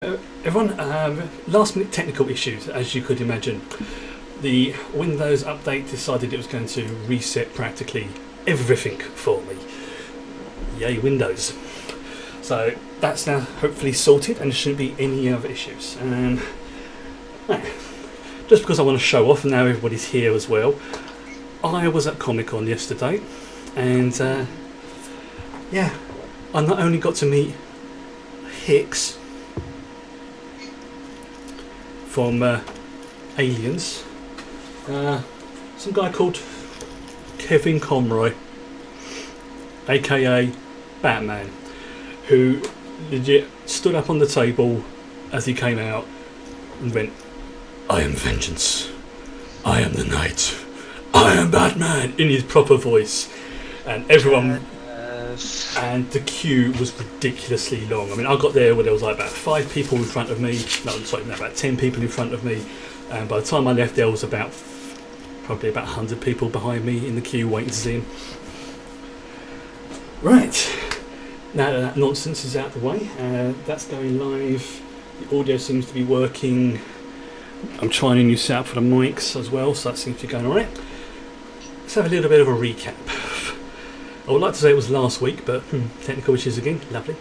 Everyone, last minute technical issues, as you could imagine. The Windows update decided it was going to reset practically everything for me. Yay, Windows. So that's now hopefully sorted and there shouldn't be any other issues. Just because I want to show off, and now everybody's here as well, I was at Comic-Con yesterday and yeah, I not only got to meet Hicks from Aliens, some guy called Kevin Conroy, aka Batman, who legit stood up on the table as he came out and went, "I am vengeance, I am the night, I am Batman," in his proper voice. And everyone, and the queue was ridiculously long. I mean, I got there where there was like about 5 people in front of me, about 10 people in front of me, and by the time I left there was probably about 100 people behind me in the queue waiting to see him. Right, now that nonsense is out of the way, that's going live. The audio seems to be working. I'm trying a new setup for the mics as well, so that seems to be going alright. Let's have a little bit of a recap. I would like to say it was last week, but technical issues again, lovely.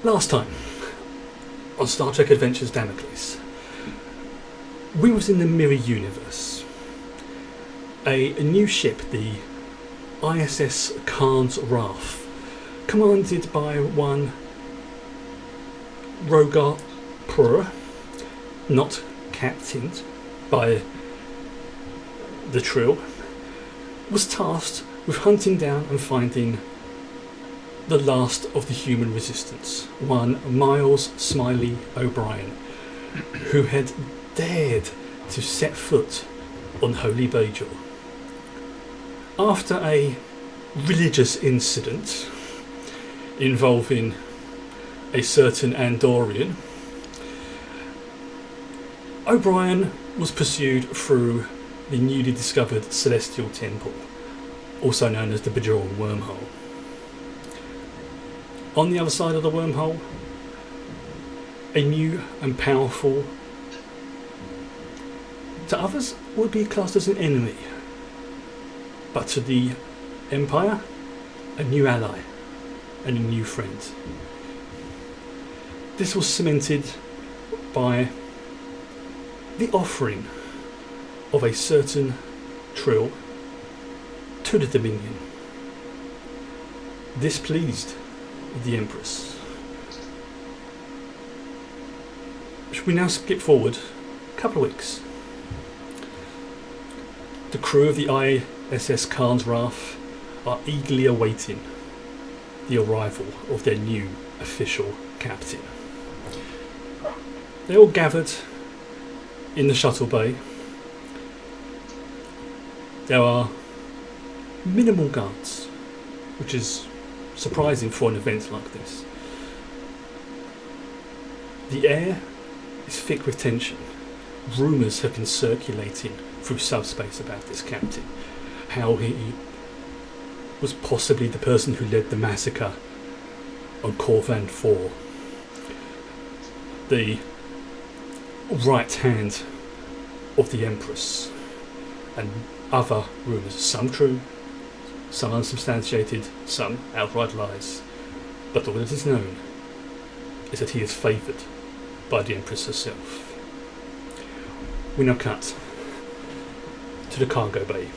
Last time, on Star Trek Adventures Damocles, we was in the Mirror Universe. A new ship, the ISS Khan's Wrath, commanded by one Rogar Purr, not captained by the Trill, was tasked with hunting down and finding the last of the human resistance, one Miles Smiley O'Brien, who had dared to set foot on Holy Bajor. After a religious incident involving a certain Andorian, O'Brien was pursued through the newly discovered Celestial Temple, also known as the Bajoran Wormhole. On the other side of the wormhole, a new and powerful, to others would be classed as an enemy, but to the Empire, a new ally and a new friend. This was cemented by the offering of a certain Trill to the Dominion. This pleased the Empress. Should we now skip forward a couple of weeks? The crew of the ISS Khan's Wrath are eagerly awaiting the arrival of their new official captain. They all gathered in the shuttle bay. There are minimal guards, which is surprising for an event like this. The air is thick with tension. Rumours have been circulating through subspace about this captain, how he was possibly the person who led the massacre on Corvan 4, the right hand of the Empress, and other rumours, some true, some unsubstantiated, some outright lies. But all that is known is that he is favoured by the Empress herself. We now cut to the cargo bay.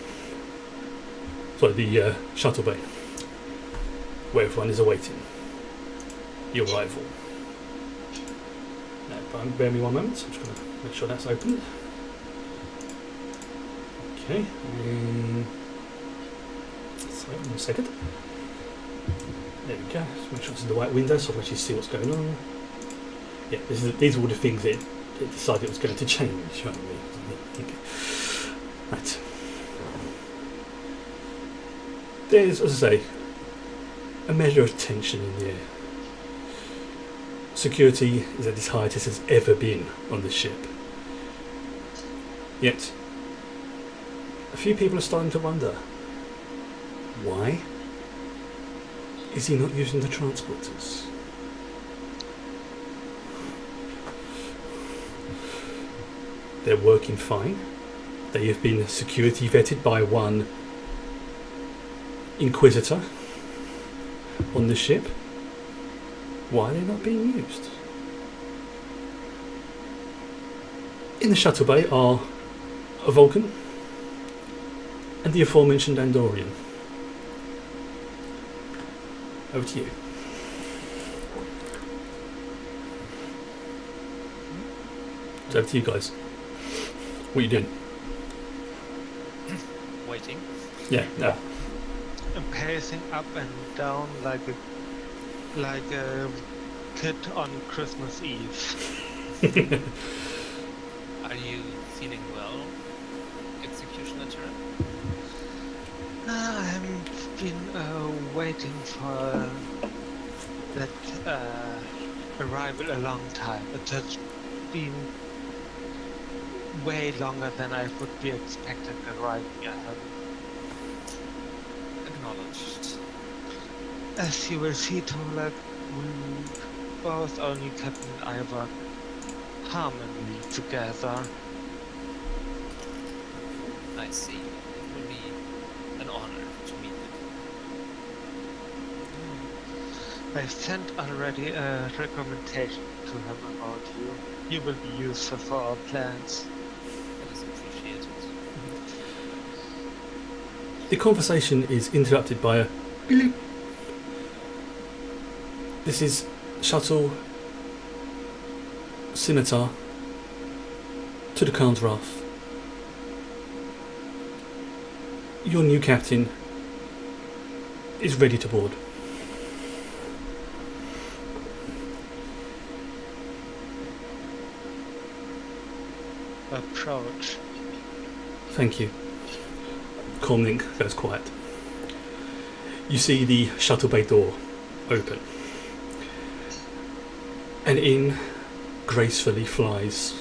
Sorry, the shuttle bay, where everyone is awaiting the arrival. Now, bear me one moment, I'm just going to make sure that's open. Okay, sorry, 1 second. There we go, just make sure it's in the right window so I can actually see what's going on. Yeah, these are all the things that it decided it was going to change, aren't we? Okay. Right. There's, as I say, a measure of tension in the air. Security is at its height it has ever been on the ship. Yet, a few people are starting to wonder, why is he not using the transporters? They're working fine. They have been security vetted by one Inquisitor on the ship. Why are they not being used? In the shuttle bay are a Vulcan and the aforementioned Andorian. Over to you. It's over to you guys. What are you doing? Waiting. Yeah, no. I'm pacing up and down like a kid on Christmas Eve. Are you feeling well, Executioner Tyrann? I've been waiting for that arrival a long time. It has been way longer than I would be expected arriving at home. Acknowledged. As you will see, Tolak, we both only Captain and I work harmoniously together. I see. It will be an honor to meet you. I've sent already a recommendation to him about you. You will be useful for our plans. That is appreciated. The conversation is interrupted by a beep. This is Shuttle Scimitar to the Khan's Wrath. Your new captain is ready to board. Approach. Thank you. Comlink goes quiet. You see the shuttle bay door open, and in gracefully flies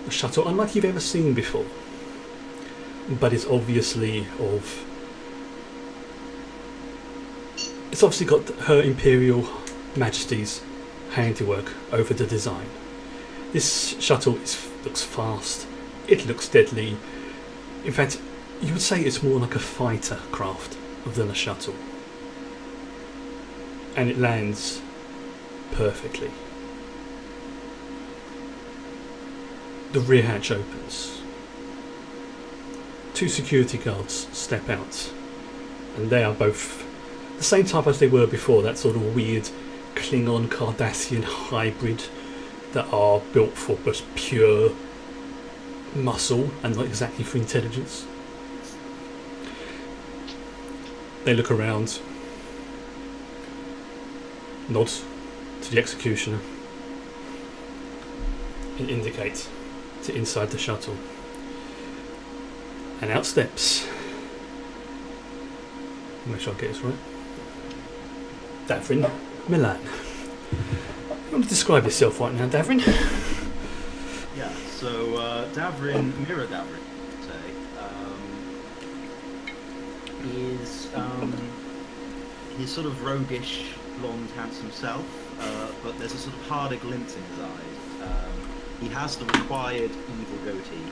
a shuttle unlike you've ever seen before, but it's obviously got Her Imperial Majesty's handiwork over the design. This shuttle looks fast, it looks deadly. In fact, you would say it's more like a fighter craft than a shuttle. And it lands perfectly. The rear hatch opens. Two security guards step out, and they are both the same type as they were before, that sort of weird Klingon Cardassian hybrid that are built for just pure muscle and not exactly for intelligence. They look around, nod to the executioner, and indicate to inside the shuttle. And out steps, make sure I get this right, Davrin Milan. You want to describe yourself right now, Davrin? Yeah, so Mirror Davrin, say, is he's sort of roguish, blonde, handsome self, but there's a sort of harder glint in his eyes. He has the required evil goatee.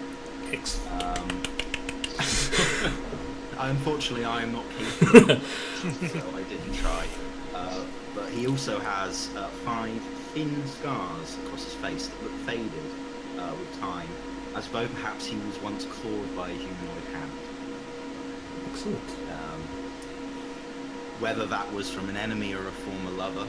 Unfortunately, I am not capable, so I didn't try. But he also has 5 thin scars across his face that look faded with time, as though perhaps he was once clawed by a humanoid hand. Excellent. Whether that was from an enemy or a former lover,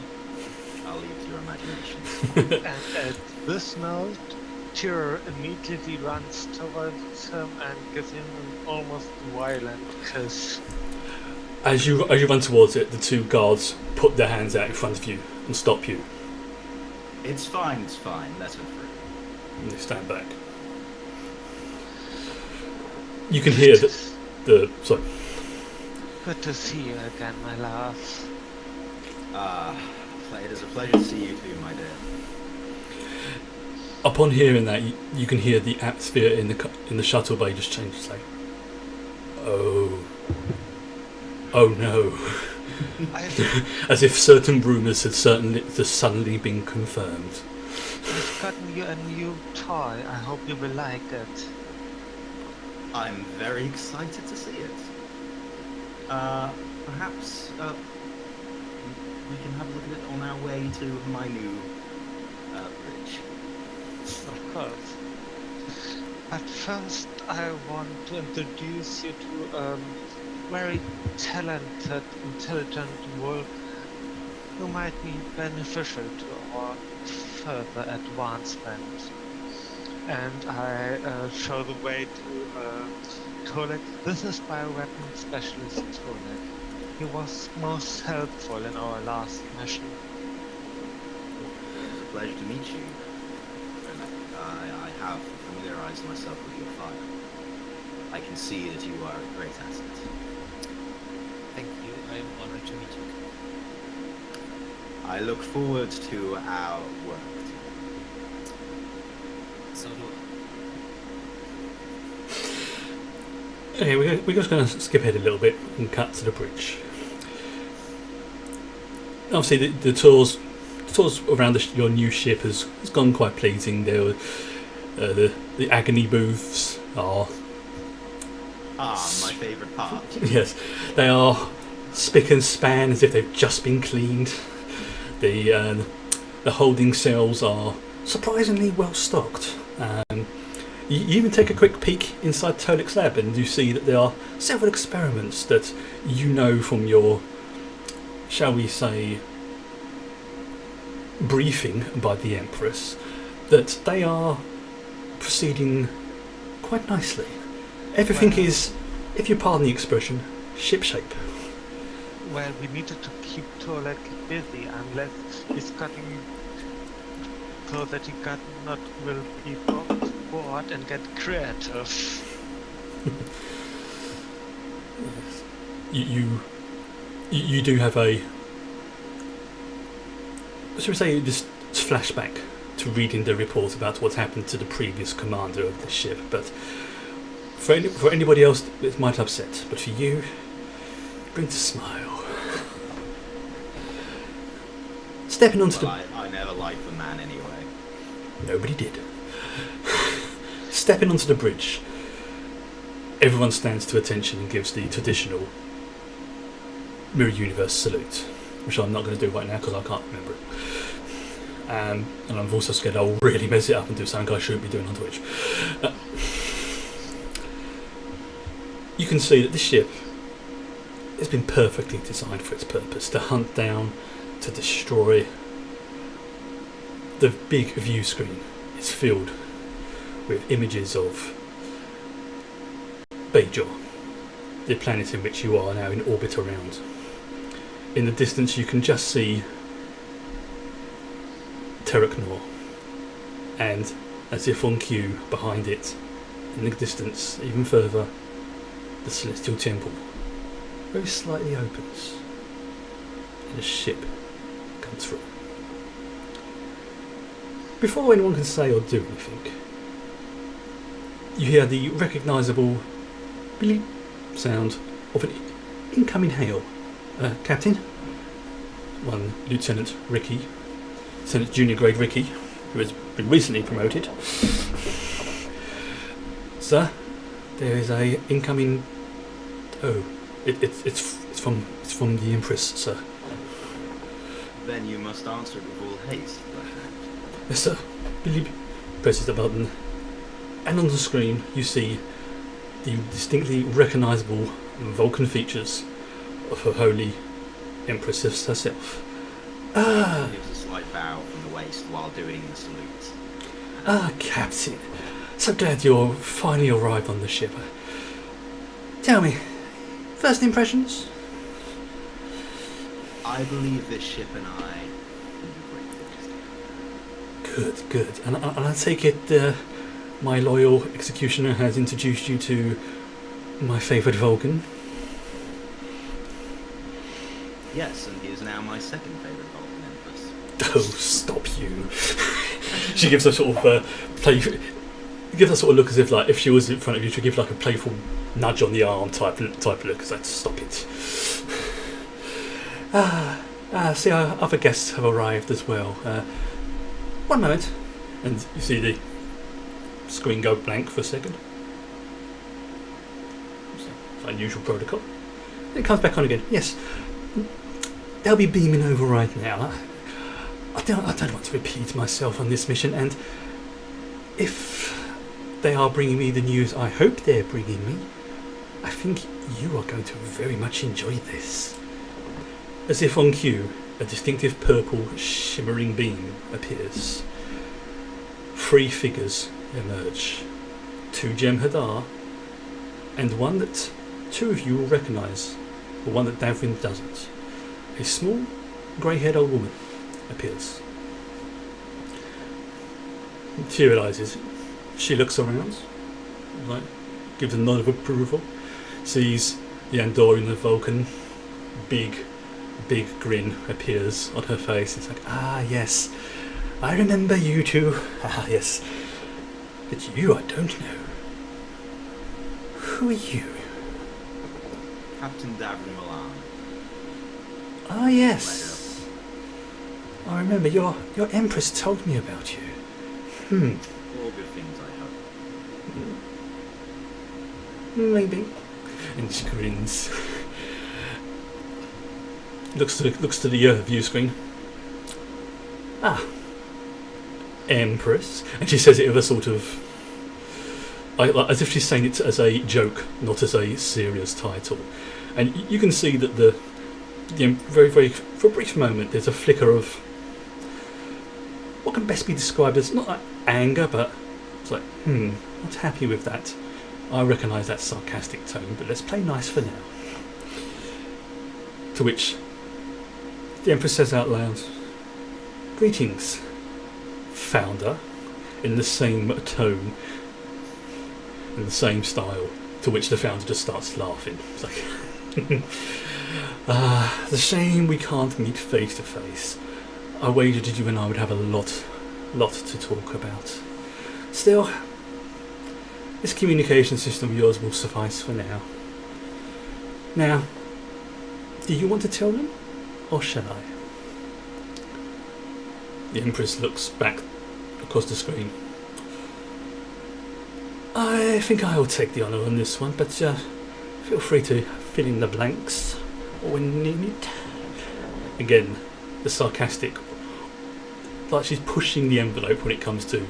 I'll leave to your imagination. And at this note, Tyr immediately runs towards him and gives him an almost violent kiss. As you run towards it, the two guards put their hands out in front of you and stop you. It's fine, let her through. And they stand back. You can hear the sorry. Good to see you again, my love. It is a pleasure to see you too, my dear. Upon hearing that, you can hear the atmosphere in the shuttle bay just change. It's like, oh no, as if certain rumours had suddenly been confirmed. I've gotten you a new toy. I hope you will like it. I'm very excited to see it. Perhaps we can have a look at it on our way to my new bridge. Of course. But first, I want to introduce you to a very talented, intelligent wolf who might be beneficial to our further advancement. And I show the way to Tolek. This is bioweapon specialist Tolek. He was most helpful in our last mission. It's a pleasure to meet you. I have familiarized myself with your fire. I can see that you are a great asset. Thank you. I am honored to meet you. I look forward to our work. So do I. Okay, we're just going to skip ahead a little bit and cut to the bridge. Obviously, the tours around your new ship has gone quite pleasing. There were the agony booths are my favourite part. yes, they are spick and span as if they've just been cleaned. The holding cells are surprisingly well stocked. You even take a quick peek inside Tolek's lab and you see that there are several experiments that you know from your, shall we say, briefing by the Empress, that they are proceeding quite nicely. Everything Well, is, if you pardon the expression, shipshape. well, we needed to keep Tolek busy unless he's gotten so that he will be bored and get creative. You do have a, shall we say, this flashback to reading the report about what happened to the previous commander of the ship. But for anybody else, it might upset. But for you, it brings a smile. Stepping onto Well, I never liked the man anyway. Nobody did. Stepping onto the bridge, everyone stands to attention and gives the traditional Mirror Universe salute, which I'm not going to do right now because I can't remember it. And I'm also scared I'll really mess it up and do something I shouldn't be doing on Twitch. You can see that this ship has been perfectly designed for its purpose, to hunt down, to destroy. The big view screen is filled with images of Bajor, the planet in which you are now in orbit around. In the distance you can just see Terraknor, and as if on cue behind it, in the distance even further, the Celestial Temple very slightly opens and a ship comes through. Before anyone can say or do anything, you hear the recognisable bleep sound of an incoming hail. Captain, one Lieutenant Ricky, Lieutenant Junior Grade Ricky, who has been recently promoted. Sir, there is a incoming. Oh, it's from the Empress, sir. Then you must answer it with all haste. Yes, sir. Billy presses the button, and on the screen you see the distinctly recognisable Vulcan features of Her Holy Empress herself. Gives a slight bow from the waist while doing the salute. Captain. So glad you're finally arrived on the ship. Tell me, first impressions? I believe this ship and I will do great things. Good. And I take it my loyal executioner has introduced you to my favoured Vulcan? Yes, and he is now my second favourite Vulcan Empress. Oh, stop you. She gives a sort of gives a sort of look as if, like, if she was in front of you, she'd give like a playful nudge on the arm type look, as like, stop it. See, our other guests have arrived as well. One moment. And you see the screen go blank for a second. It's unusual protocol. Then it comes back on again. Yes, they'll be beaming over right now. I don't want to repeat myself on this mission, and if they are bringing me the news I hope they're bringing me, I think you are going to very much enjoy this. As if on cue, a distinctive purple shimmering beam appears. 3 figures emerge. 2 Jem'Hadar, and one that 2 of you will recognise, but one that Davrin doesn't. A small, grey-haired old woman appears. Materialises. She looks around, like, gives a nod of approval, sees the Andorian and Vulcan. Big grin appears on her face. It's like, ah, yes, I remember you two. Ah, yes. But you, I don't know. Who are you? Captain Davrin Milan. Ah, yes. I remember your Empress told me about you. All good things, I hope. Maybe. And she grins. looks to the view screen. Ah, Empress. And she says it with a sort of, as if she's saying it as a joke, not as a serious title. And you can see that the very, for a brief moment, there's a flicker of what can best be described as not like anger, but it's like, not happy with that. I recognise that sarcastic tone, but let's play nice for now. To which the Empress says out loud, "Greetings, Founder," in the same tone, in the same style, to which the Founder just starts laughing. It's like, the shame we can't meet face to face. I wagered that you and I would have a lot to talk about. Still, this communication system of yours will suffice for now. Now, do you want to tell them, or shall I? The Empress looks back across the screen. I think I will take the honour on this one, but feel free to fill in the blanks when needed. Again, the sarcastic, like she's pushing the envelope when it comes to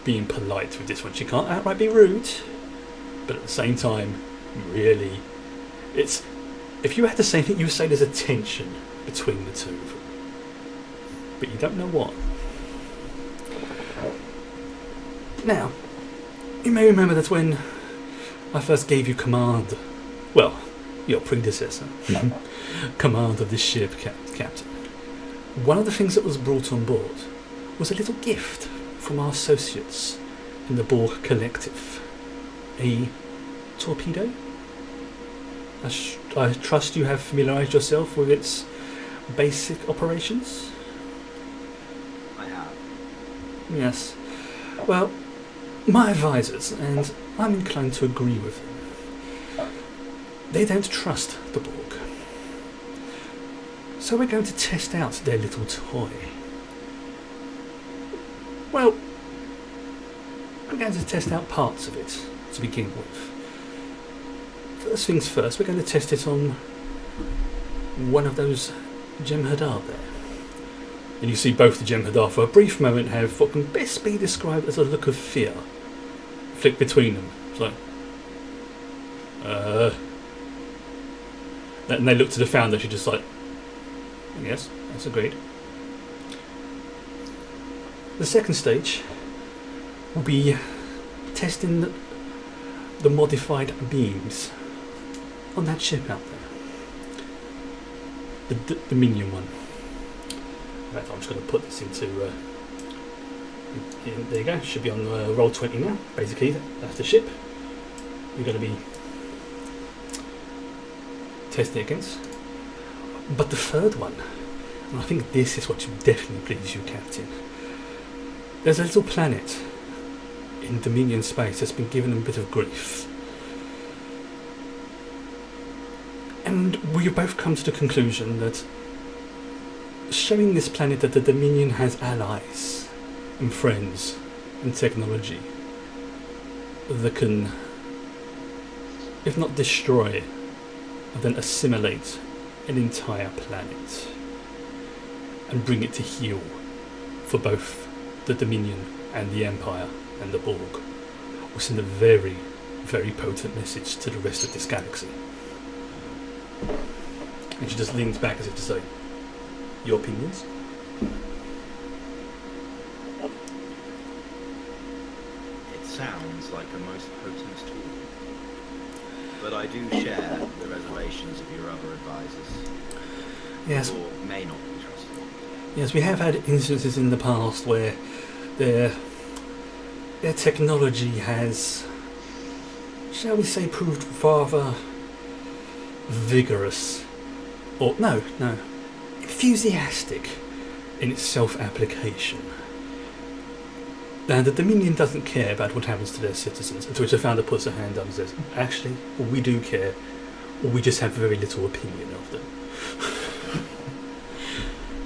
being polite with this one. She can't outright be rude, but at the same time, really, it's, if you had to say anything, you would say there's a tension between the two of them, but you don't know what. Now, you may remember that when I first gave you command, well, your predecessor, command of this ship, Captain, one of the things that was brought on board was a little gift from our associates in the Borg Collective. A torpedo? I trust you have familiarised yourself with its basic operations? I have. Yes. Well, my advisors, and I'm inclined to agree with them, they don't trust the Borg. So we're going to test out their little toy. Well, I'm going to test out parts of it to begin with. First things first, we're going to test it on one of those Jem'Hadar there. And you see both the Jem'Hadar for a brief moment have what can best be described as a look of fear flick between them. It's like, and they look to the Founder, she's just like, yes, that's agreed. The second stage will be testing the modified beams on that ship out there. The Dominion one. Right, I'm just going to put this into... there you go, should be on roll 20 now. Basically, that's the ship you're going to be testing it against. But the third one, and I think this is what should definitely please you, Captain. There's a little planet in Dominion space that's been given a bit of grief. And we both come to the conclusion that showing this planet that the Dominion has allies and friends and technology that can, if not destroy, then assimilate an entire planet and bring it to heel for both the Dominion and the Empire and the Borg, will send a very, very potent message to the rest of this galaxy. And she just leans back as if to say, your opinions? It sounds like a most potent tool. But I do share the reservations of your other advisors. Yes. Or may not be trusted. Yes, we have had instances in the past where their technology has, shall we say, proved rather vigorous, or no, enthusiastic in its self-application. And the Dominion doesn't care about what happens to their citizens, to which the founder puts her hand up and says, actually, we do care, or we just have very little opinion of them.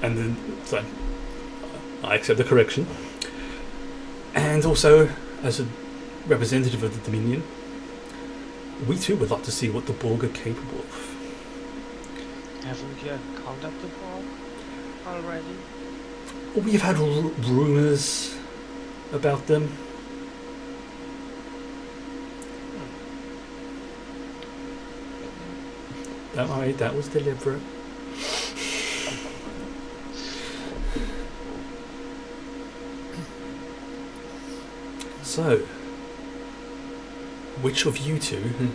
And then, so, I accept the correction. And also, as a representative of the Dominion, we too would like to see what the Borg are capable of. Haven't you encountered the Borg already? We've had rumours about them. Don't worry, that was deliberate. So, which of you two,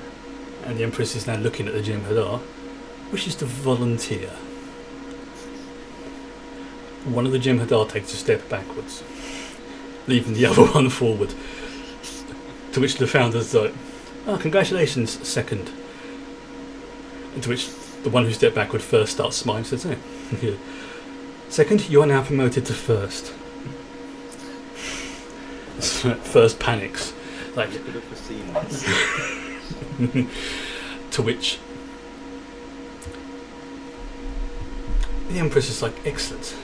and the Empress is now looking at the Jem'Hadar, wishes to volunteer? One of the Jem'Hadar takes a step backwards, leaving the other one forward. To which the founder's like, "Oh, congratulations, second." And to which the one who stepped backward first starts smiling and says, "Oh, second, you are now promoted to first." First panics. Like, You could have foreseen this. to which the Empress is like, excellent.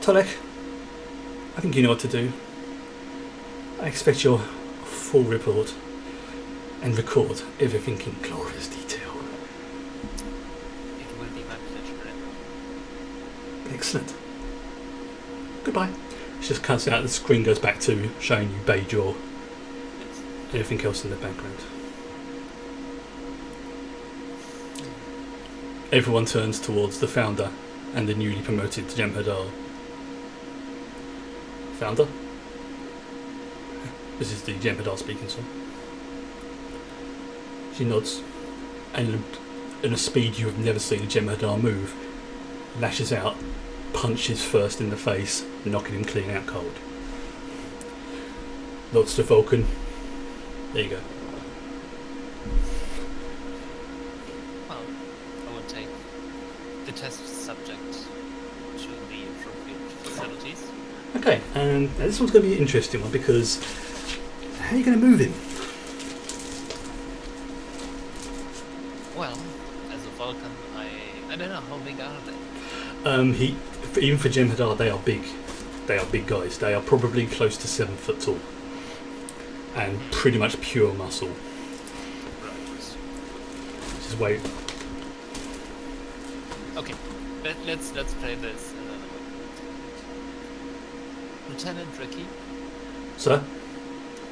Tolek, I think you know what to do. I expect your full report and record everything in glorious detail. It will be my pleasure. Excellent. Goodbye. She just cuts out, the screen goes back to showing you Bajor and everything else in the background. Everyone turns towards the founder and the newly promoted Jem'Hadar. Founder? This is the Jem'Hadar speaking, sir. She nods, and in a speed you have never seen a Jem'Hadar move, lashes out, punches first in the face, knocking him clean out cold. Nods to Vulcan. There you go. Well, I will take the test subject to the appropriate facilities. Okay, and now this one's going to be an interesting one because how are you going to move him? Well, as a Vulcan, I don't know how big are they. Even for Jem'Hadar, they are big. They are big guys. They are probably close to 7 foot tall, and pretty much pure muscle. Right. Just wait. Okay, let's play this another way. Lieutenant Ricky, Sir,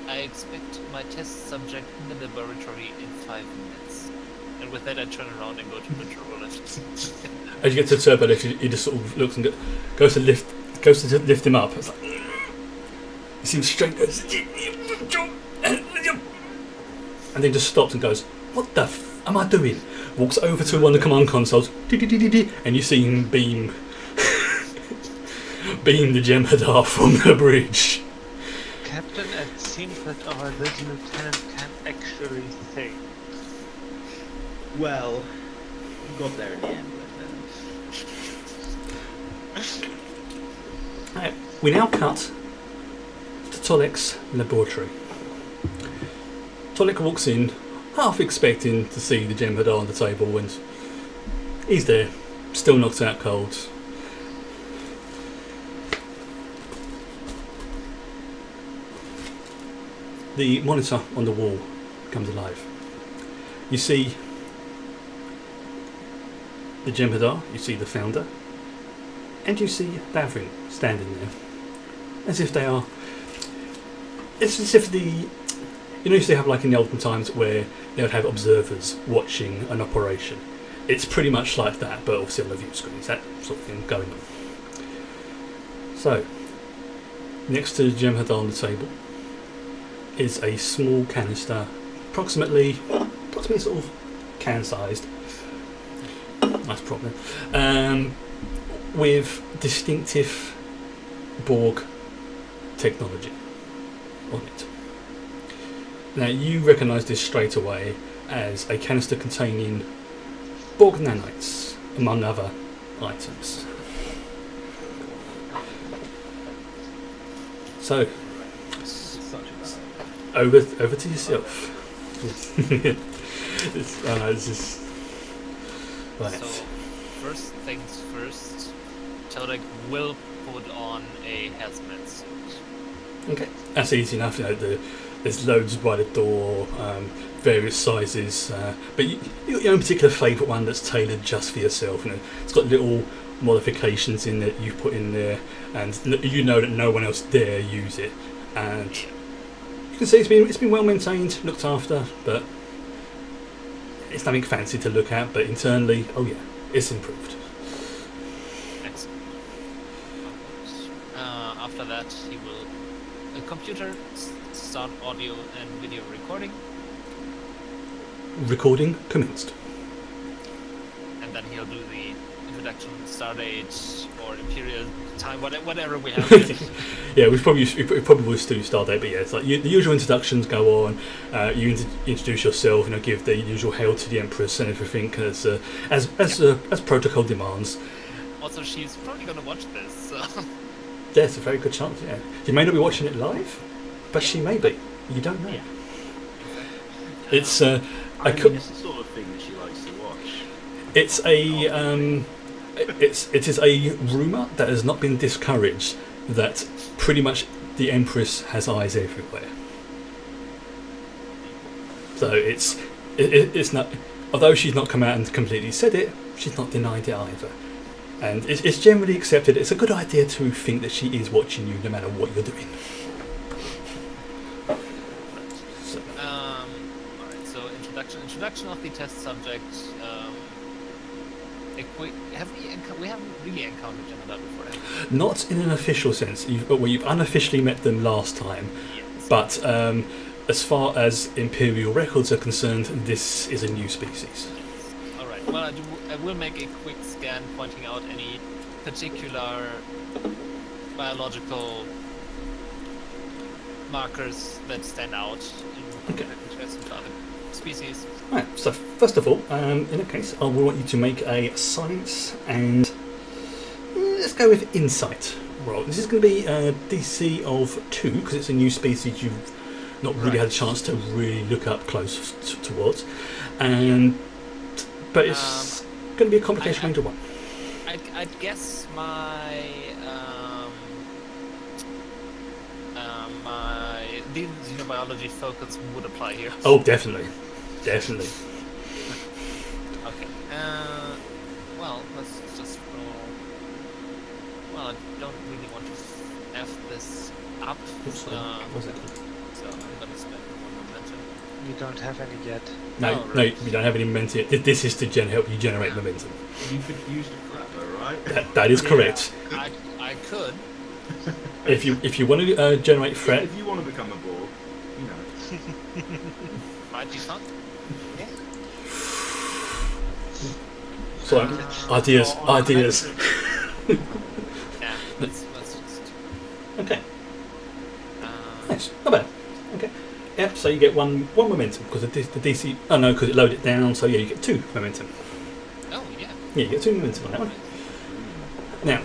I expect my test subject in the laboratory in 5 minutes. And with that, I turn around and go to the turbo lift. as you get to the turbo lift, he just sort of looks and goes to lift him up. It's like, he seems straight, and then just stops and goes, "What the f am I doing?" Walks over to one of the command consoles, and you see him beam the Jem'Hadar from the bridge. Captain, it seems that our little lieutenant can actually think. Well, we got there in the end, Right, we now cut to Tolek's laboratory. Tolek walks in, half expecting to see the Jem'Hadar on the table, and he's there, still knocked out cold. the monitor on the wall comes alive. You see the Jem'Hadar, you see the founder, and you see Davrin standing there, as if they are. It's as if you used to have like in the olden times where they would have observers watching an operation. It's pretty much like that, but obviously on a view screen. It's that sort of thing going on. So, next to the Jem'Hadar on the table is a small canister, approximately sort of can-sized. Nice problem. With distinctive Borg technology on it. Now you recognise this straight away as a canister containing Borg nanites, among other items. So, over to yourself. This is right. So, first things first, Todek will put on a hazmat suit. Okay, that's easy enough. There's loads by the door, various sizes, but you got your own particular favourite one that's tailored just for yourself. It's got little modifications in that you put in there, and you know that no one else dare use it. And you can see it's been well maintained, looked after, but it's nothing fancy to look at. But internally, oh yeah, it's improved. Excellent. After that, he will a computer start audio and video recording, Recording commenced. and then he'll do the introduction, stardate, or imperial time, whatever we have here. Yeah, we probably will do Stardate, but yeah, it's like the usual introductions go on. You introduce yourself, give the usual hail to the Empress and everything, as protocol demands. Also, she's probably going to watch this, so... There's a very good chance. Yeah, you may not be watching it live, but she may be. You don't know. Yeah. It's it's the sort of thing that she likes to watch. It's it is a rumour that has not been discouraged that pretty much the Empress has eyes everywhere. So it's not, although she's not come out and completely said it, she's not denied it either. And it's generally accepted. It's a good idea to think that she is watching you no matter what you're doing. So. Alright, so introduction of the test subject. We haven't really encountered Jem'Hadar before, have we? Not in an official sense. You've unofficially met them last time, Yes. but as far as Imperial records are concerned, this is a new species. Alright, well, I will make a quick scan pointing out any particular biological markers that stand out in comparison to other species. Right, so first of all, in that case, I will want you to make a science and let's go with insight roll. This is going to be a DC of 2 because it's a new species you've not really had a chance to really look up close towards, but it's going to be a complication range of 1. I'd guess my the xenobiology focus would apply here. Oh, definitely. Okay. Well, let's just roll. Well, I don't really want to F this up. Oops, So I'm gonna spend 1 momentum. We don't have any yet. No, Oh, no, right. we don't have any momentum. This is to help you generate momentum. You could use the flapper, right? That is correct. I could. If you want to generate threat, If you want to become a Borg, you know. Might be fun. so ideas. Yeah, let's just. Okay, Uh, nice, not bad. Okay, yeah. So you get one momentum because the DC. Oh no, because it loaded it down. So yeah, you get 2 momentum. oh yeah. Yeah, you get 2 momentum on that one. Now,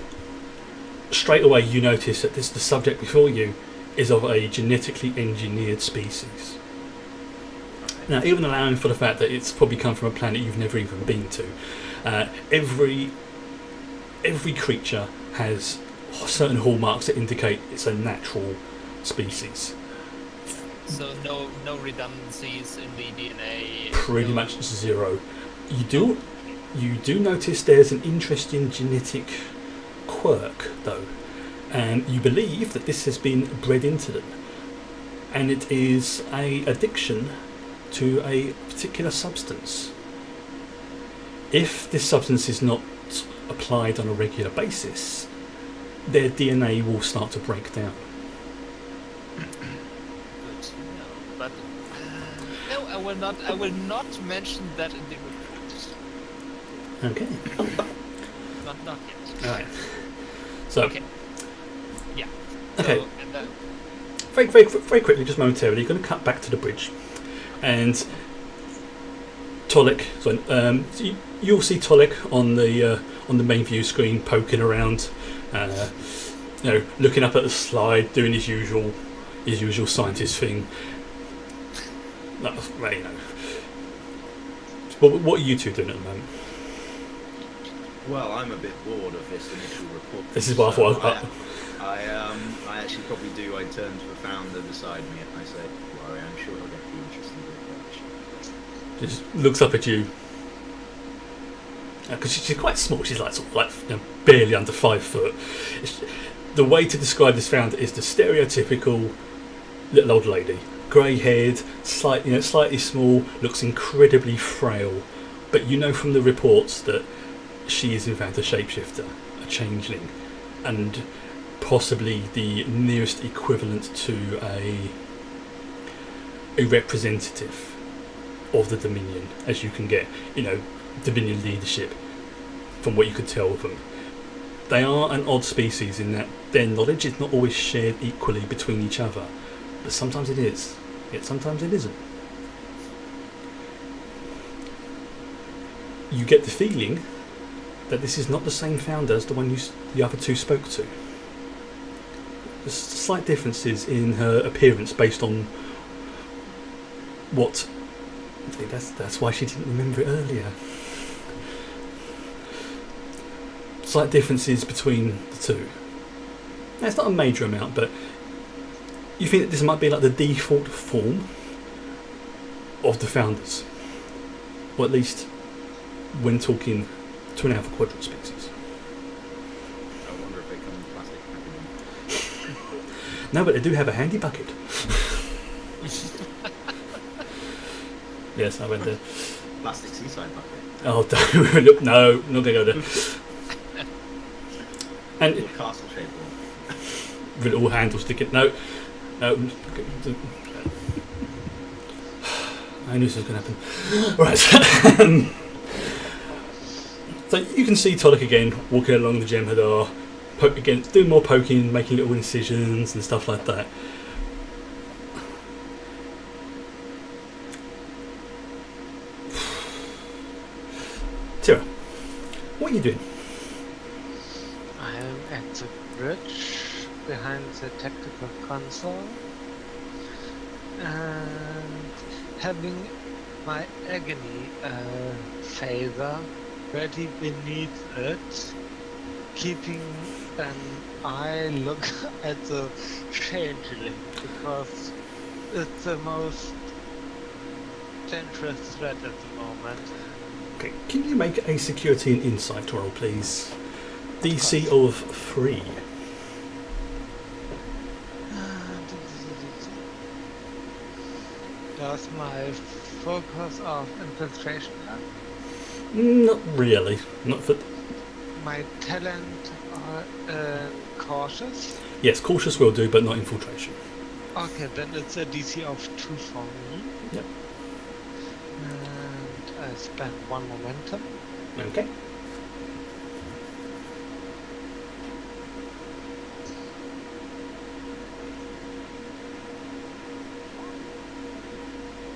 straight away you notice that the subject before you is of a genetically engineered species. Now, even allowing for the fact that it's probably come from a planet you've never even been to, every creature has certain hallmarks that indicate it's a natural species. So no redundancies in the DNA. Pretty no- much 0. You do notice there's an interesting genetic quirk though, and you believe that this has been bred into them, and it is a addiction to a particular substance. If this substance is not applied on a regular basis, their DNA will start to break down. Good to know. But no, I will not. I will not mention that in the report. Okay. Not yet. Alright. So, Okay. Yeah. Okay. So, and then, very quickly, just momentarily, you're going to cut back to the bridge. And Tolik, so, you'll see Tolik on the main view screen poking around, looking up at the slide, doing his usual scientist thing. What are you two doing at the moment? Well, I'm a bit bored of this initial report. This is what I thought. I actually probably do. I turn to the founder beside me and I say, "Don't worry, I'm sure he'll get the interesting bit." Just looks up at you. Because she's quite small. She's barely under 5 foot. The way to describe this founder is the stereotypical little old lady, grey-haired, slightly small, looks incredibly frail. But you know from the reports that she is in fact a shapeshifter, a changeling, and possibly the nearest equivalent to a representative of the Dominion as you can get. Dominion leadership, from what you could tell of them. They are an odd species in that their knowledge is not always shared equally between each other, but sometimes it is, yet sometimes it isn't. You get the feeling that this is not the same founder as the one the other two spoke to. There's slight differences in her appearance based on what... That's why she didn't remember it earlier. Slight differences between the two. Now, it's not a major amount, but you think that this might be like the default form of the founders, or at least when talking to an Alpha Quadrant species. I wonder if they come in plastic packaging. No, but they do have a handy bucket. Yes, I went there. Plastic seaside bucket. Oh, don't, no, not going to go there. And Little castle shaped one. with all handles sticking. No. I knew this was going to happen. Right. So you can see Tolik again walking along the Jem'Hadar, again doing more poking, making little incisions and stuff like that. Tira, what are you doing? I am at the bridge behind the tactical console and having my agony phaser ready beneath it, keeping an eye look at the changeling because it's the most dangerous threat at the moment. Okay, can you make a security and insight roll, please? DC of 3. Does my focus of infiltration help? Not really. Not for. My talent cautious? Yes, cautious will do, but not infiltration. Okay, then it's a DC of 2 for me. Yep. And I spend 1 momentum. Okay.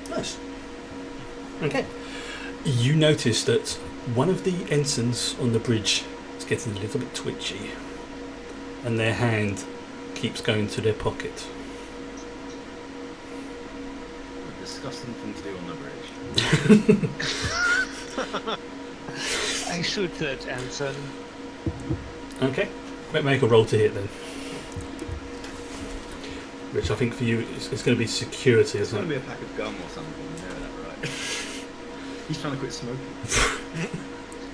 Nice. Okay. You notice that one of the ensigns on the bridge is getting a little bit twitchy, and their hand keeps going to their pocket. A disgusting thing to do on the bridge. I shoot that ensign. Okay. Make a roll to hit then. which I think for you is going to be security, It's isn't going to it? be a pack of gum or something, you know that, right? He's trying to quit smoking.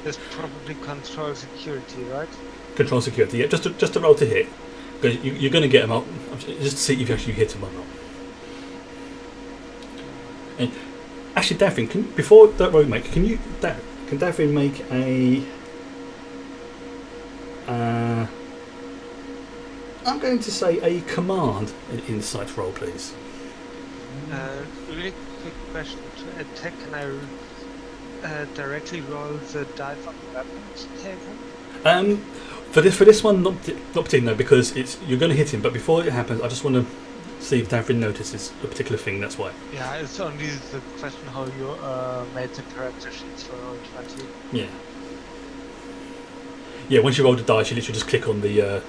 It's probably control security, right? Control security, yeah, just a roll to hit. Because you're going to get them up, just to see if you actually hit them or not. And actually, Davin, before that roll make, can Davin make a... I'm going to say a command an insight roll, please. Really quick question. To attack, can I directly roll the dice on the weapons taken? For this one, not particularly, no, because you're going to hit him. But before it happens, I just want to see if Davin notices a particular thing. That's why. Yeah, it's only the question how you made the character sheets for roll 20. Yeah. Yeah. Once you roll the dice, you literally just click on the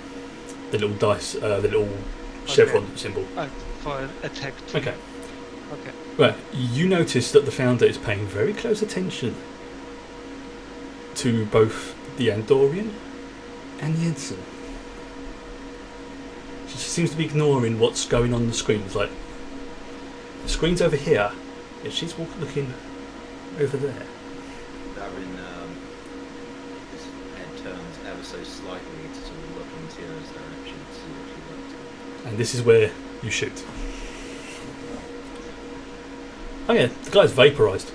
little dice, the little chevron symbol. For attack too. Okay. Okay. Right. You notice that the founder is paying very close attention to both the Andorian and the ensign. She seems to be ignoring what's going on the screen. It's like the screen's over here, yet she's looking over there. Darren, his head turns ever so slightly to sort of look in Tira's direction to see what she looks at. And this is where you shoot. Oh yeah, the guy's vaporised.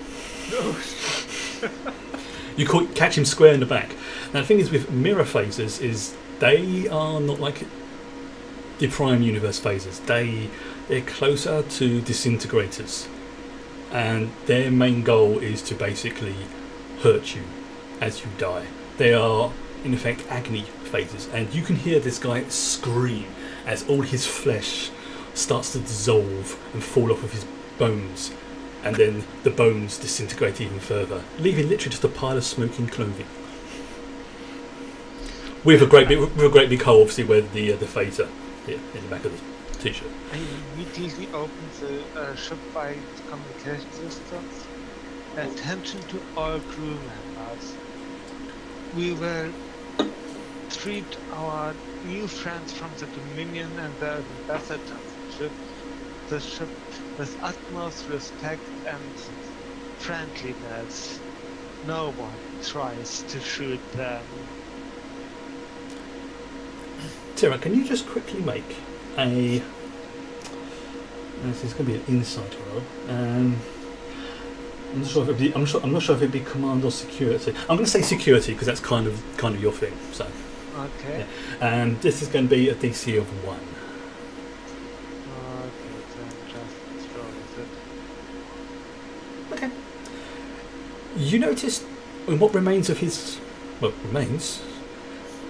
You catch him square in the back. Now the thing is with mirror phasers is they are not like the Prime Universe phasers. They're closer to disintegrators, and their main goal is to basically hurt you as you die. They are in effect agony phasers, and you can hear this guy scream as all his flesh starts to dissolve and fall off of his bones, and then the bones disintegrate even further, leaving literally just a pile of smoking clothing. With a great big hole, obviously, where the phaser here in the back of the t-shirt. I immediately opened the ship-wide communication systems. Attention to all crew members. We will treat our new friends from the Dominion and the ambassador the ship with utmost respect and friendliness. No one tries to shoot them. Tira, can you just quickly make a... This is going to be an insight roll. I'm not sure if it'd be command or security. I'm going to say security because that's kind of your thing. So, Okay. yeah. And this is going to be a DC of 1. Okay, then just roll with it. Okay. You notice in what remains of his... Well, remains...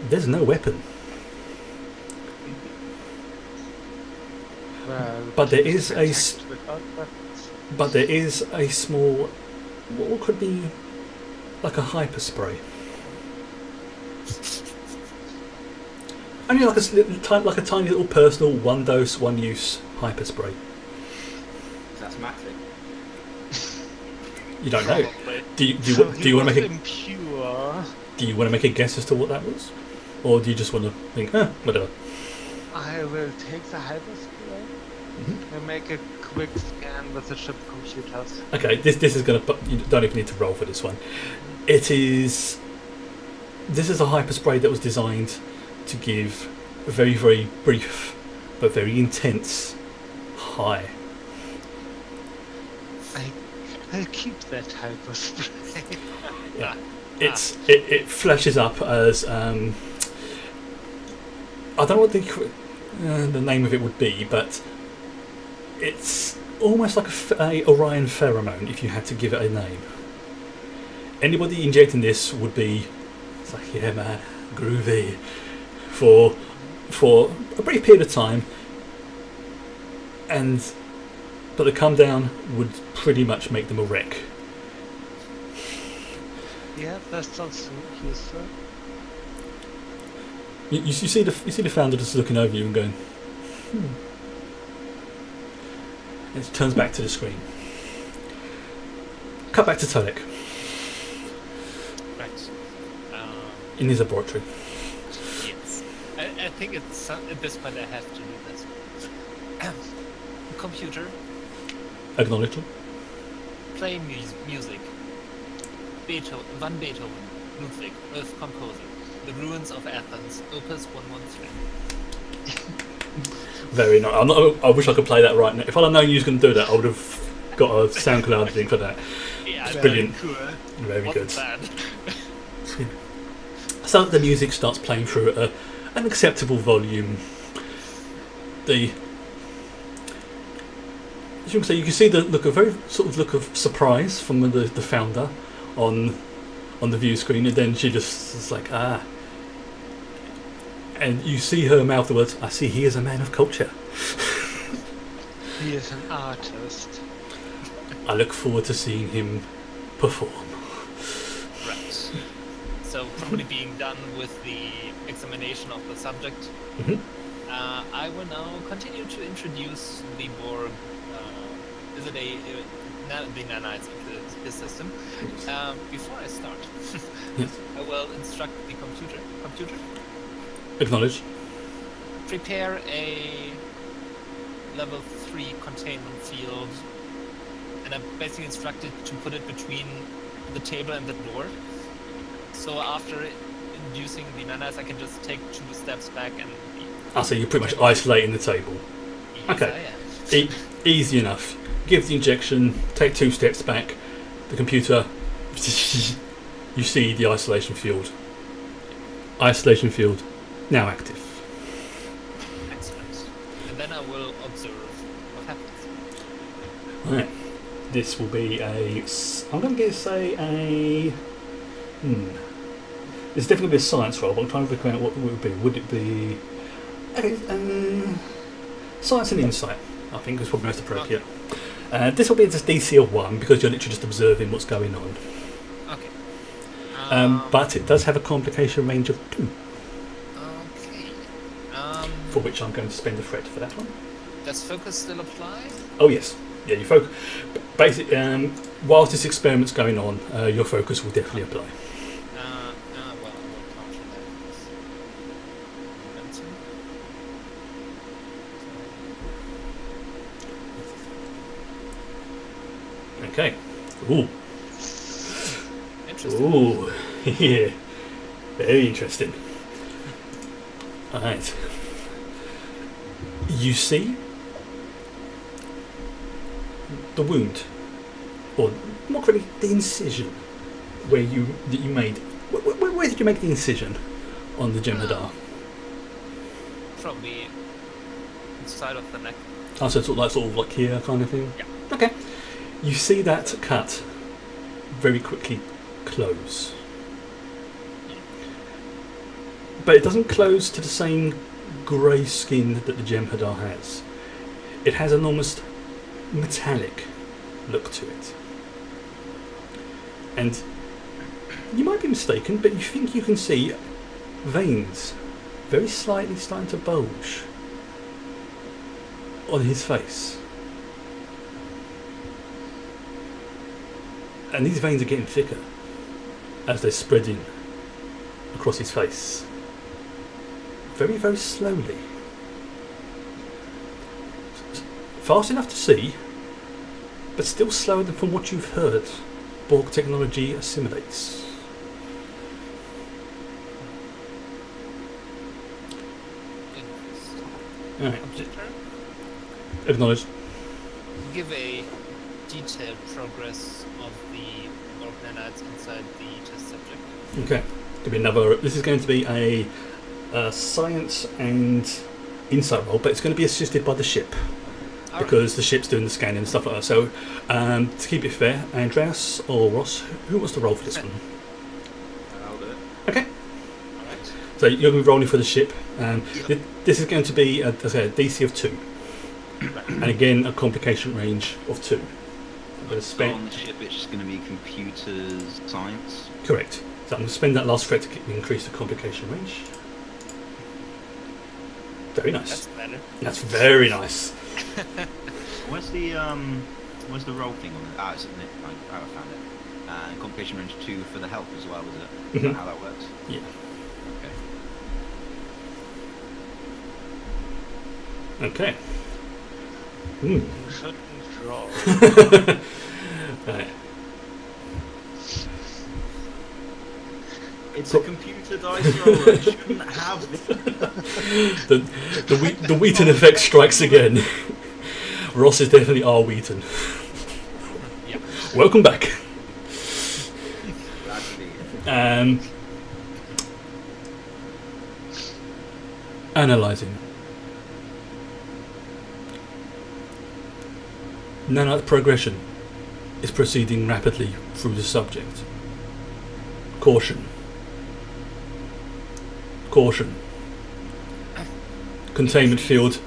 There's no weapon. Well, But there is a attacked without weapons. But there is a small... What could be like a hyper spray. Only like a tiny little personal one-dose, one-use hyper spray. That's Matic. You don't know. Probably. Do you want to make a impure. Do you want to make a guess as to what that was, or do you just want to think, whatever? I will take the hyperspray and make a quick scan with the ship computers. Okay, this is going to... You don't even need to roll for this one. This is a hyper spray that was designed to give a very, very brief but very intense high. I'll keep that hyperspray. Yeah. It flashes up as I don't know what the name of it would be, but it's almost like a Orion pheromone if you had to give it a name. Anybody injecting this would be, it's like, yeah man, groovy, for a brief period of time, but the come down would pretty much make them a wreck. Yeah, that sounds useful. You see the founder just looking over you and going, And it turns back to the screen. Cut back to Tolek Right. in his laboratory. Yes. I think at this point I have to do this. Computer, Acknowledged. play music. Beethoven, Ludwig, Earth Composer. The Ruins of Athens, Opus 113. Very nice. I wish I could play that right now. If I'd have known you was going to do that, I would have got a SoundCloud thing for that. Yeah, It's brilliant. Cool. Very good. What's that? So the music starts playing through at an acceptable volume. As you can see, the look of very sort of look of surprise from the founder on the view screen, and then she just is like, ah. And you see her mouth the words, I see he is a man of culture. He is an artist. I look forward to seeing him perform. Right. So, probably being done with the examination of the subject, I will now continue to introduce the Borg. Is it the nanites into his system? Before I start, Yes. I will instruct the computer. Acknowledge. Prepare a level 3 containment field, and I'm basically instructed to put it between the table and the door. So after inducing the nanites, I can just take 2 steps back and. So you're pretty much isolating the table. Yes, Okay. I am. Easy enough. Give the injection, take 2 steps back, the computer, you see the isolation field. Isolation field, now active. Excellent. And then I will observe what happens. Right. This will be I'm going to say it's definitely be a science roll, but I'm trying to figure out what it would be. Would it be... Okay, science and insight, I think is probably most appropriate. This will be just DC of 1 because you're literally just observing what's going on. Okay. But it does have a complication range of 2, Okay. for which I'm going to spend a threat for that one. Does focus still apply? Oh yes, yeah. You focus. Basically, whilst this experiment's going on, your focus will definitely apply. Well, I will counter that with momentum. Okay. Ooh. Interesting. Ooh. Yeah. Very interesting. Alright. You see the wound, or more correctly, the incision that you made. Where did you make the incision on the Jem'Hadar? Probably inside of the neck. Oh, so sort of like here kind of thing? Yeah. Okay. You see that cut very quickly close. But it doesn't close to the same grey skin that the Jem'Hadar has. It has an almost metallic look to it. And you might be mistaken, but you think you can see veins very slightly starting to bulge on his face. And these veins are getting thicker as they're spreading across his face. Very, very slowly. Fast enough to see, but still slower than from what you've heard Borg technology assimilates. Alright, Computer, acknowledged. give a detailed progress of the Borg nanites inside the test subject. Okay, this is going to be a science and insight roll, but it's going to be assisted by the ship. Alright. Because the ship's doing the scanning and stuff like that. So, to keep it fair, Andreas or Ross, who wants to roll for this one? I'll do it. Okay. Alright. So you're going to be rolling for the ship. This is going to be a DC of 2. And again, a complication range of 2. I'm going to So spend... on the ship, it's just going to be computers science. Correct. So I'm going to spend that last threat to increase the complication range. Very nice. That's better. That's very nice. Where's the roll thing on it? Ah, it's in it. I found it. And complication range 2 for the help as well, is it? Is that how that works? Yeah. Okay. Okay. Hmm. Shouldn't draw. Right. It's a computer dice roller. It shouldn't have this. The Wheaton effect strikes again. Ross is definitely our Wheaton. Yeah. Welcome back. Glad to be here. Analysing. Nanite progression is proceeding rapidly through the subject. Caution. Caution. Containment field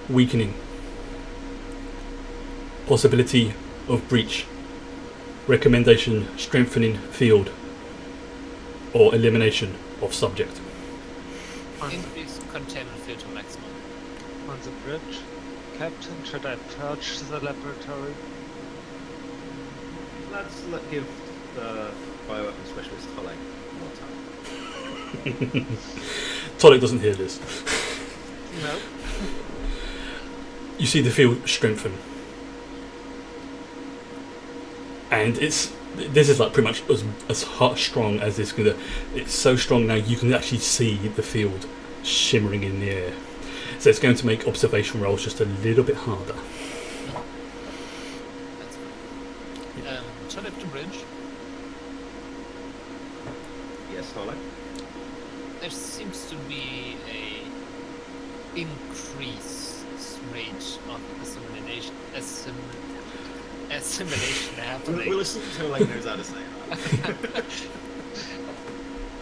weakening. Possibility of breach. Recommendation strengthening field or elimination of subject. Increase containment field to maximum. On the bridge, Captain, should I purge the laboratory? Let's give the bioweapon specialist Holly more time. Tonic doesn't hear this. No. You see the field strengthen. And this is like pretty much as hot strong as this. It's so strong now you can actually see the field shimmering in the air. So it's going to make observation rolls just a little bit harder. That's fine. Turn up to bridge. Yes, Holly? There seems to be a increased rate of assimilation happening. We'll assume Holly knows how to say that.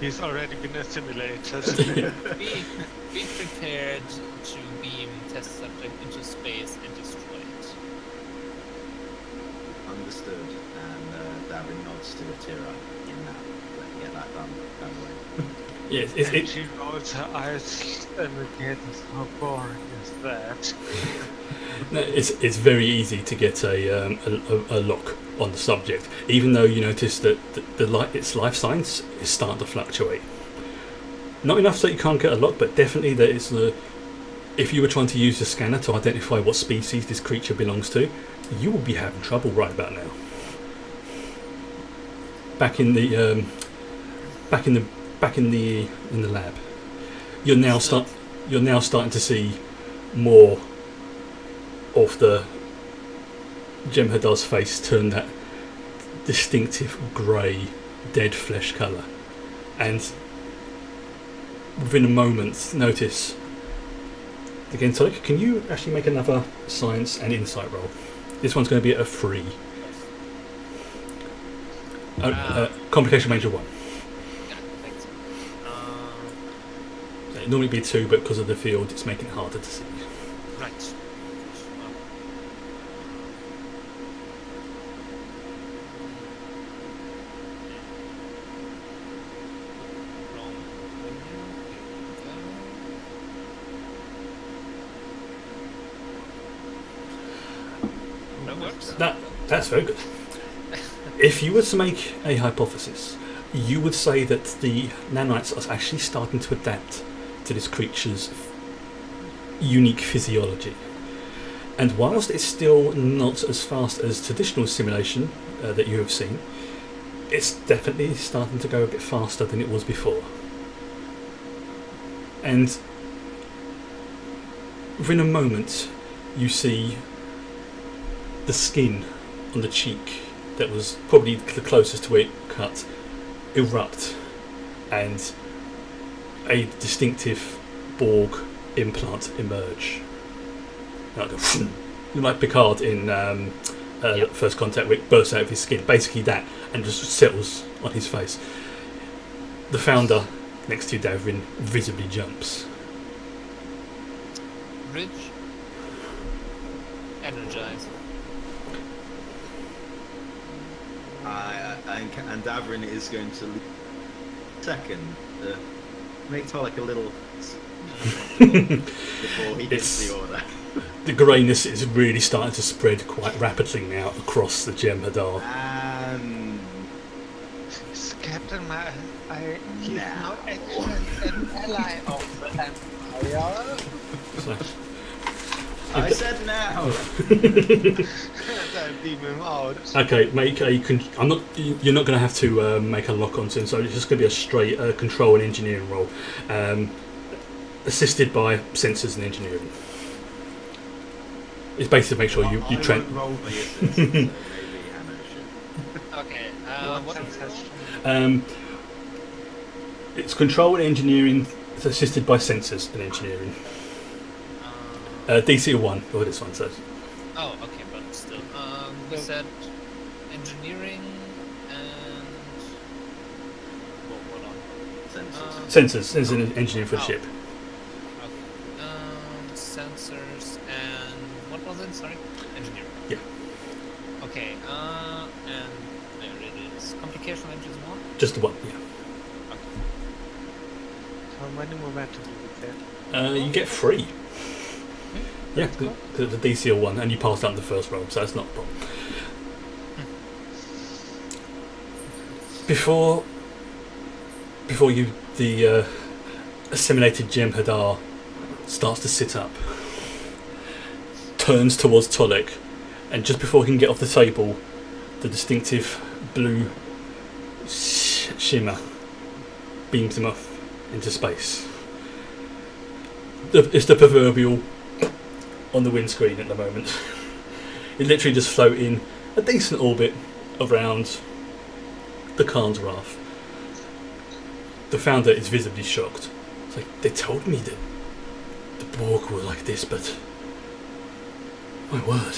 He's already been assimilated. Be prepared to beam test subject into space and destroy it. Understood. And Davin nods to Atira in that. Let's get that done. Go away. Yes, And she rolls her eyes and again, how boring is that? it's very easy to get a lock on the subject, even though you notice that its life science is starting to fluctuate. Not enough so you can't get a lock, but definitely that it's if you were trying to use the scanner to identify what species this creature belongs to, you will be having trouble right about now. Back in the lab, you're now starting to see more of the Jem'Hadar's face turn that distinctive grey, dead flesh colour, and within a moment, notice again. Tonic, can you actually make another science and insight roll? This one's going to be a 3. Complication major 1. Yeah, thanks. It'd normally be 2, but because of the field, it's making it harder to see. Right. That works. That's very good. If you were to make a hypothesis, you would say that the nanites are actually starting to adapt to this creature's unique physiology. And whilst it's still not as fast as traditional simulation that you have seen, it's definitely starting to go a bit faster than it was before. And within a moment, you see the skin on the cheek that was probably the closest to it cut erupt, and a distinctive Borg implant emerge. Like Picard in First Contact, where it bursts out of his skin, basically that, and just settles on his face. The founder next to Davrin visibly jumps. Bridge. Energize. And Davrin is going to second make Tolek a little before he gives the order. The greyness is really starting to spread quite rapidly now across the Jem'Hadar. Captain, he's now actually an ally of the Empire. So, I said now. Don't beam him out. Okay, make a. I'm not. You're not going to have to make a lock on soon, so it's just going to be a straight control and engineering roll, assisted by sensors and engineering. It's basically to make sure you I train. won't roll the assist, so maybe Hannah should. Okay. What is Success. It's control and engineering assisted by sensors and engineering. DC 1, what this one says. Oh, okay, but still. We said engineering and. Whoa, hold on. Sensors. Sensors and engineering for the Oh. ship. Okay. Sensors and what was it? Sorry, engineering. Yeah. Okay. And there it is. Complication engines one. Just the one, yeah. How many momentum do we get? You get 3. Yeah, That's cool. because it's a DC 1, and you passed out the first roll, so that's not a problem. Before you, the assimilated Gem Hadar starts to sit up, turns towards Tolek, and just before he can get off the table, the distinctive blue shimmer beams him off into space. It's the proverbial on the windscreen at the moment. It literally just floating a decent orbit around the Khan's Wrath. The founder is visibly shocked. It's like, they told me that the Borg were like this, but my word,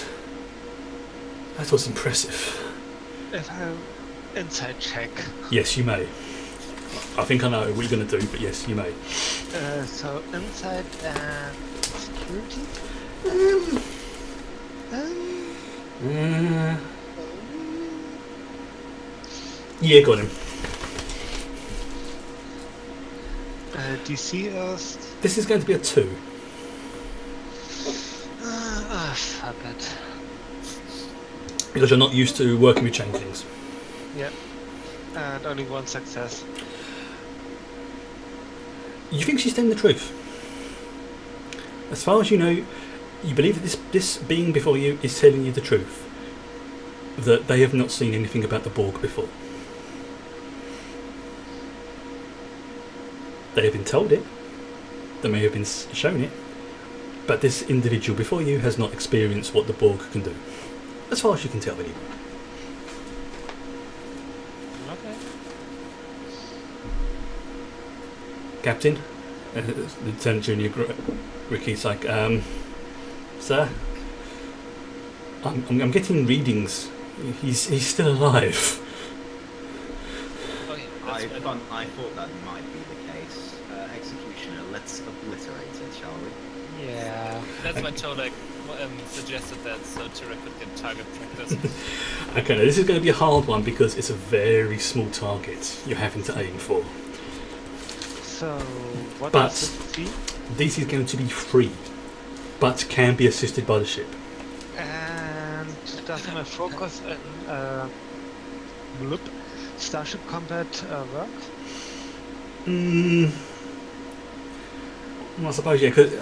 that was impressive. If I inside check. Yes, you may. I think I know what you're going to do, but yes, you may. So inside and security. Yeah, got him. DC is. This is going to be a 2. Fuck it. Because you're not used to working with changelings. Yep. And only one success. You think she's telling the truth? As far as you know, you believe that this being before you is telling you the truth. That they have not seen anything about the Borg before. They have been told it. They may have been shown it. But this individual before you has not experienced what the Borg can do. As far as you can tell, anyway. Okay. Captain, Lieutenant Junior Ricky's like, sir, I'm getting readings. He's still alive. Okay. I thought that might be the case. Executioner, let's obliterate it, shall we? Yeah. That's why Tolek suggested that so Tira could get target practice. Okay, now this is going to be a hard one because it's a very small target you're having to aim for. So what But- is the DC? This is going to be free, but can be assisted by the ship. And does my focus and bloop Starship Combat work? I suppose, yeah, because,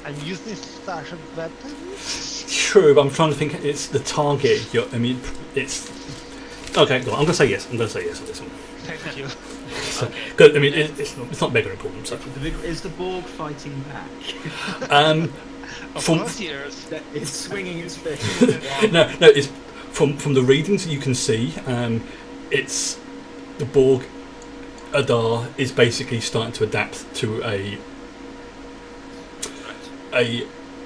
I'm using Starship weapons. true, but I'm trying to think, it's the target, it's... Okay, go on, I'm going to say yes, on this one. Thank you. So, 'cause, it's not mega important, so... Is the Borg fighting back? Of From- course, yes. It's swinging its fist. no, it's from the readings that you can see. It's the Borg Adar is basically starting to adapt to a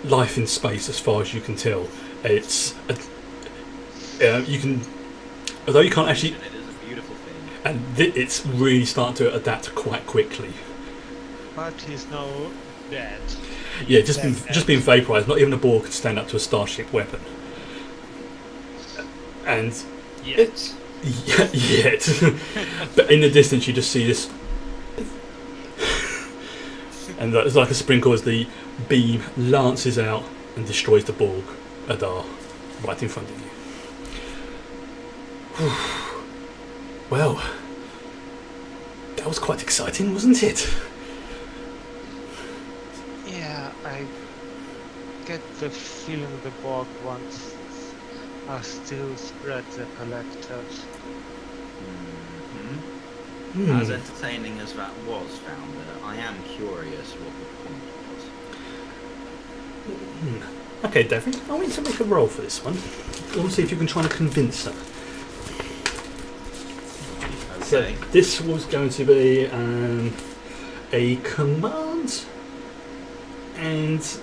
life in space, as far as you can tell. It's you can, although you can't actually, It is a beautiful thing. and it's really starting to adapt quite quickly. But he's now dead. Yeah, just being vaporized. Not even a Borg could stand up to a starship weapon. And Yet. yet, but in the distance you just see this, and it's like a sprinkle as the beam lances out and destroys the Borg Adar right in front of you. Well, that was quite exciting, wasn't it? Yeah, I get the feeling the Borg wants us to spread the collective. As entertaining as that was, Founder, I am curious what the point was. Okay, Devin, I want you to make a roll for this one. I want to see if you can try to convince her. So Okay. this was going to be a command and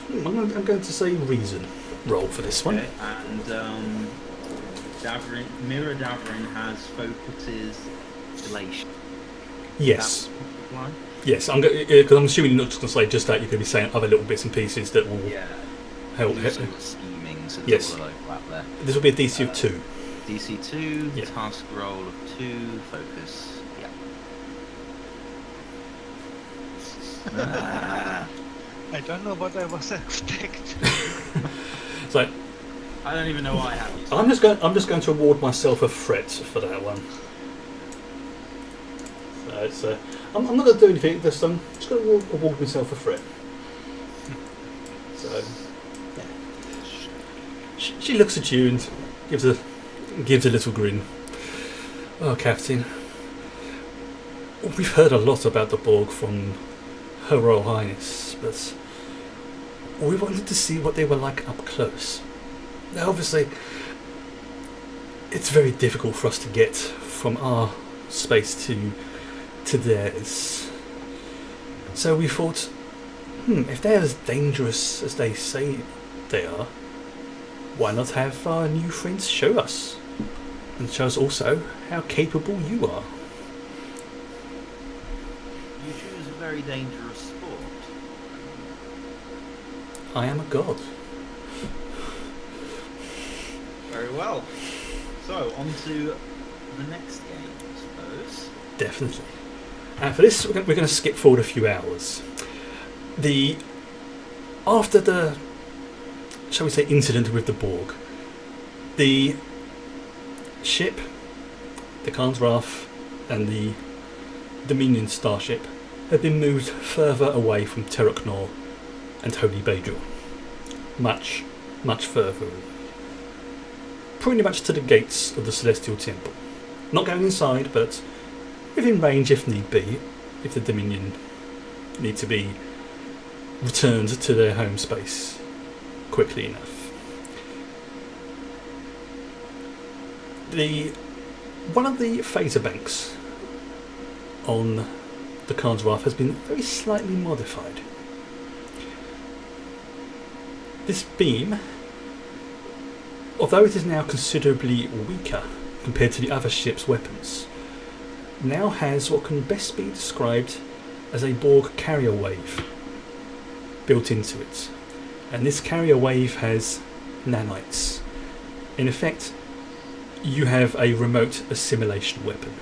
I'm going to say reason roll for this one. Okay, and Mirror Davrin has Focus's elation. Yes. That line? Yes, because I'm assuming you're not just going to say just that, you're going to be saying other little bits and pieces that will Yeah. help. Also scheming, so Yes. there's all of overlap there. This will be a DC of 2. DC 2, Yeah. task roll of 2, focus. Yeah. I don't know what I was expecting. So I don't even know why I have these. I'm just going to award myself a threat for that one. So I'm not going to do anything. I'm just going to award myself a threat. So yeah. She looks at you and gives a little grin. Oh, Captain, we've heard a lot about the Borg from Her Royal Highness, but we wanted to see what they were like up close. Now, obviously, it's very difficult for us to get from our space to theirs. So we thought, if they're as dangerous as they say they are, why not have our new friends show us? And show us also how capable you are. You choose a very dangerous sport. I am a god. Very well. So, on to the next game, I suppose. Definitely. And for this, we're going to skip forward a few hours. After the, shall we say, incident with the Borg, the ship, the Khan's Wrath, and the Dominion starship had been moved further away from Teroknor and Holy Bajor. Much, much further. Pretty much to the gates of the Celestial Temple. Not going inside, but within range if need be, if the Dominion need to be returned to their home space quickly enough. One of the phaser banks on the Khan's Wrath has been very slightly modified. This beam, although it is now considerably weaker compared to the other ship's weapons, now has what can best be described as a Borg carrier wave built into it. And this carrier wave has nanites. In effect, you have a remote assimilation weapon.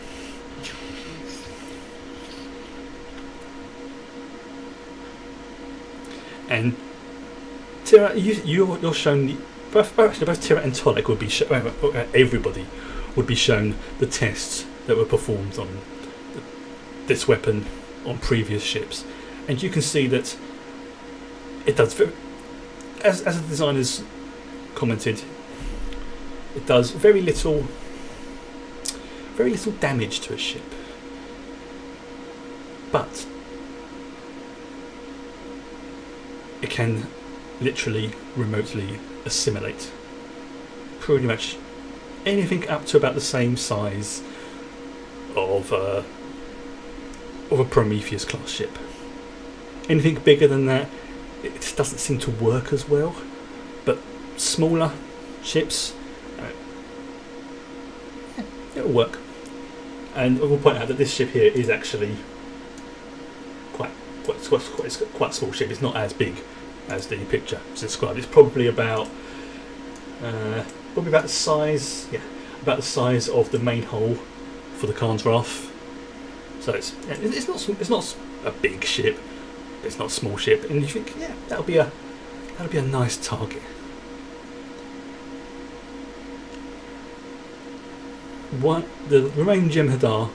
And Tira, you're shown both Tira and Tolek would be everybody would be shown the tests that were performed on this weapon on previous ships, and you can see that it does, as the designers commented, it does very little damage to a ship, but it can literally remotely assimilate pretty much anything up to about the same size of a Prometheus class ship. Anything bigger than that, it just doesn't seem to work as well. But smaller ships, it'll work. And I will point out that this ship here is actually quite a small ship. It's not as big as the picture is described. It's probably about the size, about the size of the main hull for the Khan's Wrath. So it's not a big ship, but it's not a small ship, and you think, that'll be a nice target. The remaining Jem'Hadar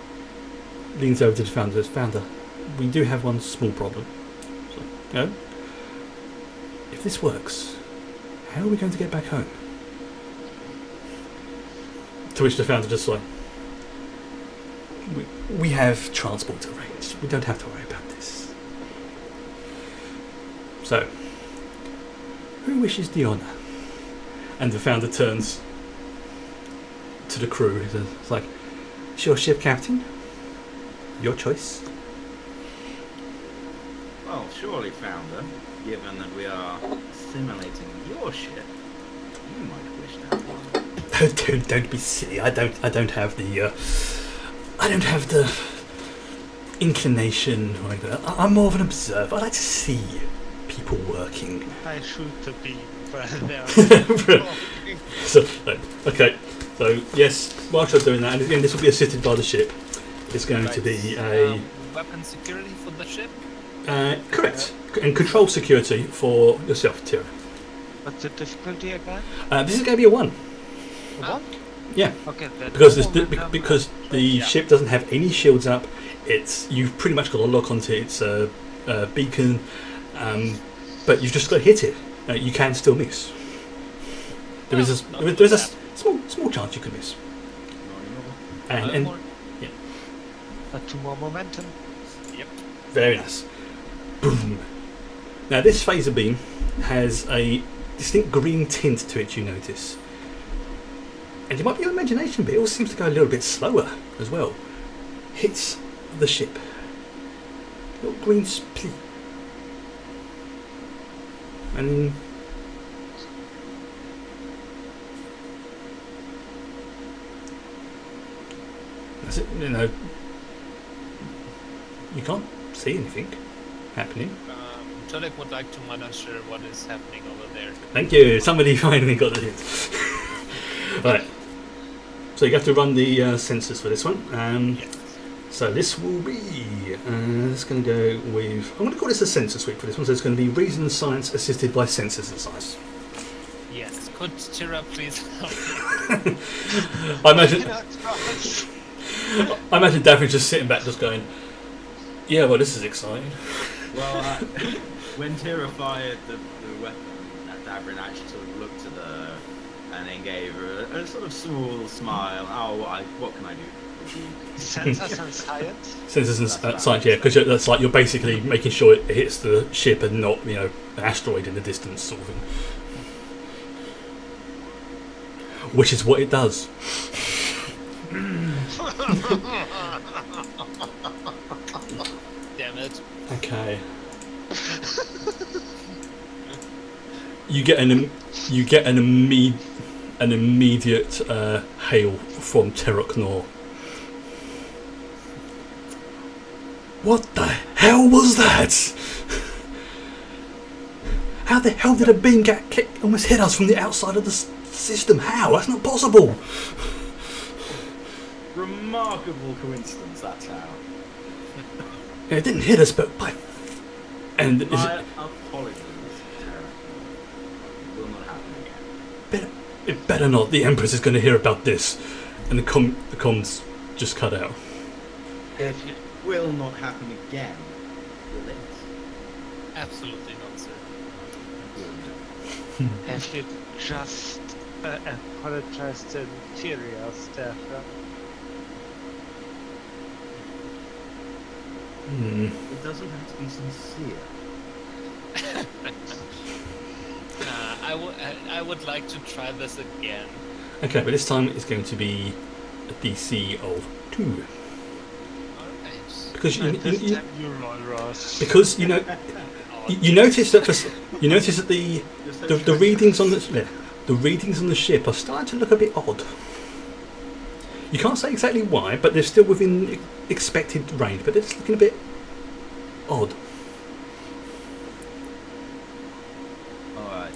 leans over to the founder and says, "Founder, we do have one small problem." So, You know, if this works, how are we going to get back home? To which the founder just like, we have transport arranged. We don't have to worry about this. So, who wishes the honour? And the founder turns to the crew. It's like, it's your ship, Captain. Your choice. Well, surely, founder, given that we are simulating your ship, you might wish to have one. Don't be silly. I don't have the inclination or anything. I'm more of an observer. I like to see people working. I shoot the beam while they're So, okay. So yes, whilst I'm doing that, and again, this will be assisted by the ship. It's going to be a weapon security for the ship. correct, and control security for yourself, Tira. What's the difficulty again? This is going to be a 1. What? Yeah, Okay, then. because the ship doesn't have any shields up. You've pretty much got to lock onto its beacon, but you've just got to hit it. You can still miss. There is a small chance you could miss. And yeah, 2 more momentum. Yep. very nice. Boom. Now this phaser beam has a distinct green tint to it. You notice, and it might be your imagination, but it also seems to go a little bit slower as well. Hits the ship. Little green split. And then that's it. You know, you can't see anything happening. Tolek would like to monitor what is happening over there. Thank you. Somebody finally got the hint. Right. So you have to run the sensors for this one. Yes. So this will be. It's going to go with. I'm going to call this a sensor suite for this one. So it's going to be reason and science assisted by sensors and science. Yes. Could Tira please help? I imagine Daphne just sitting back, just going, "Yeah, well, this is exciting." Well, when Tira fired the weapon, Davrin actually sort of looked at her and then gave her a sort of small smile. Oh, what can I do with you? Sensors and science? Sensors and science, yeah, because that's like you're basically making sure it hits the ship and not, an asteroid in the distance, sort of thing. Which is what it does. Damn it. Okay. You get an immediate hail from Teroknor. What the hell was that? How the hell did a beam almost hit us from the outside of the system? How? That's not possible. Remarkable coincidence, that's how. It didn't hit us, but and is My apologies, Tara. It will not happen again. it better not. The Empress is going to hear about this, and the comms just cut out. It will not happen again, will it? Absolutely not, sir. Good. Have you just apologized to Tyria, Stefan? It doesn't have to be sincere. I would like to try this again. Okay, but this time it's going to be a DC of 2. Alright. Because And this time you roll, Ross. because you notice that the readings on the readings on the ship are starting to look a bit odd. You can't say exactly why, but they're still within expected range, but they're just looking a bit odd. Alright,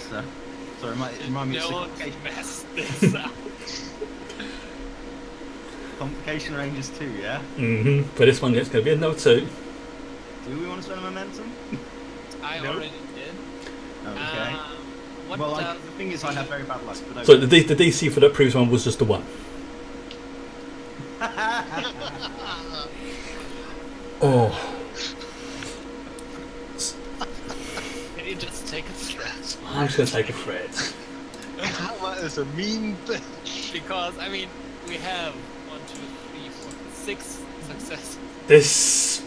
so remind me of Don't simplification. mess this up. Complication ranges 2, yeah? For this one, it's going to be a no 2. Do we want to spend a momentum? I No. already did. Okay. What Well, does... the thing is, I have very bad luck. But So the DC for that previous one was just a 1. Oh. just take a threat? I'm just going to take a threat. Karma is a mean bitch. Because, I mean, we have 1, 2, 3, 4, 6 successes. This...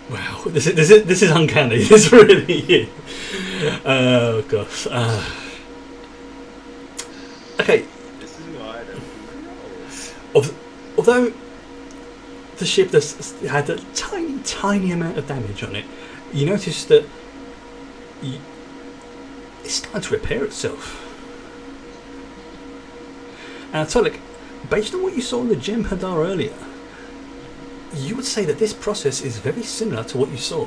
Wow, this is uncanny. This really is. Oh, gosh. Okay. This is why I don't do rolls. Although the ship had a tiny amount of damage on it, you notice that it's starting to repair itself. And Tolik, based on what you saw in the Gem Hadar earlier, you would say that this process is very similar to what you saw,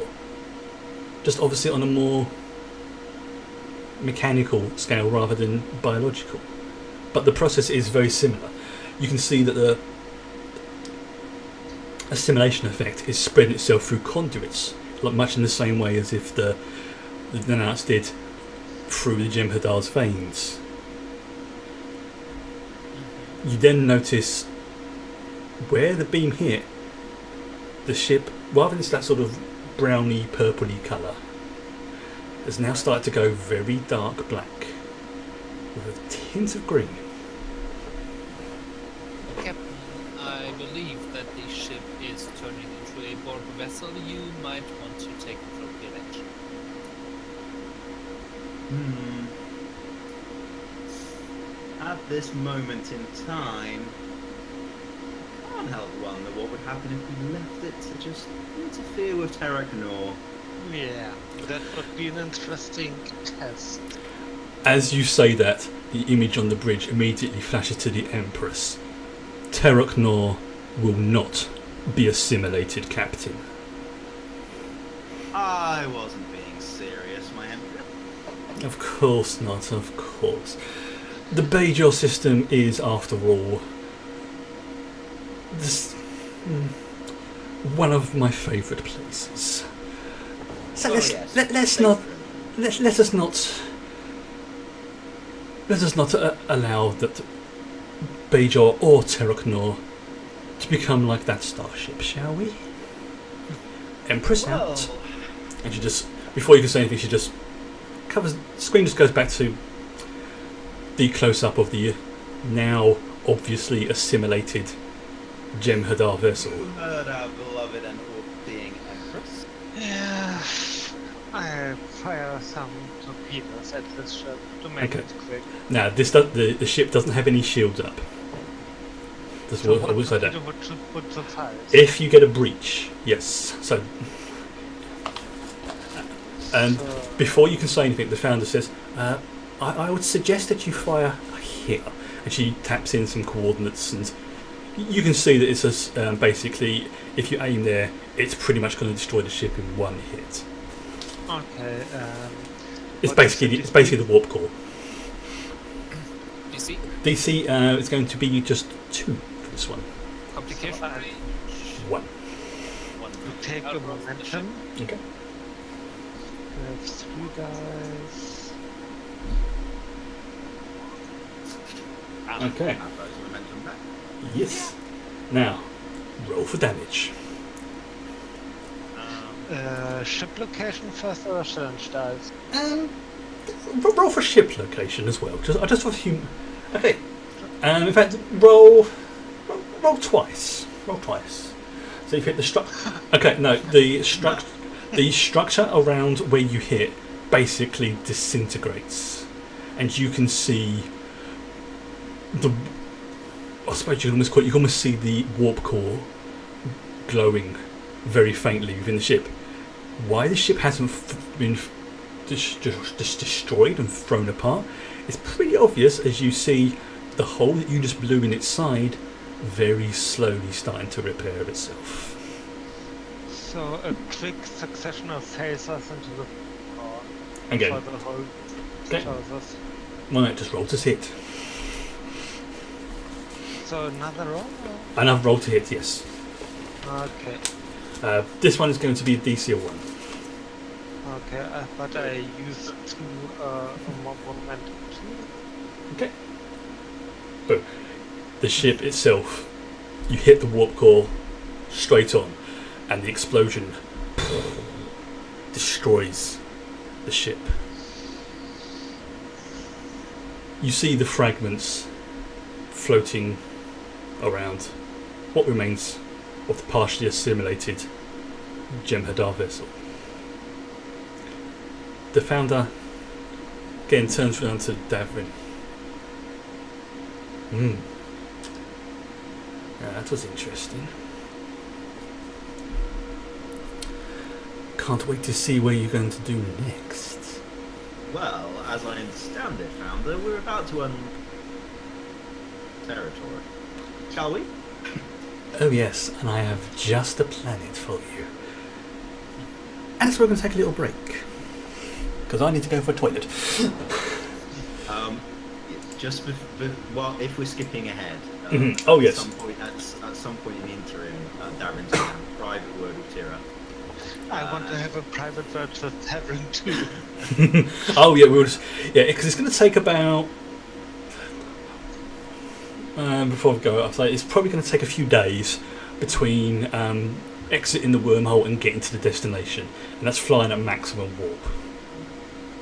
just obviously on a more mechanical scale rather than biological. But the process is very similar. You can see that the assimilation effect is spreading itself through conduits, like much in the same way as if the nanites did through the Gem Hadar's veins. You then notice where the beam hit the ship, rather than that sort of browny purpley colour, has now started to go very dark black with a tint of green. Captain, I believe that the ship is turning into a Borg vessel. You might want to take appropriate action. At this moment in time, I can't help wonder what would happen if we left it to just interfere with Terraknor. Yeah, that would be an interesting test. As you say that, the image on the bridge immediately flashes to the Empress. Terraknor will not be assimilated, Captain. I wasn't being serious, my Emperor. Of course not, of course. The Bajor system is, after all, one of my favourite places. So let us not allow that Bajor or Terraknor to become like that starship, shall we? Empress out. And she just, before you can say anything, she just covers. The screen just goes back to the close-up of the now obviously assimilated Gem Hadar vessel. You heard our beloved and being Empress. Yeah, I fire some torpedoes at this ship to make it quick. Now, the ship doesn't have any shields up. That's what I will say that. Would suffice. If you get a breach, yes. So, and before you can say anything, the founder says, I would suggest that you fire here. And she taps in some coordinates, and you can see that it's basically, if you aim there, it's pretty much going to destroy the ship in one hit. Okay. It's basically the warp core. DC? DC is going to be just 2 for this one. Complication range? 1. We take the momentum. Okay. We have 3 dice. Okay. Have those momentum back. Yes. Now, roll for damage. Ship location first or challenge dice? Roll for ship location as well. Just for human. Okay. In fact, roll twice. Roll twice. So you hit the structure. Okay, no, the structure around where you hit basically disintegrates, and you can see I suppose you can almost see the warp core glowing very faintly within the ship. Why the ship hasn't been just destroyed and thrown apart is pretty obvious, as you see the hole that you just blew in its side very slowly starting to repair itself. So a quick succession of phasers into the core. Again. For the whole Okay. shows us. Why not just roll to hit? So another roll? Another roll to hit, yes. Okay. This one is going to be a DC of 1. Okay, but I used momentum too. Okay. Boom. The ship itself, you hit the warp core straight on, and the explosion destroys the ship. You see the fragments floating around what remains of the partially assimilated Jem'Hadar vessel. The founder again turns around to Davrin. That was interesting. Can't wait to see where you're going to do next. Well, as I understand it, Founder, we're about to territory. Shall we? Oh yes, and I have just a planet for you. And so we're going to take a little break. Because I need to go for a toilet. Well, if we're skipping ahead, Oh yes. At some point in the interim, Darren's going to have a private word with Tira. I want to have a private word with Heron too. Oh yeah, because it's going to take about. Before we go, I'll say it's probably going to take a few days between exiting the wormhole and getting to the destination, and that's flying at maximum warp.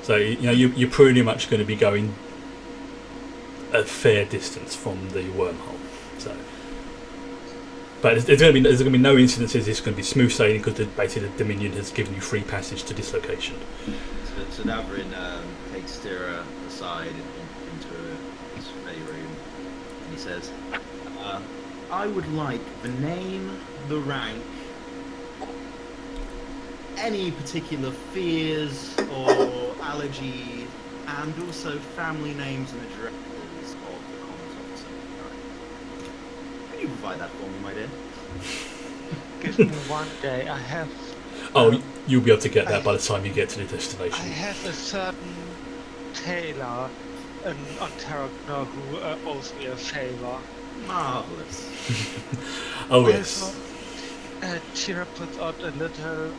So you're pretty much going to be going a fair distance from the wormhole. So, but there's going to be no incidences. It's going to be smooth sailing because basically the Dominion has given you free passage to this location. So Davrin takes Tira aside into his ready room, and he says, "I would like the name, the rank, any particular fears or allergies, and also family names and addresses of the comms officer. Can you provide that for me, my dear?" Give me one day. I have. Oh, you'll be able to get that by the time you get to the destination. I have a certain tailor on Terragnar who owes me a favor. Marvelous. Oh yes. Also, Tira puts out a little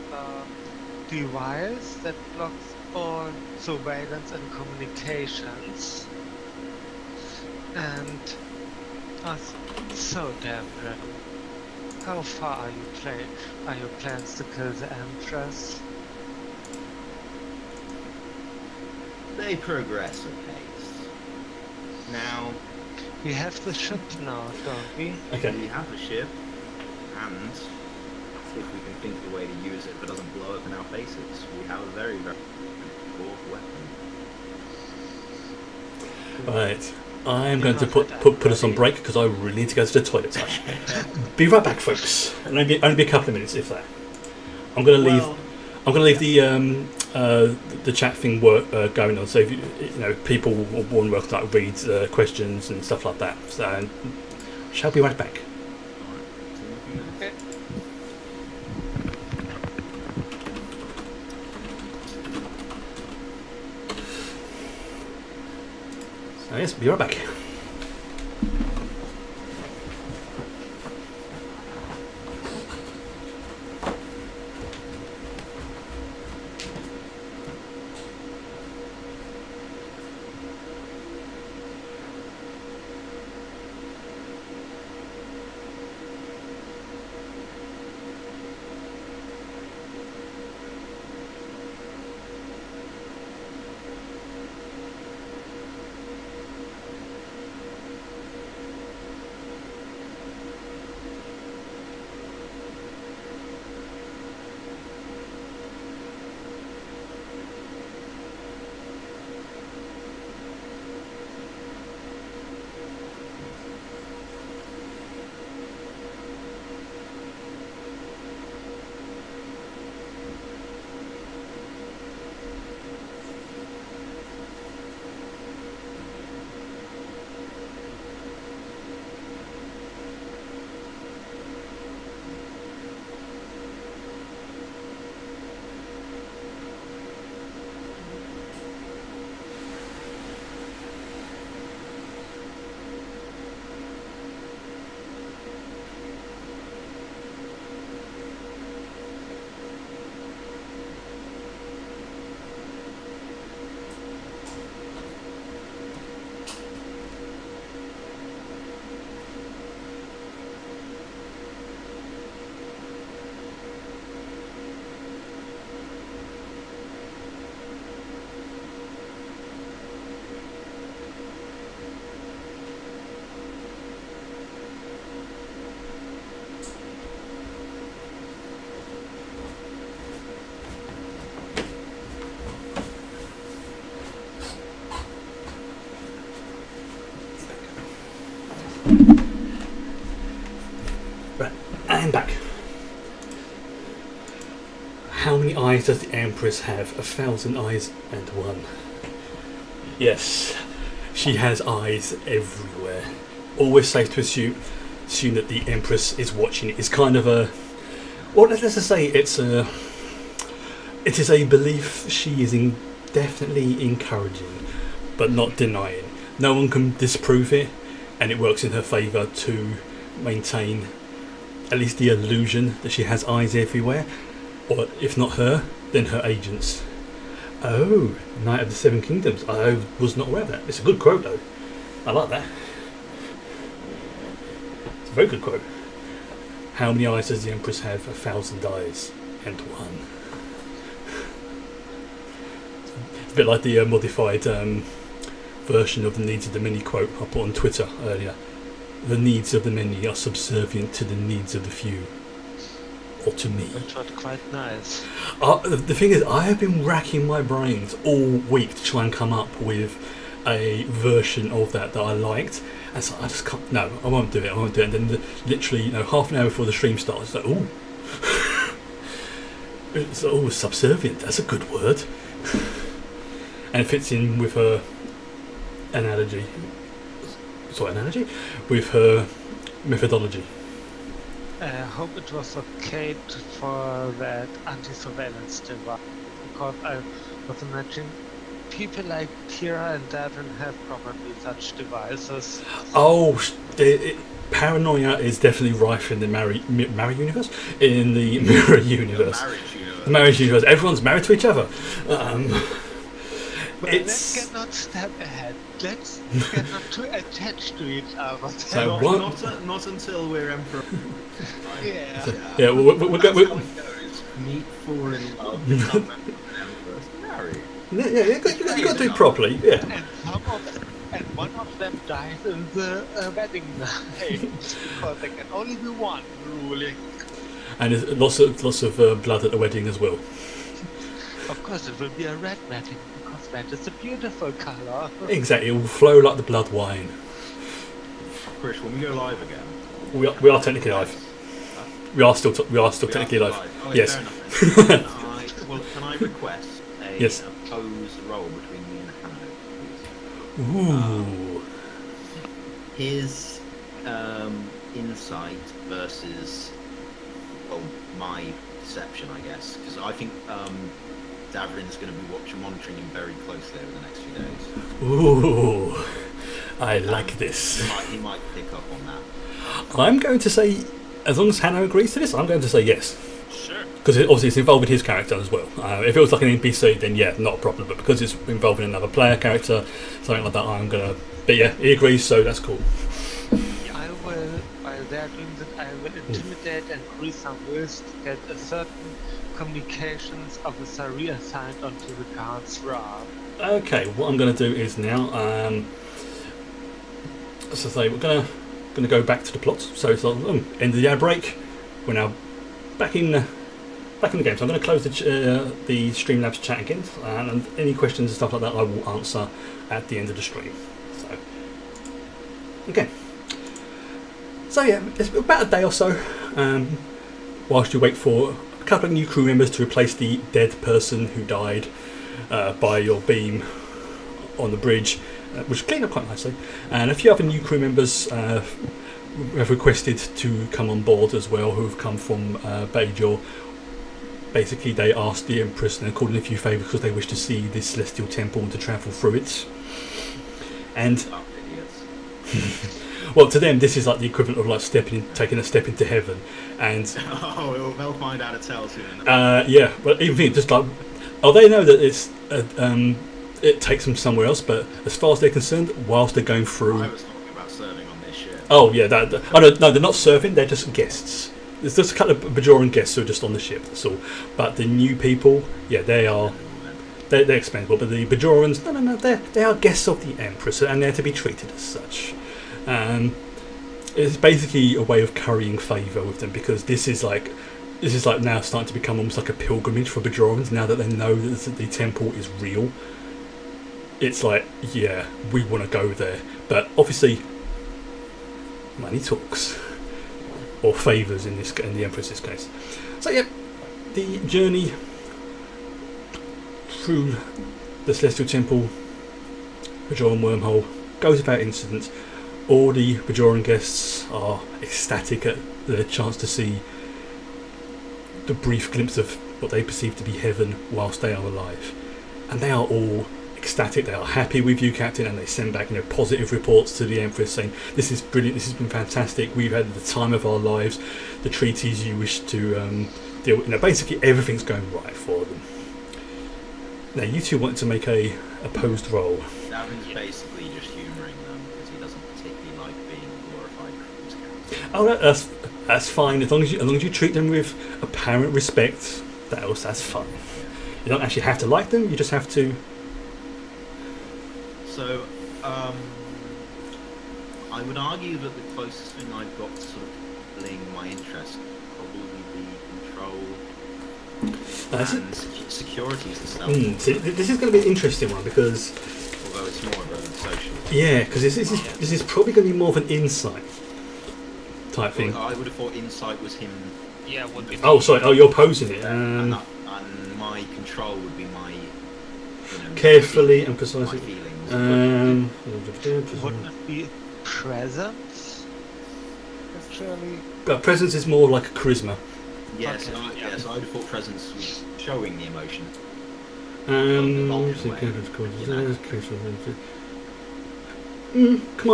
device that blocks all surveillance and communications. And so Davrin, how far are your plans to kill the Empress? They progress apace. Now, We have the ship now, don't we? Okay. we have a ship, and if we can think of a way to use it that doesn't blow up in our faces, we have a very, very powerful weapon. Right. I'm going to put us on break because I really need to go to the toilet. Be right back, folks. Only be a couple of minutes, if that. I'm going to leave. I'm going to leave the chat thing going on. So if people will more than welcome to read questions and stuff like that. So shall be right back. Okay. So yes, be right back. How many eyes does the Empress have? 1,001. Yes, she has eyes everywhere. Always safe to assume that the Empress is watching it. It's kind of a... Well, let's just say it is a belief she is definitely encouraging, but not denying. No one can disprove it, and it works in her favour to maintain at least the illusion that she has eyes everywhere, or if not her, then her agents. Oh, Knight of the Seven Kingdoms. I was not aware of that. It's a good quote though. I like that. It's a very good quote. How many eyes does the Empress have? 1,000 eyes and one. It's a bit like the modified version of the needs of the many quote I put on Twitter earlier. The needs of the many are subservient to the needs of the few. Or to me. Which was quite nice. The thing is, I have been racking my brains all week to try and come up with a version of that I liked, and so I just can't. No, I won't do it. And then literally, half an hour before the stream starts, it's like, ooh, it's subservient. That's a good word, and it fits in with her analogy. With her methodology. I hope it was okay for that anti-surveillance device, because I was imagining people like Kira and Davin have probably such devices. Oh, paranoia is definitely rife in the marry universe. In the mirror universe, the marriage universe, everyone's married to each other. Let's get not step ahead. Let's get not too attached to each other. So not until we're emperor. Yeah. Yeah, we're going. Meet, fall in love, become emperors, marry. Yeah, you got to do it properly. Yeah. And one of them dies in the wedding night, because there can only be one ruling. And there's lots of blood at the wedding as well. Of course, it will be a red wedding, because red is a beautiful colour. Exactly, it will flow like the blood wine. Chris, when we go live again, We are technically live. We are still technically live. Oh, Yes. Fair enough. Can I request a Yes. opposed roll between me and Hanno, Ooh. please? His insight versus, well, my perception, I guess, because I think Davrin's going to be monitoring him very closely over the next few days. Ooh. I like this. He might pick up on that. I'm going to say, as long as Hanno agrees to this, I'm going to say yes. Sure. Because obviously it's involving his character as well. If it was like an NPC, then yeah, not a problem. But because it's involving another player character, something like that, I'm going to... But yeah, he agrees, so that's cool. I will, while they're doing that, I will intimidate and grease some wills to get a certain communications officer reassigned onto the guard's raft. Okay, what I'm going to do is now... as I say, we're going to go back to the plot. So it's like, end of the ad break. We're now back in the game. So I'm going to close the Streamlabs chat again, and any questions and stuff like that I will answer at the end of the stream. So okay. So yeah, it's about a day or so whilst you wait for a couple of new crew members to replace the dead person who died by your beam on the bridge, which cleaned up quite nicely, and a few other new crew members have requested to come on board as well, who have come from Bajor. Basically, they asked the Empress and they're called in a few favours because they wish to see the Celestial Temple and to travel through it. And well, to them, this is like the equivalent of like taking a step into heaven. And they'll find out it's hell soon. Yeah, but even just like, they know that it's it takes them somewhere else. But as far as they're concerned, whilst they're going through, I was talking about serving on this ship. oh yeah, no, they're not serving. They're just guests. There's just a couple of Bajoran guests who are just on the ship. That's all. But the new people, yeah, they're expendable. But the Bajorans, no, they are guests of the Empress, and they're to be treated as such. It's basically a way of currying favour with them, because this is like now starting to become almost like a pilgrimage for Bajorans. Now that they know that the temple is real, it's like, yeah, we want to go there. But obviously, money talks, or favours in the Empress's case. So yeah, the journey through the Celestial Temple, Bajoran wormhole, goes without incident. All the Bajoran guests are ecstatic at the chance to see the brief glimpse of what they perceive to be heaven whilst they are alive. And they are all ecstatic, they are happy with you, Captain, and they send back positive reports to the Empress saying, this is brilliant, this has been fantastic, we've had the time of our lives, the treaties you wish to deal with, basically everything's going right for them. Now you two want to make a opposed roll. Davin's basically just humouring them because he doesn't particularly like being a glorified cruise captain. Oh, that's fine, as long as you treat them with apparent respect, that's fine. You don't actually have to like them, you just have to. So, I would argue that the closest thing I've got to sort of laying my interest would probably be control and security is the stuff. See, this is going to be an interesting one because, although it's more of a social. Yeah, because this is probably going to be more of an insight type thing. Well, I would have thought insight was him. Yeah, would be. Oh, sorry. Oh, you're posing it. And my control would be my. Carefully and precisely. My feelings. Wouldn't it be presence? Actually. But presence is more like a charisma. Yes, Okay. yes, I would have thought presence was showing the emotion. Come on,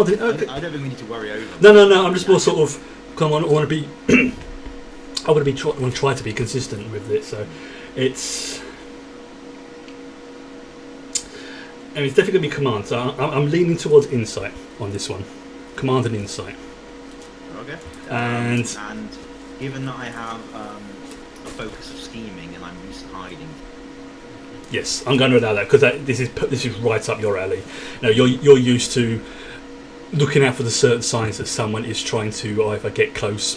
okay. I don't think we need to worry over. No. I'm just more sort of. Come on, I want to be. I want to try to be consistent with it. So, it's. And it's definitely going to be command. So I'm leaning towards insight on this one. Command and insight. Okay. And given that I have a focus of scheming and I'm used to hiding. Yes, I'm going to allow that because this is right up your alley. You're used to looking out for the certain signs that someone is trying to either get close,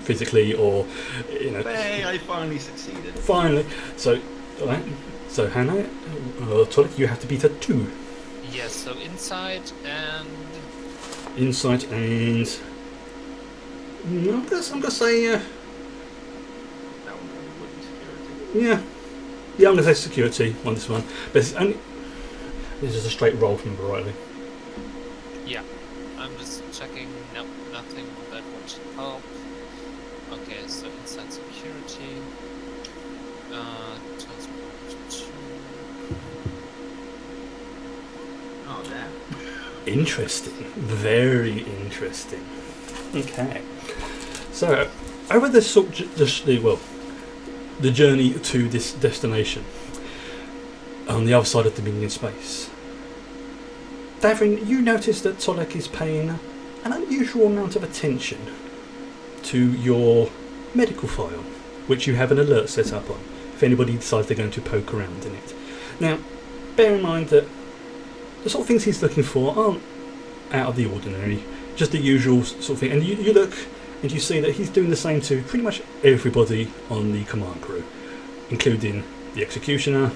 physically, or Hey, I finally succeeded. Finally, so all right. So Hannah, Tolik, you have to beat a 2. Yes. So insight and. I'm gonna say That one probably wouldn't security. yeah. I'm gonna say security on this one. But this is a straight roll, if I remember rightly. Yeah. I'm just checking. Nope, nothing that would help. Okay, so inside security. Transport 2. Oh damn. Interesting. Very interesting. Okay. So, over the journey to this destination on the other side of Dominion space, Davin, you notice that Tolek is paying an unusual amount of attention to your medical file, which you have an alert set up on if anybody decides they're going to poke around in it. Now, bear in mind that the sort of things he's looking for aren't out of the ordinary, just the usual sort of thing. And you look and you see that he's doing the same to pretty much everybody on the command crew, including the Executioner,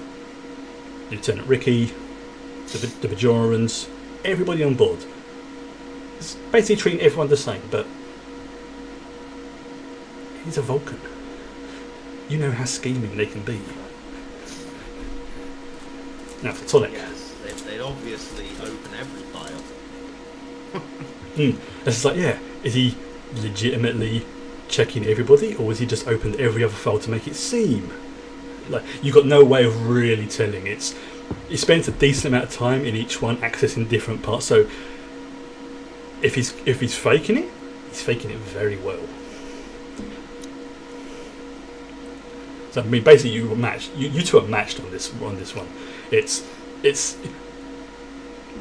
Lieutenant Ricky, the Bajorans, everybody on board. It's basically treating everyone the same, but he's a Vulcan. You know how scheming they can be. Now for Tolek. Yes, they'd obviously open every file. It's like, yeah, is he legitimately checking everybody, or has he just opened every other file to make it seem like you've got no way of really telling? He spends a decent amount of time in each one accessing different parts, so if he's faking it, he's faking it very well. So I mean, basically, you were matched. You two are matched on this one. It's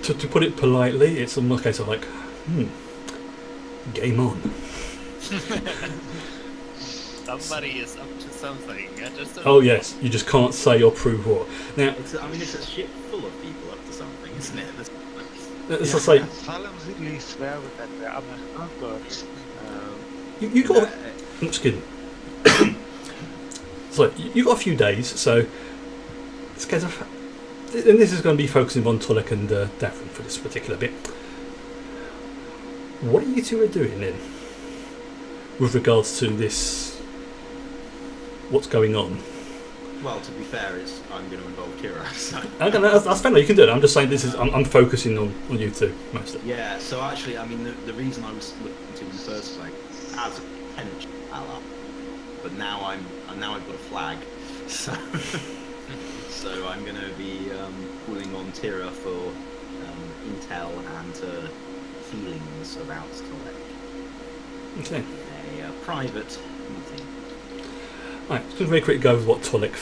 to put it politely, it's almost a case of like, game on. Somebody is up to something. Oh yes, you just can't say or prove what. Now, It's a ship full of people up to something, isn't it? it's just like solemnly swear with that there. Oh god. you got. Excuse me. So you got a few days, so it's a case of, and this is going to be focusing on Tolek and Davin for this particular bit. What are you two doing then, with regards to this? What's going on? Well, to be fair, I'm going to involve Kira. So. Okay, that's fair enough, you can do it. I'm just saying I'm focusing on you two mostly. Yeah, so actually, I mean, the reason I was looking to in the first place as a potential ally, but now I've got a flag, so so I'm going to be calling on Tira for intel and feelings about Tolek. Okay. A private meeting. Right, just very quickly go over what Tolek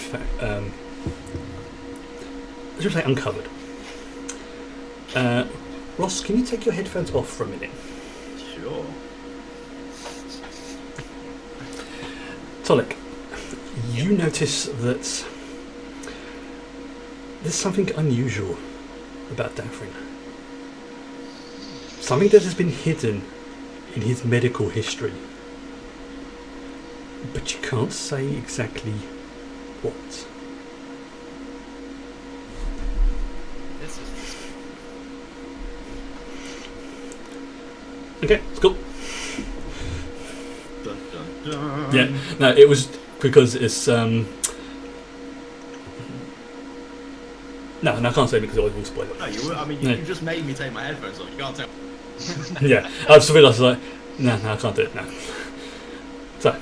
let's just say uncovered. Ross, can you take your headphones off for a minute? Sure. Tolek, you notice that there's something unusual about Dafrin. Something that has been hidden in his medical history. But you can't say exactly what. This is Okay, it's cool. Dun, dun, dun. Yeah, no, it was because it's No, I can't say because I will spoil it. No, you just made me take my headphones off. You can't tell. Yeah, I just realised I can't do it now. So,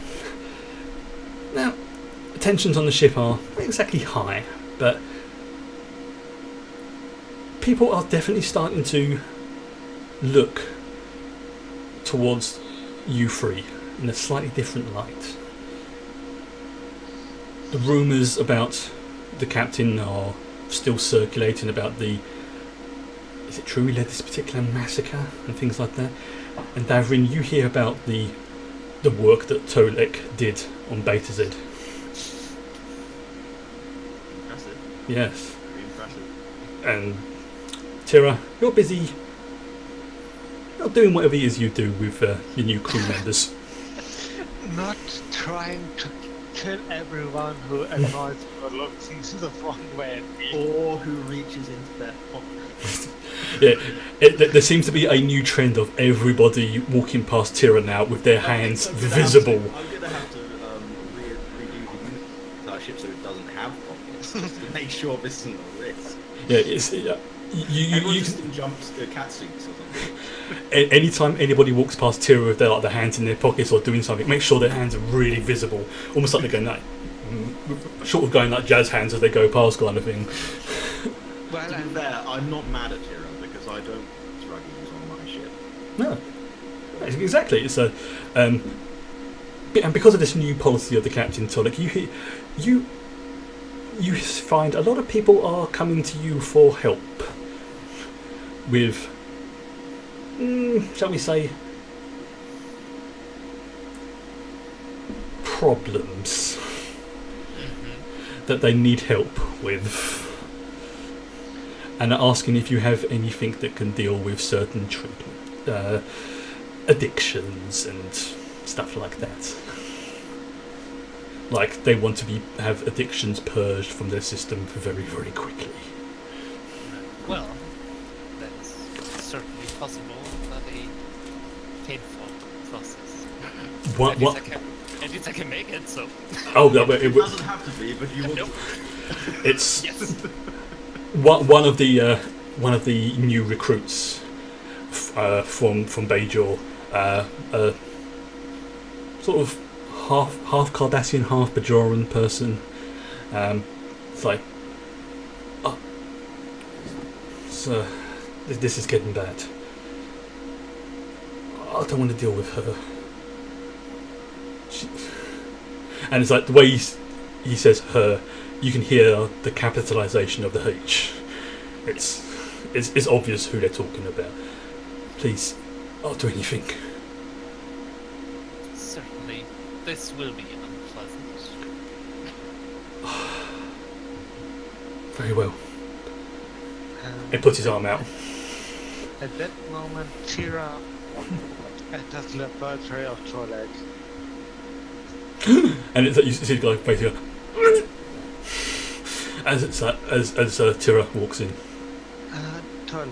now, tensions on the ship are not exactly high, but people are definitely starting to look towards you three in a slightly different light. The rumours about the captain are still circulating about is it true he led this particular massacre and things like that? And Davrin, you hear about the work that Tolek did on Beta Z. Impressive. Yes. Very impressive. And Tira, you're busy doing whatever it is you do with your new crew members. Not trying to kill everyone who annoys or looks the wrong way at me. Or who reaches into their pocket. Yeah, there seems to be a new trend of everybody walking past Tira now with their hands visible. I'm going to have to redo the unit ship so it doesn't have pockets, just to make sure this isn't a risk. Yeah, it's Everyone you just jumps to cat suits or something. anytime anybody walks past Tira with their hands in their pockets or doing something, make sure their hands are really visible, almost like they're going like sort of going like jazz hands as they go past, kind of thing. Well, To be fair, I'm not mad at Tira because I don't druggies on my ship. No, exactly. It's a and because of this new policy of the captain, Tolek, you find a lot of people are coming to you for help with, shall we say, problems that they need help with. And are asking if you have anything that can deal with certain treatment, addictions and stuff like that. Like they want to have addictions purged from their system very, very quickly. well, that's certainly possible, but a painful process. What? At least I can make it. So. Oh, no, It doesn't have to be, but you want Nope. it's Yes. one of the new recruits from Bajor, sort of half Cardassian, half Bajoran person. It's like, oh, so this is getting bad. I don't want to deal with her. And it's like the way he says her, you can hear the capitalization of the H. It's obvious who they're talking about. Please, I'll do anything. Certainly, this will be unpleasant. Very well. And He puts his arm out. at that moment, Tira enters the laboratory of Tolek. And it's like you see the guy basically as Tira walks in. Tolek.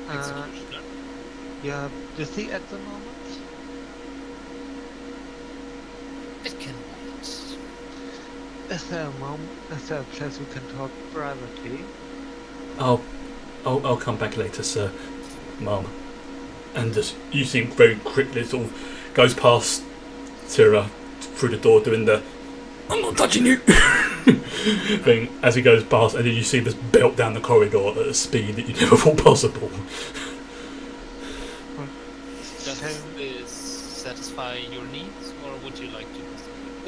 Executioner. You're busy at the moment? It can wait. Is there a place we can talk privately? I'll come back later, sir, Mum. And just, you see very quickly sort of goes past Tira through the door doing the "I'm not touching you" thing as he goes past, and then you see this belt down the corridor at a speed that you never thought possible. Does this satisfy your needs, or would you like to?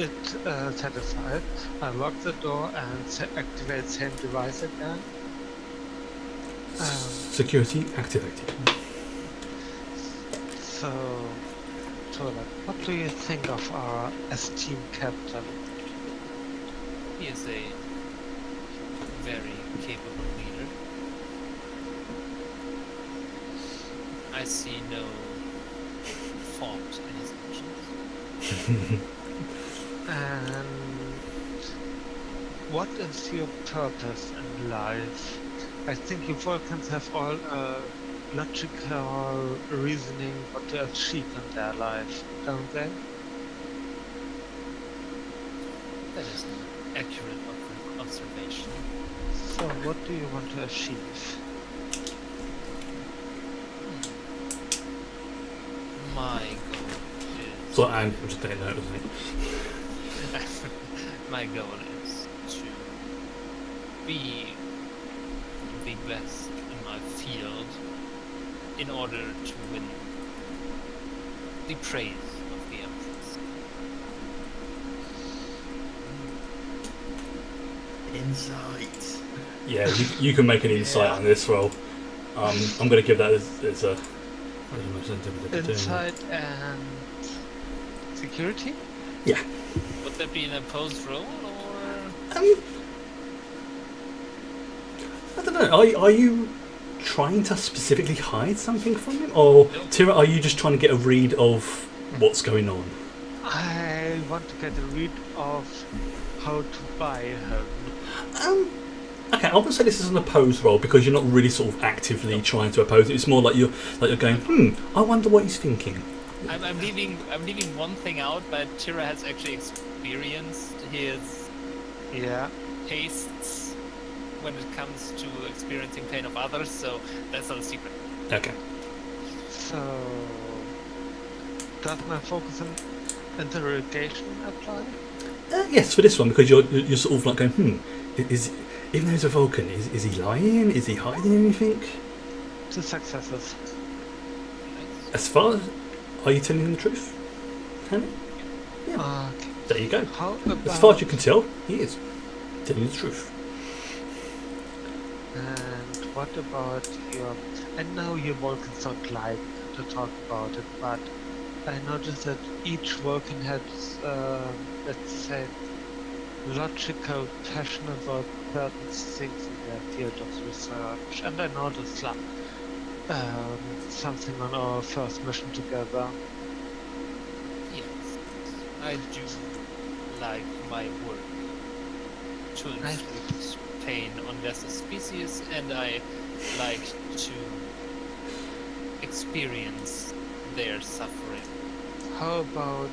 It satisfied. I lock the door and activate same device again. Security activated. So, what do you think of our esteemed captain? He is a very capable leader. I see no fault in his actions. And what is your purpose in life? I think you Vulcans have all logical reasoning what to achieve in their life, don't they? That is an accurate observation. So what do you want to achieve? My goal is... So I'm just taking note, isn't it? My goal is to be the best in my field in order to win the praise of the Empress. Insight. Yeah, you can make an insight on this roll. I'm going to give that as a... Insight and security? Yeah. Would that be an opposed roll, or...? I don't know. Are you trying to specifically hide something from him? Or, No. Tira, are you just trying to get a read of what's going on? I want to get a read of how to buy him. Okay, I wouldn't say this is an opposed roll because you're not really sort of actively trying to oppose it. It's more like you're going, I wonder what he's thinking. I'm leaving one thing out, but Tira has actually experienced his tastes when it comes to experiencing pain of others, so that's not a secret. Okay. So, does my focus on interrogation apply? Yes, for this one, because you're sort of like going, is even though he's a Vulcan, is he lying? Is he hiding anything? 2 successes. As far as... Are you telling him the truth, Hanny? Yeah. Okay. There you go. How about... As far as you can tell, he is telling you the truth. And what about your... I know you Vulcans don't like to talk about it, but I noticed that each Vulcan has, let's say, logical passion about certain things in their field of research. And I noticed something on our first mission together. Yes, I do like my work to inflict pain on lesser species, and I like to experience their suffering. How about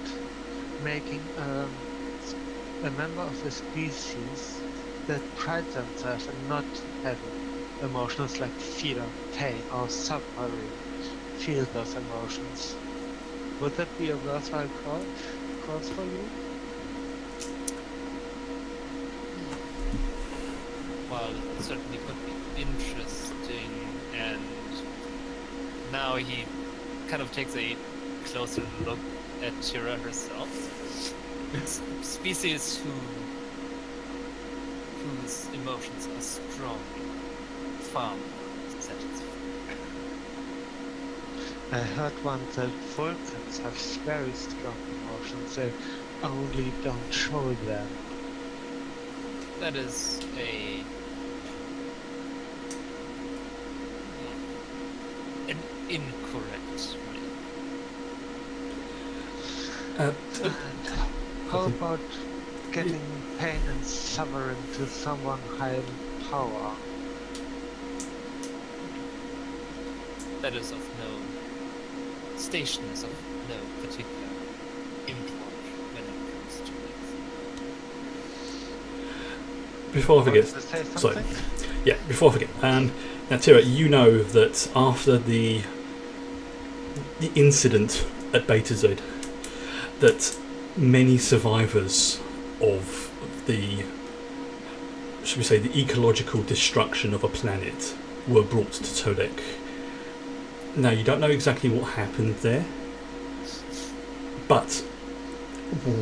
making a member of a species that pride themselves in not having emotions like fear, pain, or suffering? Feel those emotions. Would that be a worthwhile cause for you? Well, it certainly could be interesting, and now he kind of takes a closer look at Tira herself. Species whose emotions are strong, far more satisfying. I heard once that Vulcans have very strong emotions, they only don't show them. That is an incorrect read. And how about getting pain and suffering to someone high in power? That is of no station is of no particular import when it comes to before I forget, Want to say sorry. something? Yeah, before I forget. Now, Tira, you know that after the incident at Beta Z, that many survivors of the, should we say, the ecological destruction of a planet were brought to Tolek. Now, you don't know exactly what happened there, but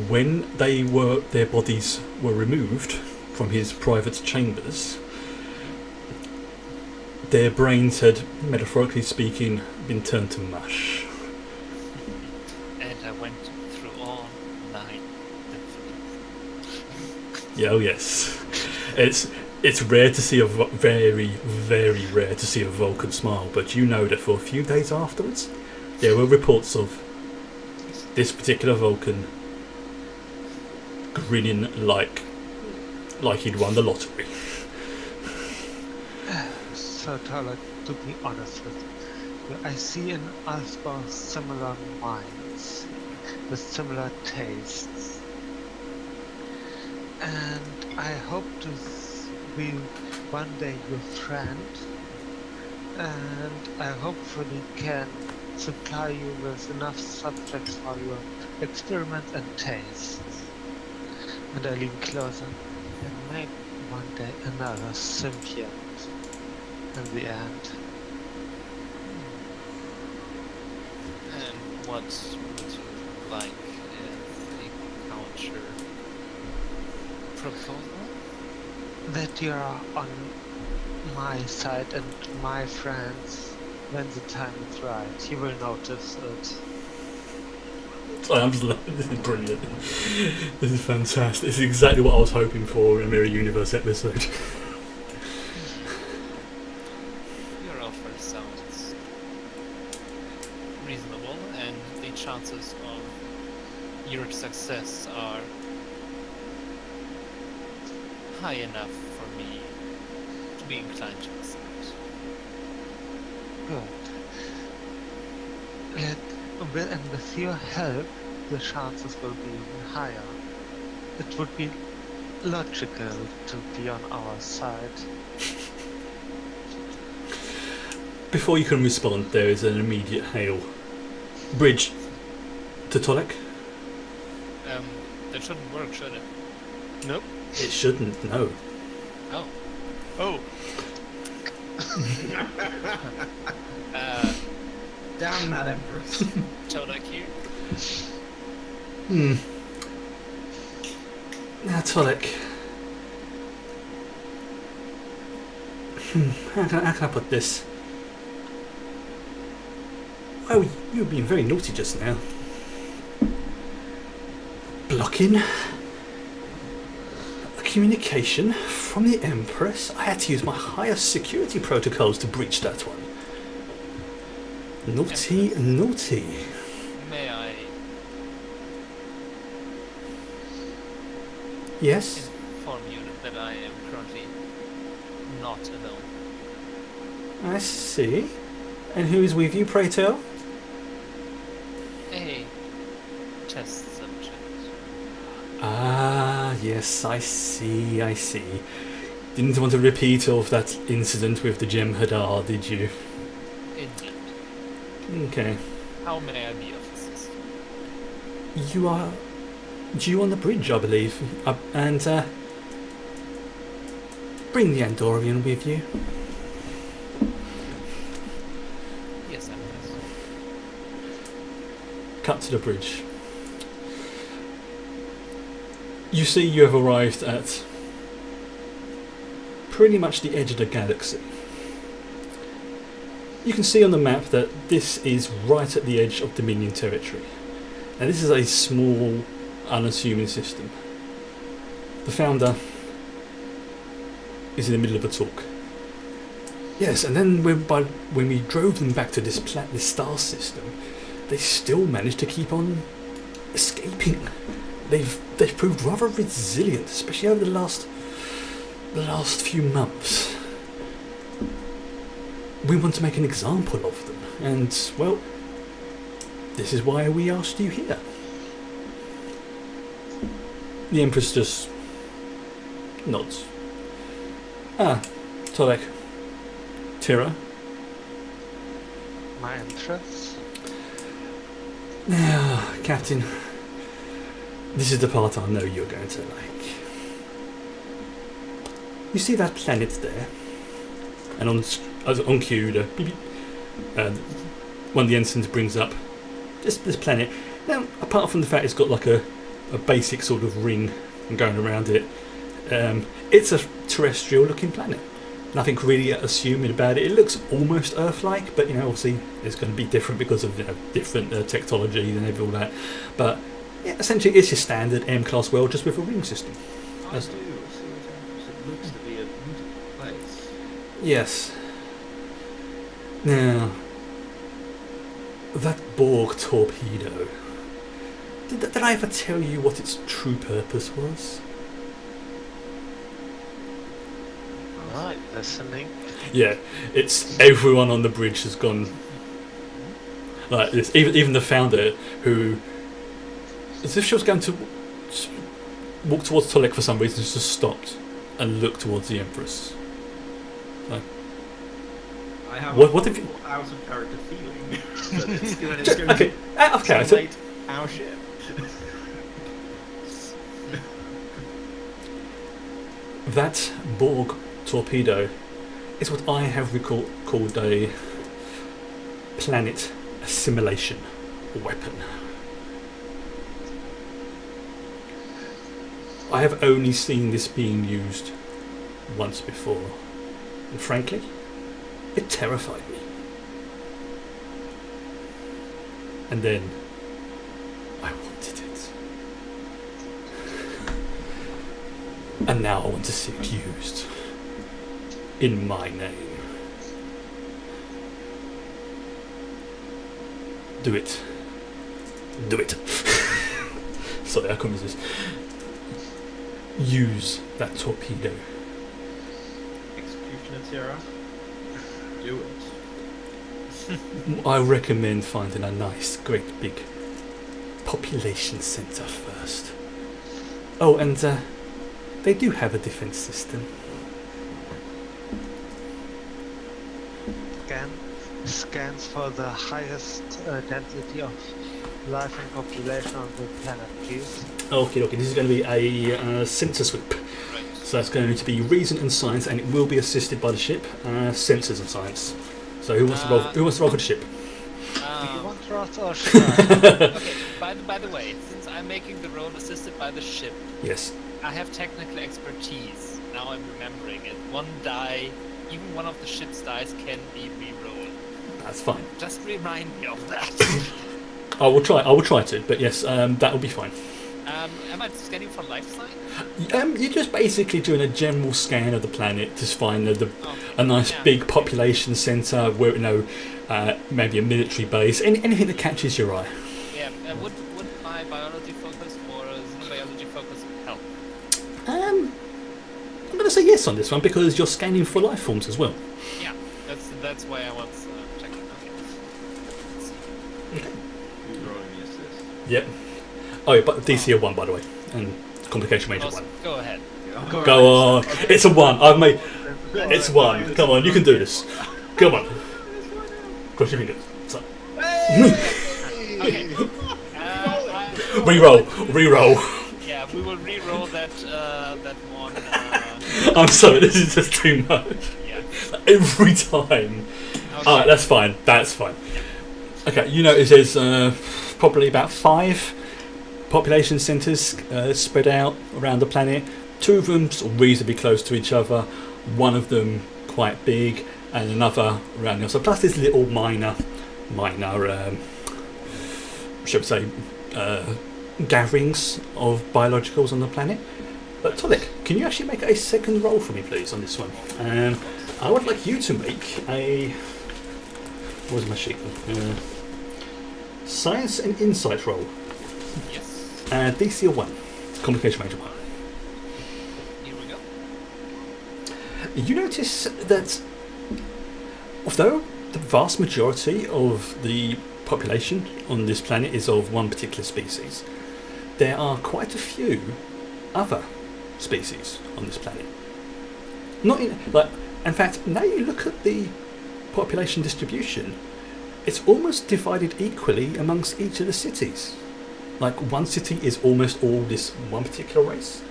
when their bodies were removed from his private chambers, their brains had, metaphorically speaking, been turned to mush. And I went through all 9. Yeah, oh yes. It's rare to see very, very rare to see a Vulcan smile, but you know that for a few days afterwards, there were reports of this particular Vulcan grinning like he'd won the lottery. So, Tyler, to be honest with you, I see in us both similar minds, with similar tastes. And I hope to be one day your friend, and I hopefully can supply you with enough subjects for your experiments and tastes. And I lean closer, and maybe one day another symbiont in the end. And what would you like as a counter proposal? That you are on my side and my friends when the time is right. You will notice it. I'm just this is brilliant. This is fantastic. This is exactly what I was hoping for in a Mirror Universe episode. Your offer sounds reasonable, and the chances of your success are high enough for me to be inclined to accept. Good. And with your help, the chances will be even higher. It would be logical to be on our side. Before you can respond, there is an immediate hail. Bridge to Tolek? That shouldn't work, should it? Nope. It shouldn't, no. Oh. Oh. Damn that Empress. Todak here? Now, Tolek. How can I put this? Well, you were being very naughty just now. Blocking a communication from the Empress. I had to use my highest security protocols to breach that one. Naughty, naughty. May I Yes? inform you that I am currently not alone? I see. And who is with you, pray tell? A test subject. Ah, yes, I see, I see. Didn't want a repeat of that incident with the Gem Hadar, did you? Indeed. Okay. How may I be of assistance? You are due on the bridge, I believe. And bring the Andorian with you. Yes, Empress. Cut to the bridge. You see you have arrived at pretty much the edge of the galaxy. You can see on the map that this is right at the edge of Dominion territory. Now this is a small, unassuming system. The founder is in the middle of a talk. Yes, and then when we drove them back to this star system, they still managed to keep on escaping. They've proved rather resilient, especially over the last few months. We want to make an example of them, and well, this is why we asked you here. The Empress just nods. Tolek. Tira. My interests? Now, Captain, this is the part I know you're going to like. You see that planet there? And on cue, one of the ensigns brings up this planet. Now, apart from the fact it's got like a basic sort of ring going around it, it's a terrestrial-looking planet. Nothing really assuming about it. It looks almost Earth-like, but obviously it's going to be different because of different technology and all that. But yeah, essentially, it's your standard M-class world, just with a ring system. I do see it looks to be a beautiful place. Yes. Now, that Borg torpedo. Did I ever tell you what its true purpose was? Right, listening. Yeah, it's everyone on the bridge has gone like this. Even the founder, who, as if she was going to walk towards Tolek for some reason, just stopped and looked towards the Empress. Like, I have what if you... out of character feeling that it's going to okay, out of character. simulate our ship. That Borg torpedo is what I have called a planet assimilation weapon. I have only seen this being used once before, and frankly, it terrified me. And then I wanted it. And now I want to see it used in my name. Do it. Do it. Sorry, I couldn't resist. Use that torpedo. Executioner Tira, do it. I recommend finding a nice, great big population centre first. Oh, and they do have a defence system. Scans for the highest density of life and population on the planet, please. Okay, this is going to be a sensor sweep. So that's going to be reason and science, and it will be assisted by the ship. Sensors and science. So who wants to roll? Who wants to roll for the ship? Do you want Roth or should I? Okay, by the way, since I'm making the roll assisted by the ship, Yes. I have technical expertise. Now I'm remembering it. One die, even one of the ship's dice can be re-rolled. That's fine. Just remind me of that. I will try to, but yes, that will be fine. Am I scanning for life sign? You're just basically doing a general scan of the planet to find a nice Yeah. big population centre where maybe a military base, anything that catches your eye. Yeah. Would my biology focus or xenobiology focus help? I'm going to say yes on this one because you're scanning for life forms as well. Yeah. That's why I was checking. Okay. Let's see. Who's rolling the assist? Yep. Oh, yeah, but DC of 1, by the way, and complication range of 1. Go ahead. Go on. It's a 1. I've made. It's 1. Come on, you can do this. Come on. Cross your fingers. So. Okay. Reroll. Yeah, we will re-roll that one. I'm sorry, this is just too much. Yeah. Every time. Okay. Alright, that's fine. Okay, you notice there's probably about 5 population centres spread out around the planet. 2 of them sort of reasonably close to each other. 1 of them quite big, and another around the other. So plus there's little minor, should we say, gatherings of biologicals on the planet. But Tolek, can you actually make a second roll for me, please, on this one? I would like you to make a... Where's my sheet? Science and insight roll. Yes. DC of 1. Complication range of 1. Here we go. You notice that although the vast majority of the population on this planet is of one particular species, there are quite a few other species on this planet. Not in like. In fact, now you look at the population distribution, it's almost divided equally amongst each of the cities. Like one city is almost all this one particular race,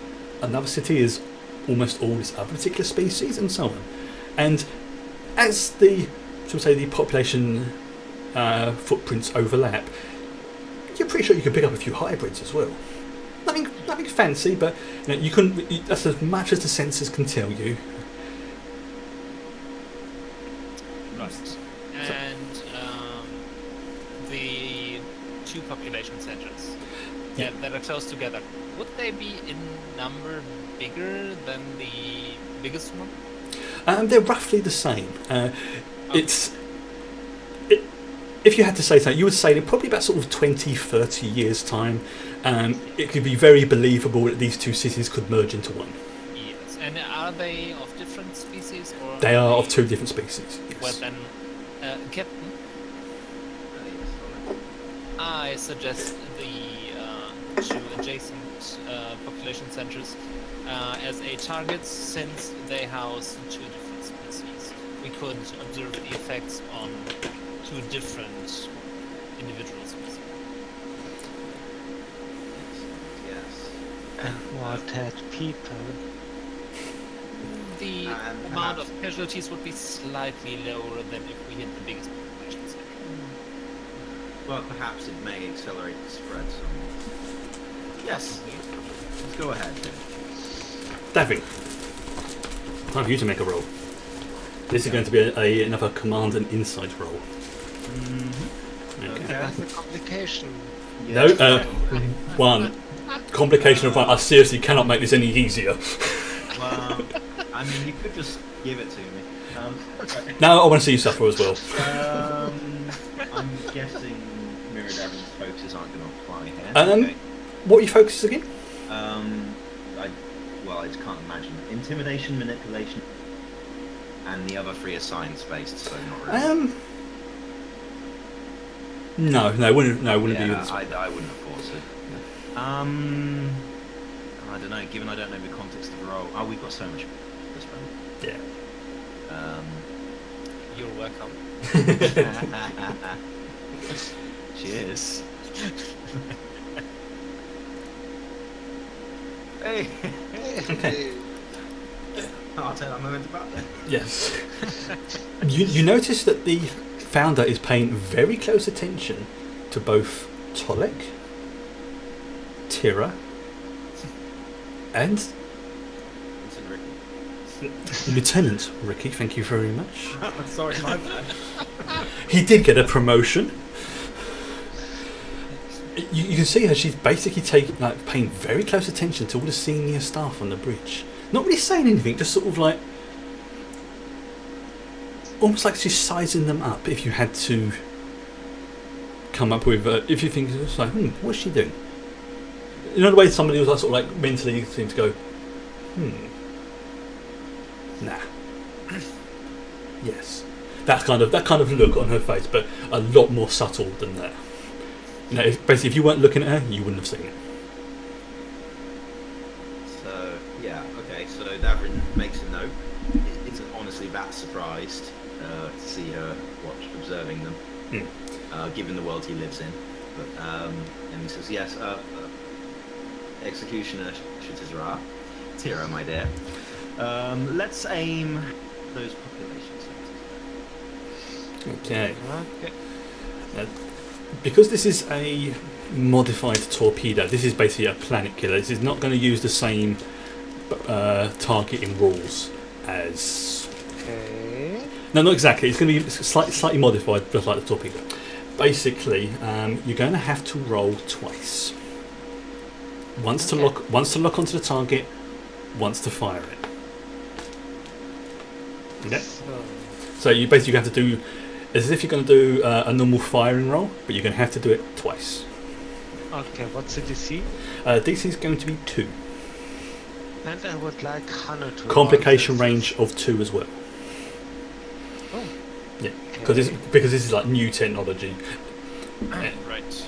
another city is almost all this other particular species, and so on. And as the, shall we say, the population footprints overlap, you're pretty sure you can pick up a few hybrids as well. Nothing fancy, but you know, you couldn't. That's as much as the sensors can tell you. Right. And the two population centers that are close together, would they be in number bigger than the biggest one? They're roughly the same. If you had to say something, you would say that probably about sort of 20, 30 years' time, it could be very believable that these two cities could merge into one. Yes. And are they of different species? Or They are of two different species. Well Yes. then, Captain, I suggest the two adjacent population centers as a target, since they house two different species. We could observe the effects on two different individual species. Yes. And more dead people. The And amount perhaps- of casualties would be slightly lower than if we hit the biggest population center. Well, perhaps it may accelerate the spread somewhat. Yes. Let's go ahead. Davin, time for you to make a roll. This is going to be another command and insight roll. Okay. That's a complication. No, one. Complication of one. I seriously cannot make this any easier. Well, I mean, you could just give it to me. No, I want to see you suffer as well. I'm guessing Mirror Davin's focuses aren't going to apply here. Okay. What are your focuses again? I just can't imagine. Intimidation, manipulation, and the other three are science-based, so not really. No, wouldn't be this. I wouldn't have thought so. I don't know. Given I don't know the context of the role, we've got so much. This one. Yeah. You're welcome. Cheers. Hey. Okay. I'll tell that moment about that. Yes. You notice that the founder is paying very close attention to both Tolek, Tira, and Lieutenant Ricky. Thank you very much. Sorry, my bad. He did get a promotion. You can see her. She's basically paying very close attention to all the senior staff on the bridge. Not really saying anything, just sort of like, almost like she's sizing them up. If you had to come up with, if you think it's like, what's she doing? You know the way somebody was sort of like mentally seems to go, nah. Yes, that kind of look on her face, but a lot more subtle than that. You know, basically, if you weren't looking at her, you wouldn't have seen it. So, yeah, okay, so Davin makes a note. Isn't honestly that surprised to see her observing them, given the world he lives in. But, and he says, yes, Executioner Shitizra, Tira, my dear. Let's aim those population centers. Okay. Okay. Because this is a modified torpedo, this is basically a planet killer. This is not going to use the same targeting rules as... Okay. No, not exactly. It's going to be slightly modified, just like the torpedo. Basically, you're going to have to roll twice. Once to lock onto the target, once to fire it. Okay. So you basically have to do as if you're going to do a normal firing roll, but you're going to have to do it twice. Okay, what's the DC? DC is going to be 2. And I would like Hannah to Complication roll this. range of 2 as well. Oh. Yeah, Okay. because this is like new technology, Right.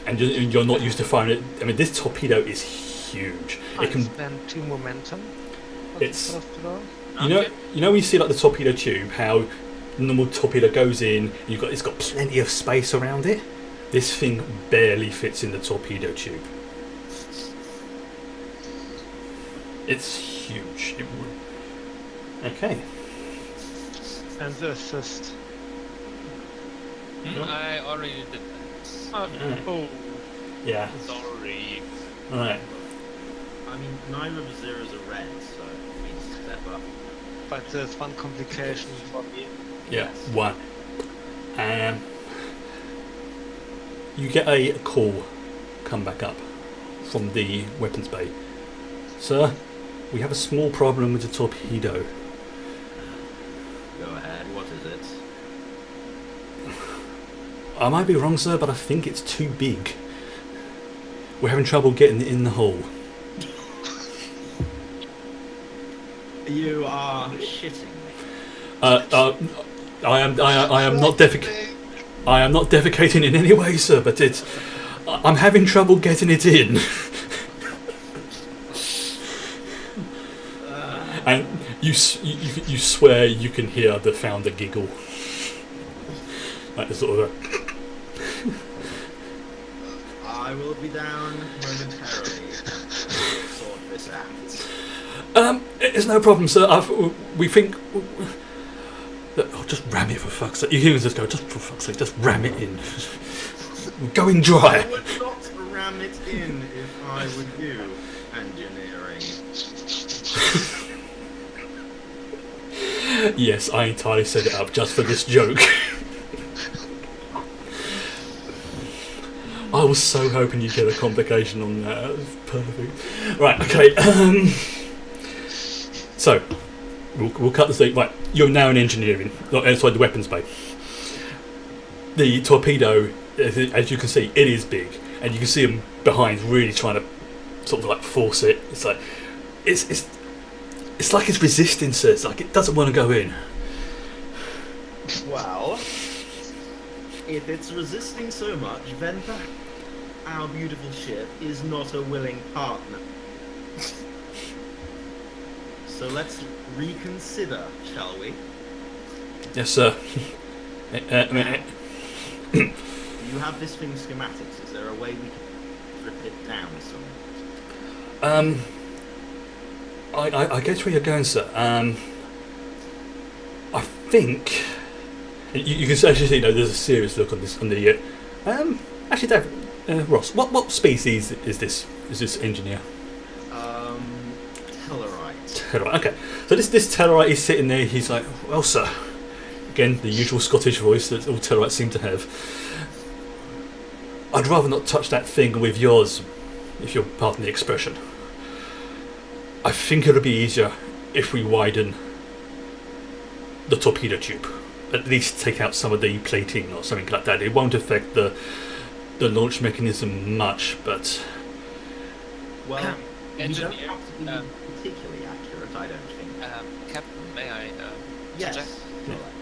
and you're not used to firing it. I mean, this torpedo is huge. I It can. spend 2 momentum. It's After all? you know when you see like the torpedo tube, how the normal torpedo goes in, it's got plenty of space around it. This thing barely fits in the torpedo tube. It's huge. Okay. And the assist. I already did that. Oh, Yeah. Sorry. All right. I mean, neither of the zeros are red, so it means step up. but there's one complication for me. Yeah. One. You get a call come back up from the weapons bay. Sir, we have a small problem with the torpedo. Go ahead, what is it? I might be wrong, sir, but I think it's too big. We're having trouble getting it in the hull. You are shitting me. I am not I am not defecating in any way, sir, but I'm having trouble getting it in. And you swear you can hear the founder giggle, like sort of I will be down momentarily. Sort this out. It's no problem, sir. We think. Just ram it for fuck's sake. You can just go. Just for fuck's sake, just ram it in. We're going dry. I would not ram it in if I were you, engineering. Yes, I entirely set it up just for this joke. I was so hoping you'd get a complication on that. It was perfect. Right, okay. So, we'll cut the thing. Right, you're now in engineering. Sorry, the weapons bay. The torpedo, as you can see, it is big. And you can see him behind really trying to sort of like force it. It's like, it's like it's resisting, sir. It's like it doesn't want to go in. Well, if it's resisting so much, then perhaps our beautiful ship is not a willing partner. So let's reconsider, shall we? Yes, sir. You have this thing's schematics. Is there a way we can strip it down somewhat? I guess where you're going, sir. I think you can actually see. There's a serious look on this. On the actually, David, Ross, what species is this? Is this engineer? Tellarite. Tellarite. Okay, so this Tellarite is sitting there. He's like, well, sir. Again, the usual Scottish voice that all Tellarites seem to have. I'd rather not touch that thing with yours, if you'll pardon the expression. I think it'll be easier if we widen the torpedo tube. At least take out some of the plating or something like that. It won't affect the launch mechanism much, but... Well, you don't Engineer, have to be particularly accurate, I don't think. Captain, may I Yes. suggest?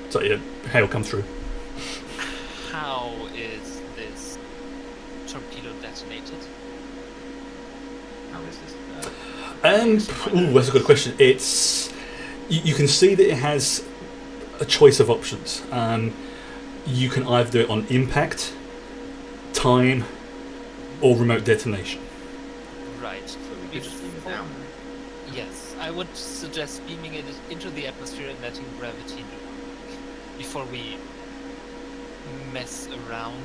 so yeah, hail come through. How is this torpedo detonated? How is this? That's a good question. It's you can see that it has a choice of options. You can either do it on impact, time, or remote detonation. Right. So we could just beam it down. Yes, I would suggest beaming it into the atmosphere and letting gravity do it before we mess around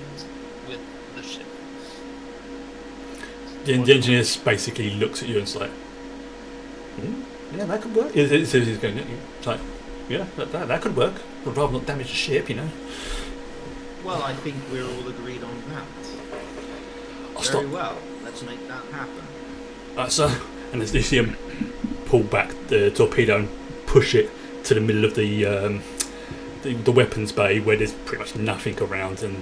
with the ship. The engineer basically looks at you and is like, yeah, that could work. He's going, it's like, yeah, that could work. I'd rather not damage the ship, you know. Well, I think we're all agreed on that. I'll Very stop. well, let's make that happen. So, and as you see him pull back the torpedo and push it to the middle of the weapons bay where there's pretty much nothing around, and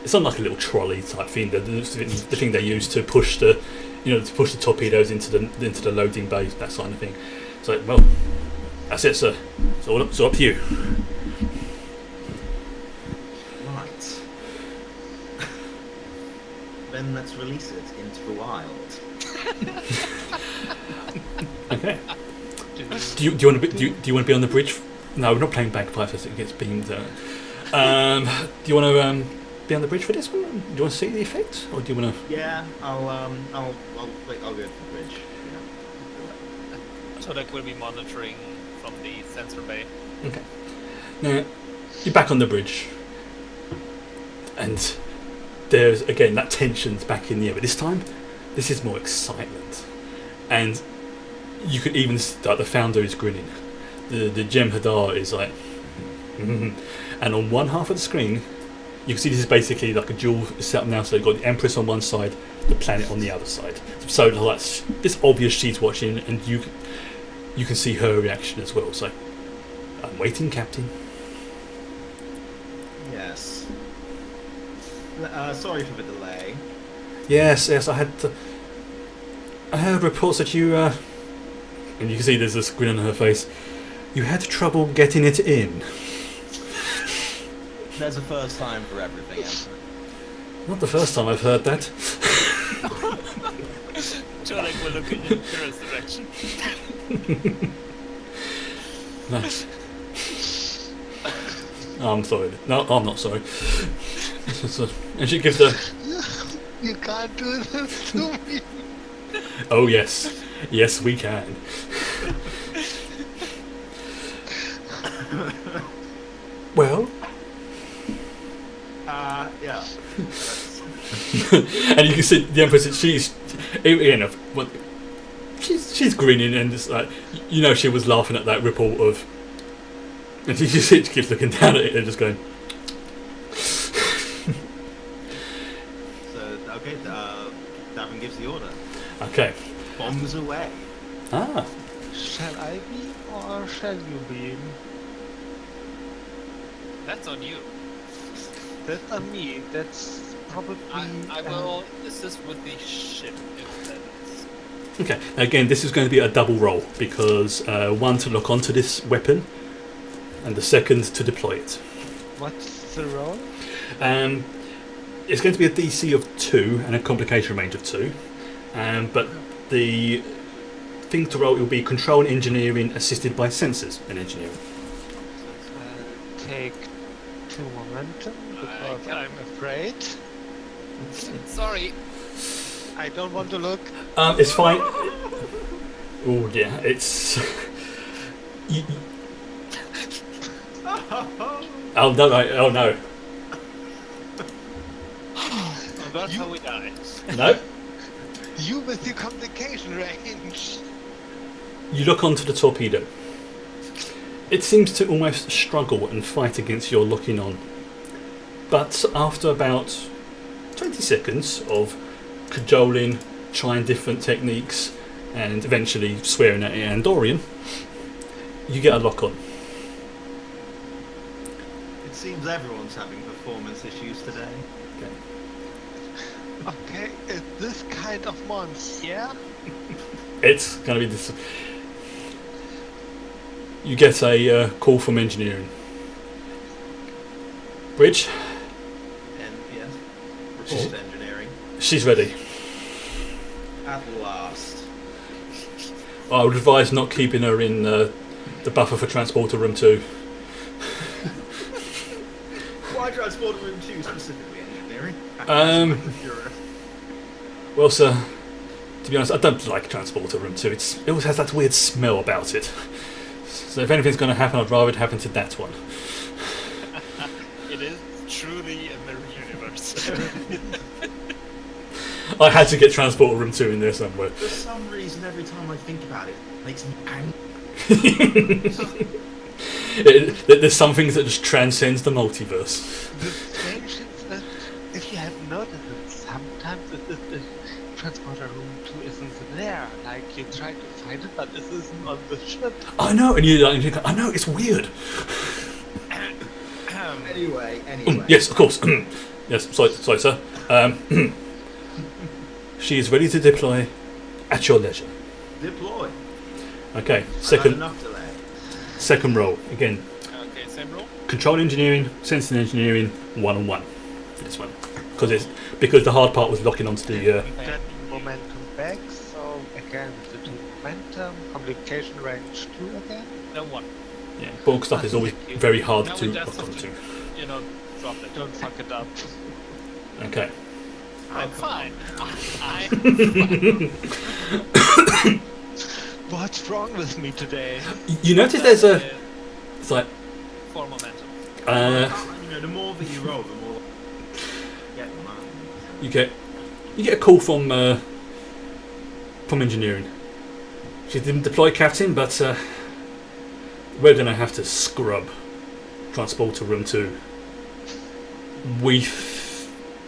it's on like a little trolley type thing. The thing they use to push the torpedoes into the loading bay, that sort of thing. So, well, that's it, sir. It's all up to you. Right. Then let's release it into the wild. Okay. Do you want to be? Do you want to be on the bridge? No, we're not playing bagpipes as it gets beamed. Do you want to be on the bridge for this one? Do you want to see the effect, or do you want to? Yeah, I'll go for the bridge. Todek will be monitoring from the sensor bay. Okay. Now you're back on the bridge, and there's again that tension's back in the air, but this time, this is more excitement, and you could even start. The founder is grinning. The Jem'Hadar is like, and on one half of the screen, you can see this is basically like a dual setup now. So you've got the Empress on one side, the planet on the other side. So that's it's obvious she's watching, and you can see her reaction as well. So I'm waiting, Captain. Yes. Sorry for the delay. Yes, I heard reports that you and you can see there's this grin on her face. You had trouble getting it in. There's a first time for everything, Emperor. Not the first time I've heard that. Todek will look in Kira's direction. No. Oh, I'm sorry. No, I'm not sorry. And she gives her. You can't do this to me. Oh yes, yes we can. Well. Yeah. And you can see the Empress. She's she's grinning and just like she was laughing at that report of. And she just keeps looking down at it and just going. So okay, Davin gives the order. Okay. Bombs away. Ah. Shall I beam or shall you beam? That's on you. That's on me. That's probably. I will assist with the ship if that is. Okay. Now again, this is going to be a double roll because one to lock onto this weapon, and the second to deploy it. What's the roll? It's going to be a DC of 2 and a complication range of 2, but the thing to roll will be control engineering assisted by sensors and engineering. Take 2 momentum because I'm afraid. Sorry. I don't want to look. It's fine. Oh yeah, it's. Oh no! Oh no! That's how we die. No. You with your complication range. You look onto the torpedo. It seems to almost struggle and fight against your locking on. But after about 20 seconds of cajoling, trying different techniques, and eventually swearing at Andorian, you get a lock on. It seems everyone's having performance issues today. Okay, it's this kind of monster, yeah? It's going to be this. You get a call from engineering. Bridge? And yes, report to engineering. She's ready. At last. I would advise not keeping her in the buffer for transporter room 2. Why transporter room 2 specifically, engineering? Well, sir, to be honest, I don't like transporter room 2. It always has that weird smell about it. So if anything's going to happen, I'd rather it happen to that one. It is truly a mirror universe. I had to get transporter room 2 in there somewhere. For some reason, every time I think about it, it makes me angry. There's some things that just transcends the multiverse. The strange is that if you had noticed it, sometimes the transporter room 2 isn't there. Like you try to find it, but it isn't on the ship. I know, and you go, I know, it's weird. Anyway. Yes, of course. Yes, sorry, sir. She is ready to deploy at your leisure. Deploy. Okay, I've had enough delay. second roll. Again, Okay, same roll. control engineering, sensing engineering, 1-on-1 for this one. Because the hard part was locking onto the... Get momentum back, so again with the 2 momentum, complication range 2 again. No one. Yeah, bulk stuff is always very hard Now to we just lock have onto. Drop it. Don't fuck it up. Okay. I'm fine. I What's wrong with me today? You notice there's a. It's like. for momentum. The more that you roll, the more get money. You get a call from engineering. She didn't deploy, Captain, but we're going to have to scrub transporter room 2.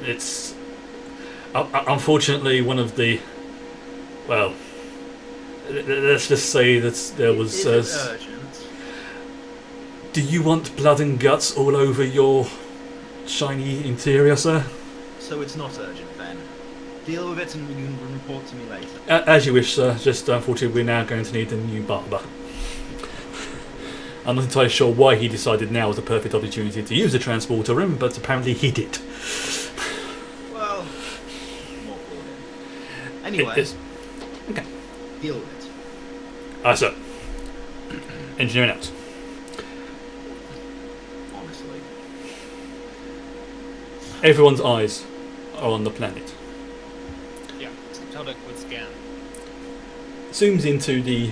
It's unfortunately one of the. Well, let's just say that there was. Is it urgent? Do you want blood and guts all over your shiny interior, sir? So it's not urgent then. Deal with it and you can report to me later. As you wish, sir. Just unfortunately, we're now going to need a new barber. I'm not entirely sure why he decided now was the perfect opportunity to use the transporter room, but apparently he did. Well, more for him. Anyway, Okay. deal with it. Sir. Engineering out. Honestly. Everyone's eyes are on the planet. Yeah, total quick scan. Zooms into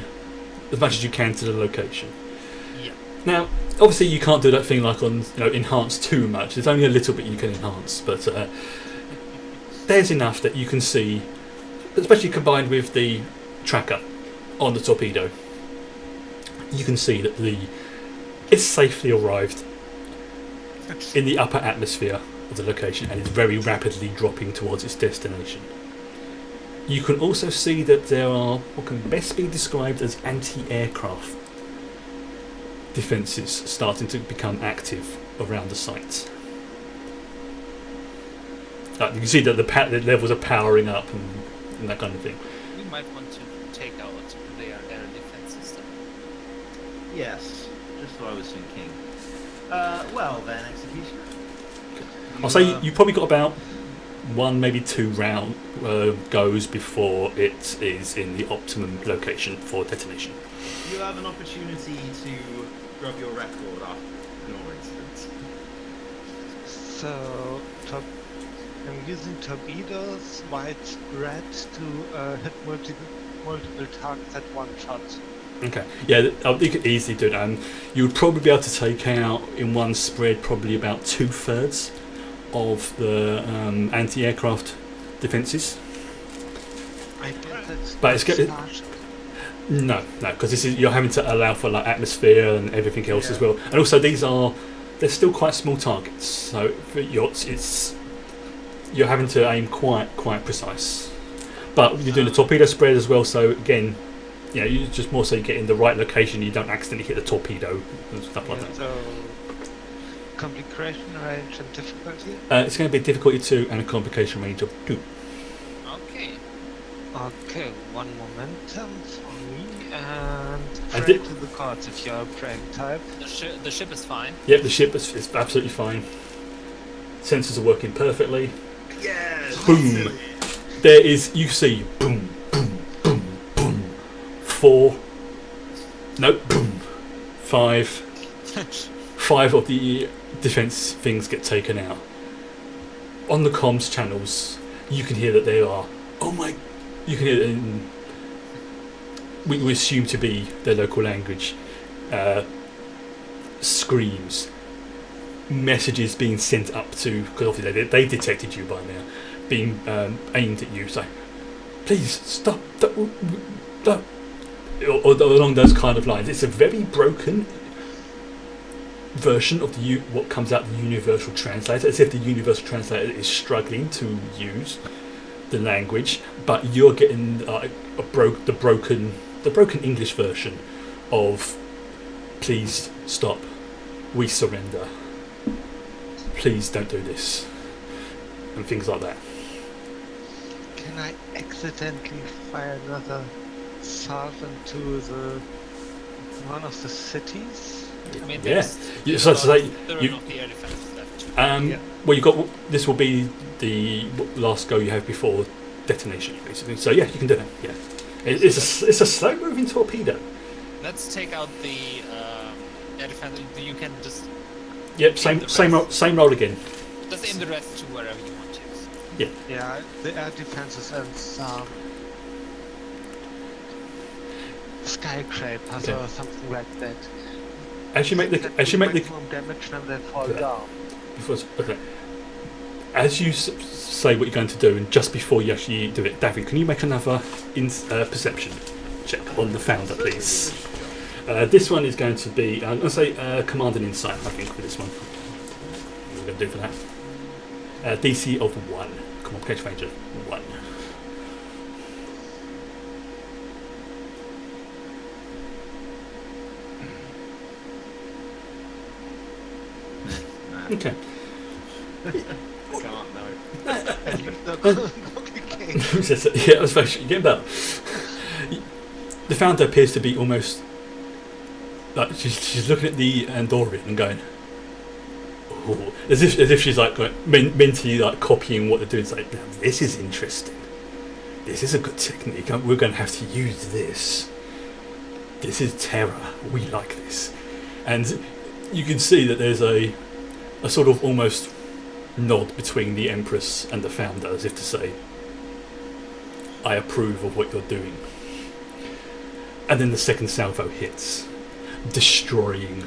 as much as you can to the location. Yeah. Now, obviously, you can't do that thing like on enhance too much. There's only a little bit you can enhance, but there's enough that you can see, especially combined with the tracker on the torpedo. You can see that it's safely arrived in the upper atmosphere of the location and is very rapidly dropping towards its destination. You can also see that there are what can best be described as anti-aircraft defences starting to become active around the site. You can see that the levels are powering up and that kind of thing. We might want to take out their air defense system. Yes, just what I was thinking. Well then, Executioner. I'll say you probably got about 1, maybe 2 round goes before it is in the optimum location for detonation. You have an opportunity to grab your record after your incident. So, I'm using torpedoes widespread to hit multiple targets at one shot. Okay, yeah, you could easily do that. You would probably be able to take out in one spread probably about 2/3 of the anti-aircraft defences. I guess that's But it's good. Starship. No, because you're having to allow for like atmosphere and everything else as well. And also they're still quite small targets, so you're having to aim quite precise. But you're doing a torpedo spread as well, so again, you just more so you get in the right location, you don't accidentally hit the torpedo and stuff like that. So, complication range and difficulty? It's going to be a difficulty 2 and a complication range of 2. Okay. Okay, 1 momentum for me, and I pray did- to the cards if you're a praying type. The ship is fine. Yep, the ship is absolutely fine. Sensors are working perfectly. Yes! Boom. There is, you see, boom, boom, boom, boom. 4. No, boom. 5. 5 of the defence things get taken out. On the comms channels, you can hear that they are. You can hear it in. We assume to be their local language. Screams. Messages being sent up to, because obviously they detected you by now, being aimed at you. So, please stop. Or along those kind of lines. It's a very broken version of what comes out the universal translator, as if the universal translator is struggling to use the language, but you're getting the broken English version of "Please stop, we surrender. Please don't do this," and things like that. Can I accidentally fire another salve into one of the cities? I mean, Yeah. there So are to say, not the air defenses left. Yeah. Well, you've got. This will be the last go you have before detonation, basically. So yeah, you can do that. Yeah, It's a slow-moving torpedo. Let's take out the air defense. You can just Yep, same roll again. just aim the rest to wherever you want to. Yeah, the air defenses and some skyscrapers Okay. or something like that. As you make the maximum damage when they fall Okay. down. okay. As you say what you're going to do, and just before you actually do it, David, can you make another perception check on the founder, please? This one is going to be, I'm going to say command and insight, I think, for this one. What we're going to do for that. DC of 1. Communication range of 1. Nah, Okay. I can't know. Yeah, I was actually getting better. The founder appears to be almost like she's looking at the Andorian and going, "Oh," as if she's like mentally like copying what they're doing. It's like, now, this is interesting. This is a good technique. We're going to have to use this. This is terror. We like this, and you can see that there's a sort of almost nod between the Empress and the founder, as if to say, I approve of what you're doing. And then the second salvo hits, destroying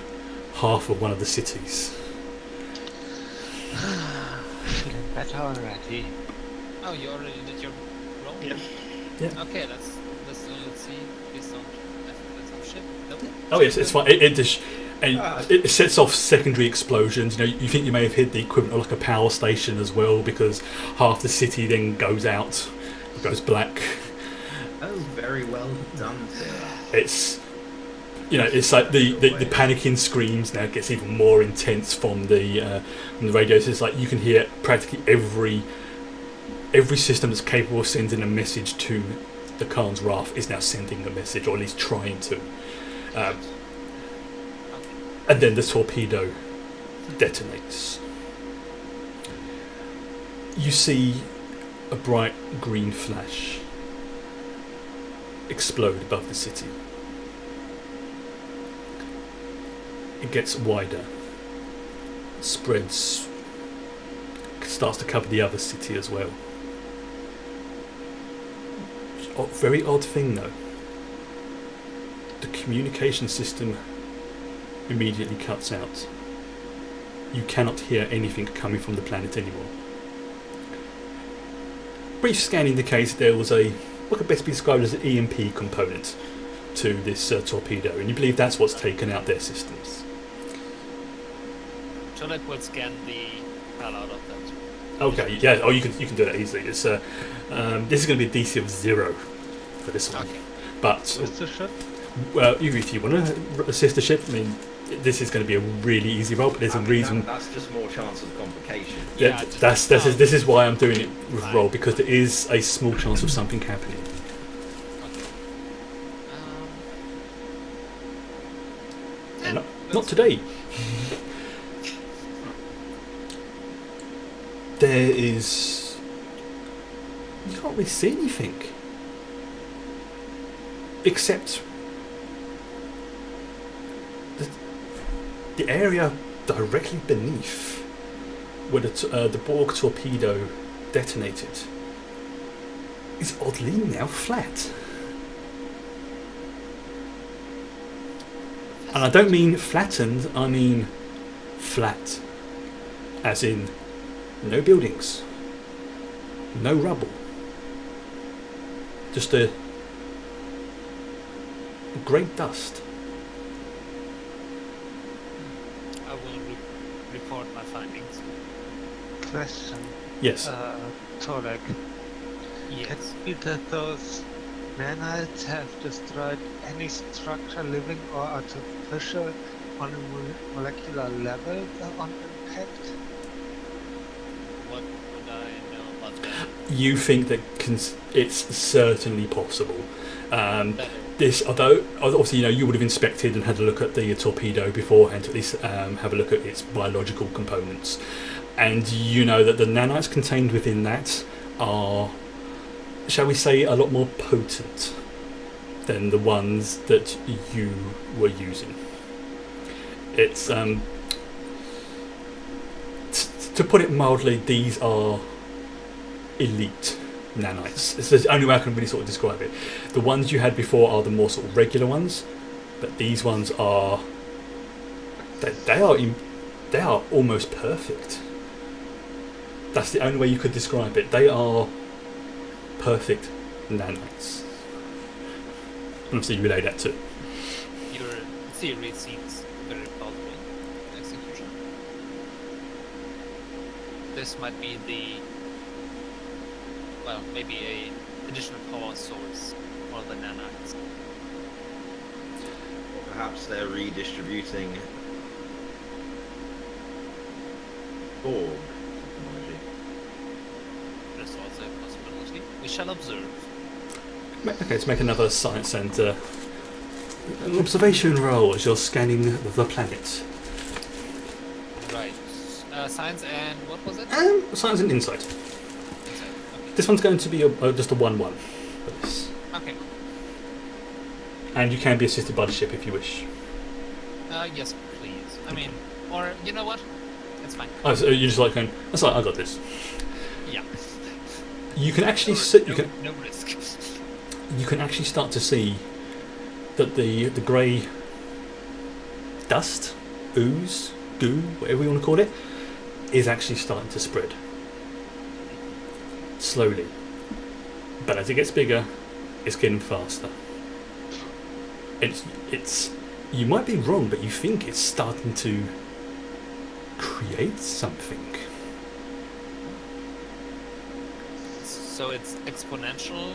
half of one of the cities. Feeling better already. Oh, you already did your roll? Yeah. Yeah. Okay, let's see. Please don't let some ship. Nope. Oh yes, it's fine. It sets off secondary explosions. You know, you think you may have hit the equivalent of like a power station as well, because half the city then goes out, goes black. That was very well done, sir. It's, you know, it's like the panicking screams now gets even more intense from the radios. It's like you can hear practically every system that's capable of sending a message to the Khan's Wrath is now sending a message, or at least trying to. And then the torpedo detonates. You see a bright green flash explode above the city. It gets wider, spreads, starts to cover the other city as well. Very odd thing though. The communication system immediately cuts out. You cannot hear anything coming from the planet anymore. Brief scan indicates there was what could best be described as an EMP component to this torpedo, and you believe that's what's taken out their systems. Cholek will scan the hell out of that. Okay, yeah. Oh, you can do that easily. It's this is going to be a DC of 0 for this one. Okay. But What's the ship? well, if you want to assist the ship, I mean, this is going to be a really easy roll. But there's a reason. That's just more chance of complication. Yeah, this is why I'm doing it with roll, because there is a small chance of something happening. Okay. And not today. There is. You can't really see anything except the area directly beneath where the Borg torpedo detonated is oddly now flat. And I don't mean flattened, I mean flat. As in, no buildings, no rubble, just a great dust. I will report my findings. Question. Yes. Tolek. Yes. Can it be that those nanites have destroyed any structure, living or artificial, on a molecular level on impact? What would I know about that? You think that it's certainly possible. Better. This, although obviously you would have inspected and had a look at the torpedo beforehand to at least have a look at its biological components, and you know that the nanites contained within that are, shall we say, a lot more potent than the ones that you were using. It's to put it mildly, these are elite nanites. It's the only way I can really sort of describe it. The ones you had before are the more sort of regular ones, but these ones are they are almost perfect. That's the only way you could describe it. They are perfect nanites. Obviously, you relay that too. Your theory seems very plausible in execution. This might be maybe a additional power source for the nanites. Or perhaps they're redistributing Borg technology. There's also a possibility. We shall observe. Okay, let's make another science and an observation roll as you're scanning the planet. Right. Science and what was it? Science and insight. Insight. This one's going to be just a 1-1. for this. Okay. And you can be assisted by the ship if you wish. Yes, please. I mean, or you know what? It's fine. Oh, so you're just like going, that's right, I got this. Yeah. You can actually No risk. you can actually start to see that the grey dust, ooze, goo, whatever you want to call it, is actually starting to spread. Slowly. But as it gets bigger, it's getting faster. It's you might be wrong, but you think it's starting to create something. So it's exponential.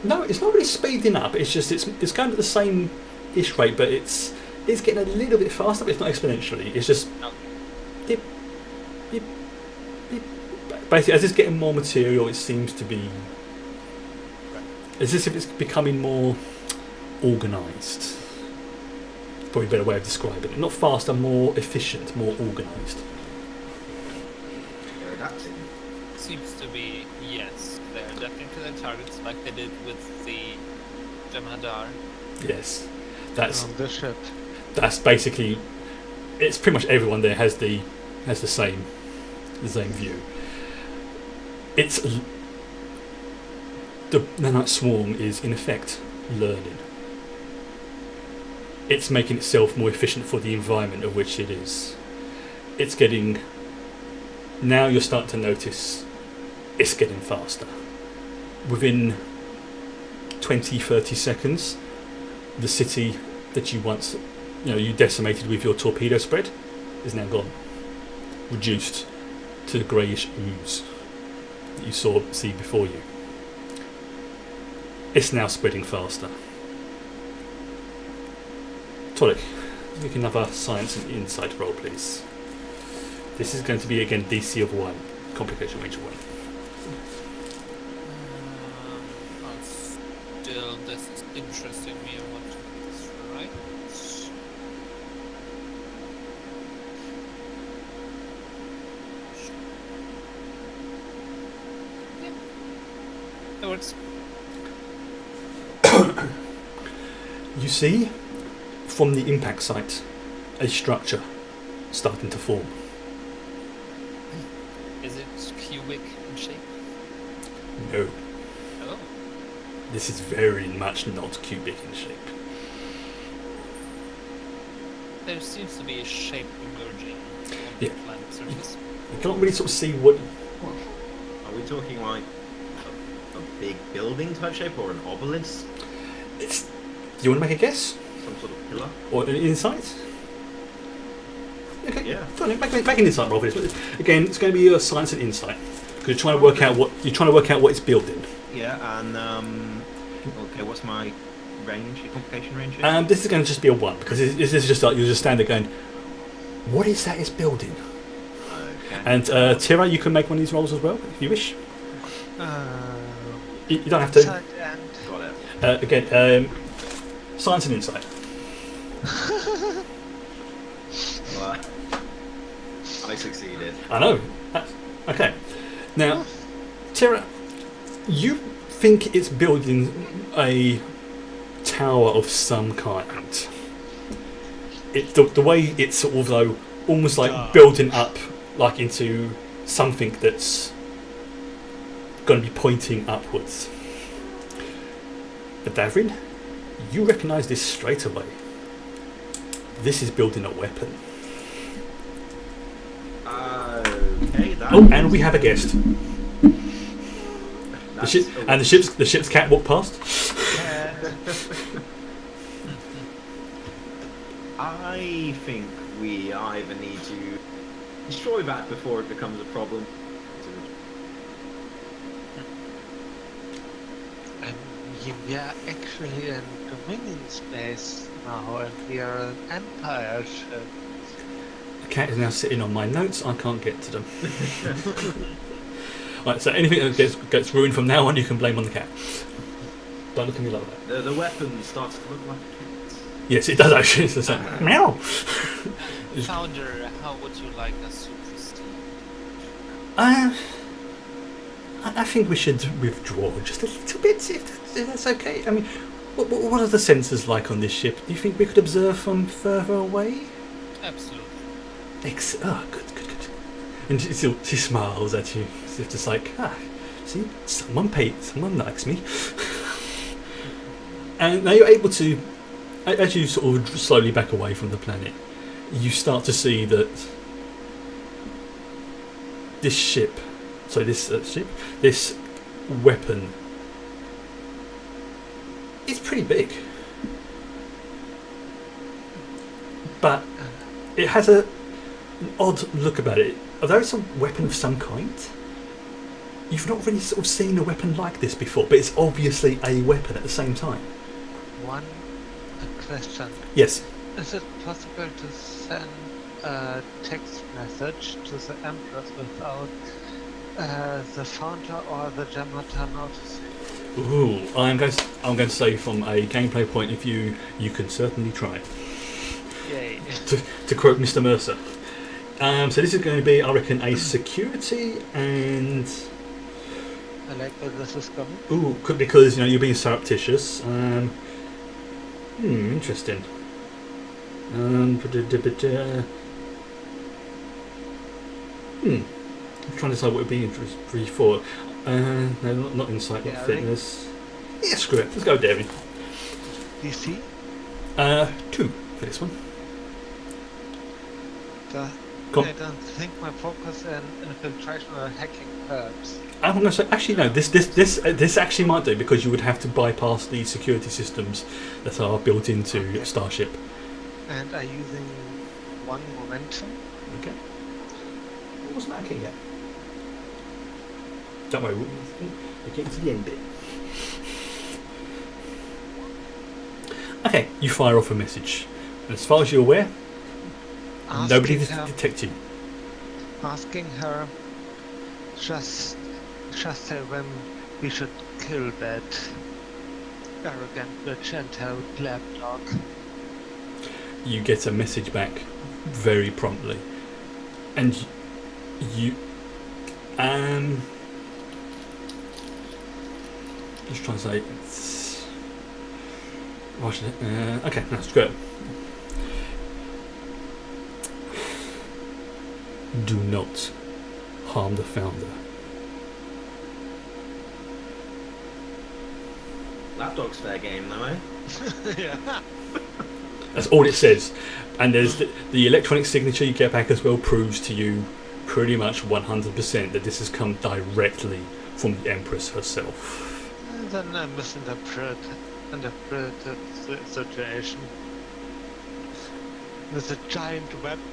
No, it's not really speeding up. It's just it's going at the same ish rate, but it's getting a little bit faster. But it's not exponentially. It's just dip, dip, dip. Basically, as it's getting more material, it seems to be. It's as if it's becoming more organised. Probably a better way of describing it. Not faster, more efficient, more organised. They're adapting. Seems to be, yes. They're adapting to their targets like they did with the Jem'Hadar. Yes, that's On the ship. that's basically. It's pretty much everyone there has the same view. It's the nanite swarm is in effect learning. It's making itself more efficient for the environment of which it is. It's getting. Now you're starting to notice it's getting faster. Within 20-30 seconds, the city that you once, you decimated with your torpedo spread is now gone. Reduced to the greyish ooze that you see before you. It's now spreading faster. Tolik, make another science and insight roll, please. This is going to be again DC of 1, complication range of 1. Still, this is interesting me. I want to get this right. Yeah. That works. You see, from the impact site, a structure starting to form. Is it cubic in shape? No, Oh. this is very much not cubic in shape. There seems to be a shape emerging on Yeah. the planet's surface. You can't really sort of see what. Are we talking like a big building type shape or an obelisk? It's. Do you want to make a guess? Some sort of pillar? Or an insight? Okay, Yeah. fine, make an insight roll for this. Again, it's going to be your science and insight. Because you're trying to work out what it's building. Yeah, and okay, what's my range, your complication range here? This is going to just be a 1, because this is just like you'll just stand there going, what is that it's building? Okay. And Tira, you can make one of these rolls as well, if you wish. You don't have to. Side and Got it. Again, science and insight. Well, I succeeded. I know. Okay. Now, Tira, you think it's building a tower of some kind. The way it's sort of though almost like building up like into something that's going to be pointing upwards. But Davrin, you recognise this straight away. This is building a weapon. Okay. And we have a guest. The ship's cat walked past. I think we either need to destroy that before it becomes a problem. We are actually in Dominion space now, and we are an Empire ship. The cat is now sitting on my notes. I can't get to them. Right, so anything that gets ruined from now on, you can blame on the cat. Don't look at me like that. The weapon starts to look like a cat. Yes, it does actually. It's just like, meow. Founder, how would you like us to proceed? I think we should withdraw just a little bit, if that's okay. I mean, what are the sensors like on this ship? Do you think we could observe from further away? Absolutely. Good. And she smiles at you, as if just like, see, someone likes me. And now you're able to, as you sort of slowly back away from the planet, you start to see that this weapon is pretty big, but it has an odd look about it. Although it's a weapon of some kind, you've not really sort of seen a weapon like this before, but it's obviously a weapon at the same time. One question. Yes. Is it possible to send a text message to the Empress without the founder or the Jamaata noticing? Ooh, I'm going to say from a gameplay point of view, you can certainly try. Yay. To quote Mr. Mercer. So this is going to be, I reckon, a security and... I like where this is going. Ooh, because you're being surreptitious. Interesting. I'm trying to decide what would be interesting for. No, not insight, not fitness. Yeah, screw it. Let's go, David. DC? 2 for this one. I don't think my focus in infiltration or hacking hurts. I'm going to say, actually no, this actually might do, because you would have to bypass the security systems that are built into Starship. And are using 1 momentum? Okay. What was lacking yet? Don't worry, we're getting to the end bit. Okay, you fire off a message. And as far as you're aware, nobody detects you. Asking her just say when we should kill that arrogant bitch and her lapdog. You get a message back very promptly, and you just trying to say it's okay, that's great. Do not harm the founder. Lapdog's fair game, though, eh? Yeah. That's all it says. And there's the electronic signature you get back as well proves to you pretty much 100% that this has come directly from the Empress herself. Then I misinterpreted the situation. There's a giant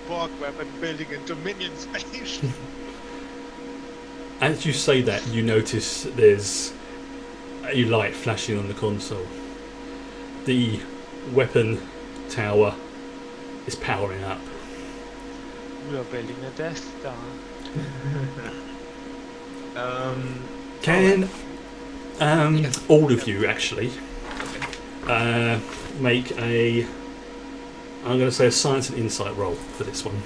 Borg weapon building in Dominion space. As you say that, you notice there's a light flashing on the console. The weapon tower is powering up. We are building a Death Star. Can all of you actually make a, I'm going to say, a science and insight roll for this one.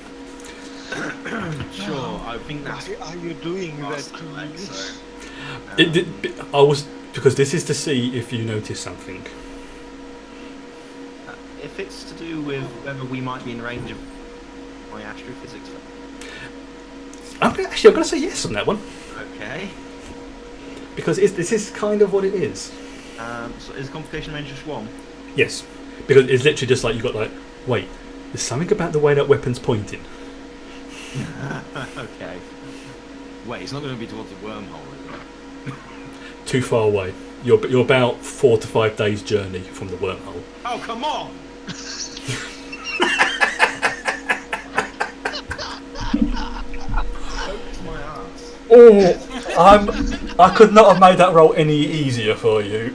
Sure, I think that's... Why are you doing that to me? I was, because this is to see if you notice something. if it's to do with whether we might be in range of my astrophysics. I'm going to say yes on that one. Okay. Because this is kind of what it is. So is complication range just 1? Yes. Because it's literally just like, you've got like, wait, there's something about the way that weapon's pointing. Okay. Wait, it's not going to be towards the wormhole, is it? Too far away. You're about 4 to 5 days journey from the wormhole. Oh, come on! My ass. Oh, I could not have made that roll any easier for you.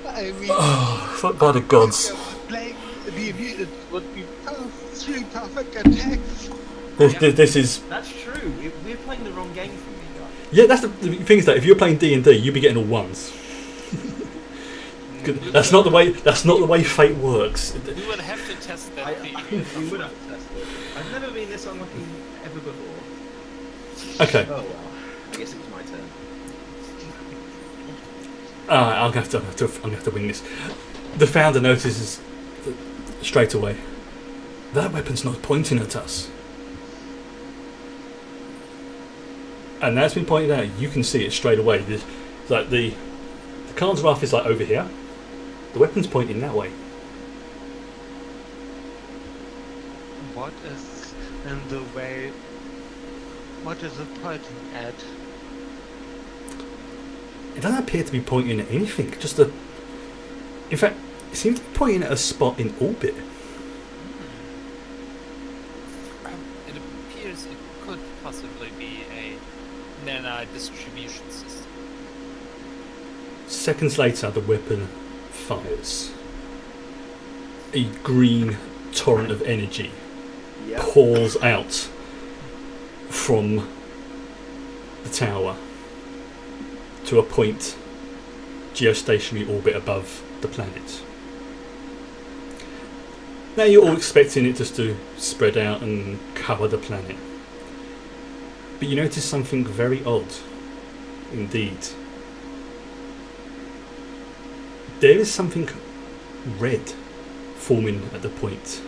I mean, Oh, by the gods. playing the immediate would be 3 perfect attacks. This is... That's true. We're playing the wrong game for me, guys. Yeah, that's the thing is that if you're playing D&D, you'd be getting all ones. That's not the way fate works. We will have to test that theory. We would have to test it. I've never been this unlucky ever before. Okay. Oh well. I guess it was my turn. I'm gonna have to wing this. The founder notices straight away that weapon's not pointing at us, and that's been pointed out. You can see it straight away. Like the Khan's Wrath is like over here. The weapon's pointing that way. What is in the way? What is it pointing at? It doesn't appear to be pointing at anything. In fact, it seems to be pointing at a spot in orbit. It appears it could possibly be a nanite distribution system. Seconds later, the weapon fires. A green torrent of energy pours out from the tower to a point geostationary orbit above the planet. Now you're all expecting it just to spread out and cover the planet. But you notice something very odd indeed. There is something red forming at the point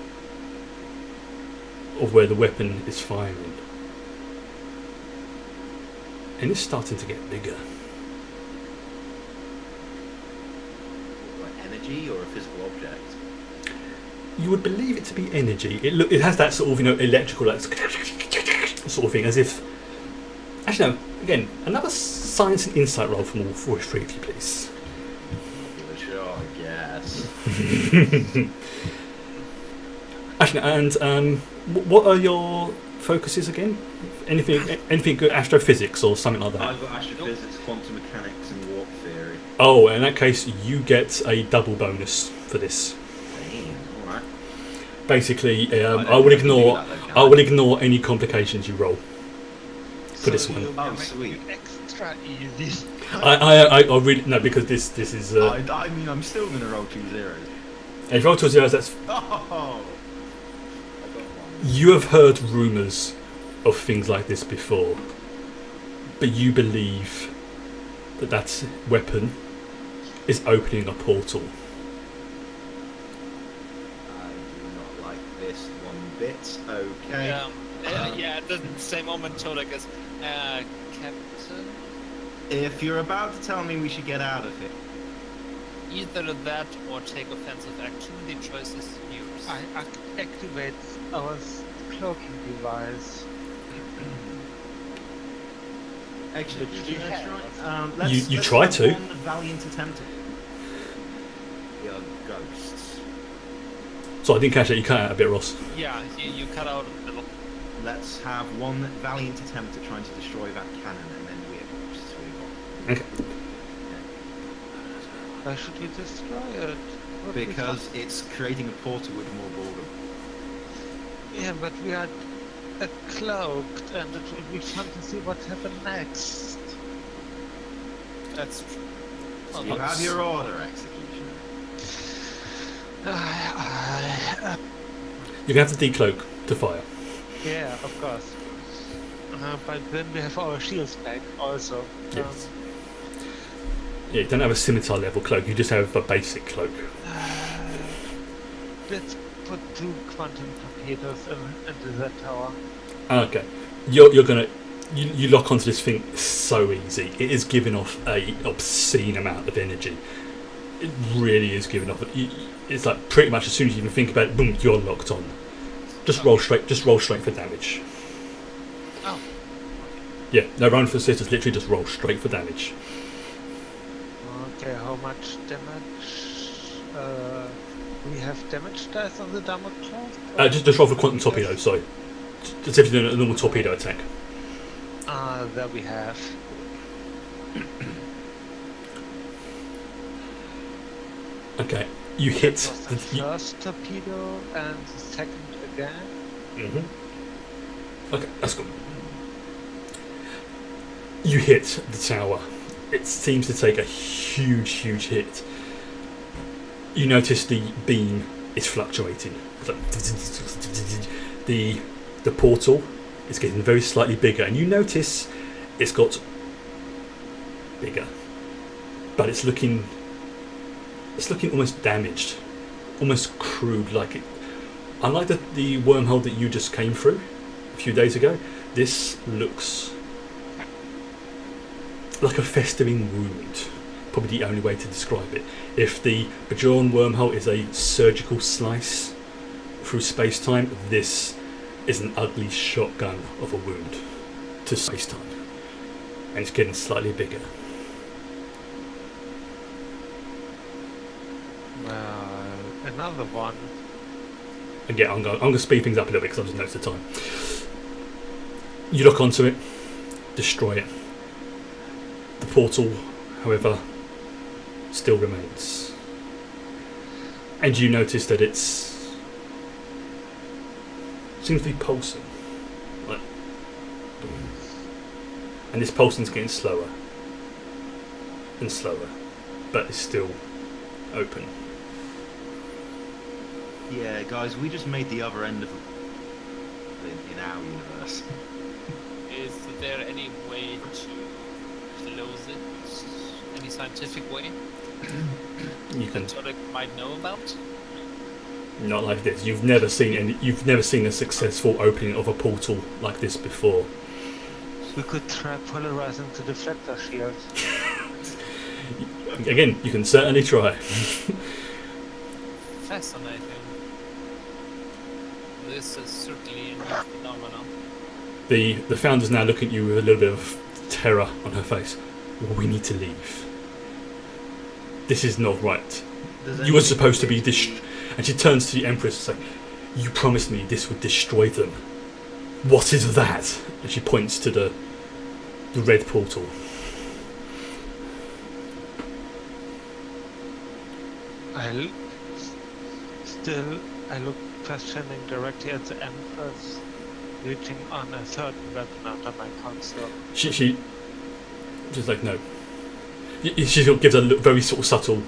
of where the weapon is firing. And it's starting to get bigger. Like energy or a physical object? You would believe it to be energy. It has that sort of electrical like, sort of thing, as if. Actually, no. Again, another science and insight roll from all three of you, please. Sure, I guess. Actually, and what are your focuses again? Anything good, astrophysics or something like that? I've got astrophysics, quantum mechanics, and warp theory. Oh, in that case, you get a double bonus for this. Damn, alright. Basically, I think would I can do ignore. that though, can I will ignore any complications you roll for this one. you're Oh, making sweet. it extra easy. I really no, because this is. I mean, I'm still going to roll 2 zeros. If you roll 2 zeros, that's. Oh! I got one. You have heard rumours of things like this before, but you believe that weapon is opening a portal. I do not like this one bit. Okay. Yeah, at the same moment, Tolek is, Captain, If you're about to tell me we should get out of here, either that or take offensive action. The choice is yours. I activate our cloaking device. actually, Which do you let's have? try. You Let's try have to. one valiant attempt. We are ghosts. So I didn't catch that. You cut out a bit, Ross. Yeah, you cut out a little. Let's have one valiant attempt at trying to destroy that cannon, and then we are ghosts. We Okay. Why should we destroy it? What we Because it's creating a portal with more boredom. Yeah, but we are cloaked, and it will be fun to see what happens next. That's true. So you have your order, Executioner. You can have to decloak to fire. Yeah, of course. But then we have our shields back also. Yes. Yeah, you don't have a scimitar level cloak. You just have a basic cloak. let's put 2 quantum torpedoes into that tower. Okay, you're gonna you lock onto this thing so easy. It is giving off a obscene amount of energy. It really is giving off. It's like pretty much as soon as you even think about it, boom, you're locked on. Just roll straight. Just roll straight for damage. Oh. Yeah, no run for assist. Literally just roll straight for damage. Okay, how much damage? We have damage dice on the Damocles? Just roll for quantum torpedo. Sorry, just if you're doing a normal torpedo attack. There we have. Okay, you hit That was the first torpedo and the second again. Okay, that's good. You hit the tower. It seems to take a huge hit. You notice the beam is fluctuating. It's like the portal is getting very slightly bigger, and you notice it's got bigger, but it's looking almost damaged, almost crude. Like it, unlike the wormhole that you just came through a few days ago, this looks like a festering wound. Probably the only way to describe it. If the Bajoran wormhole is a surgical slice through space-time, this is an ugly shotgun of a wound to space-time, and it's getting slightly bigger. Another one. Again, I'm going to speed things up a little bit because I just noticed the time. You look onto it, destroy it. The portal, however, still remains, and you notice that it seems to be pulsing, like, and this pulsing's getting slower and slower, but it's still open. Yeah, guys, we just made the other end of in our universe. Is there any way to close it? Any scientific way You can that Todek might know about? not like this. You've never seen a successful opening of a portal like this before. We could try polarizing the deflector shield. Again, you can certainly try. Fascinating. This is certainly a new phenomenon. The founder's now looking at you with a little bit of terror on her face. We need to leave. This is not right. You were supposed to be and she turns to the Empress and says, "You promised me this would destroy them. What is that?" And she points to the red portal. I look questioning directly at the Empress, reaching on a certain weapon under my console. She's like, no. She gives a very sort of subtle,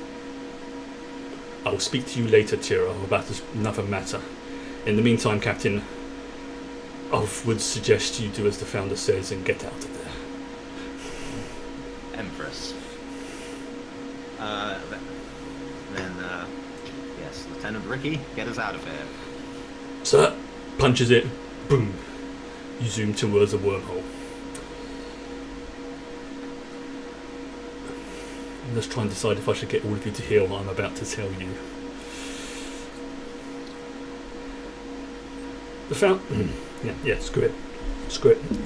"I will speak to you later, Tira, about another matter. In the meantime, Captain, I would suggest you do as the founder says and get out of there." Empress. Yes, Lieutenant Ricky, get us out of here. Sir, punches it, boom. You zoom towards a wormhole. I'm just trying to decide if I should get all of you to hear what I'm about to tell you. Yeah, screw it.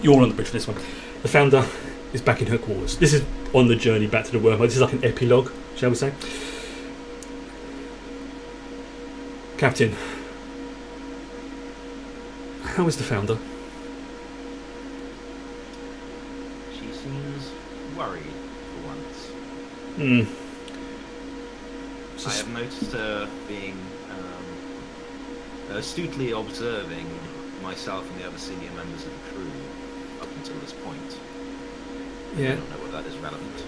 You're on the bridge for this one. The founder is back in her quarters. This is on the journey back to the wormhole. This is like an epilogue, shall we say. Captain, how is the founder? She seems worried for once. I have noticed her being astutely observing myself and the other senior members of the crew up until this point. Yeah. I don't know whether that is relevant.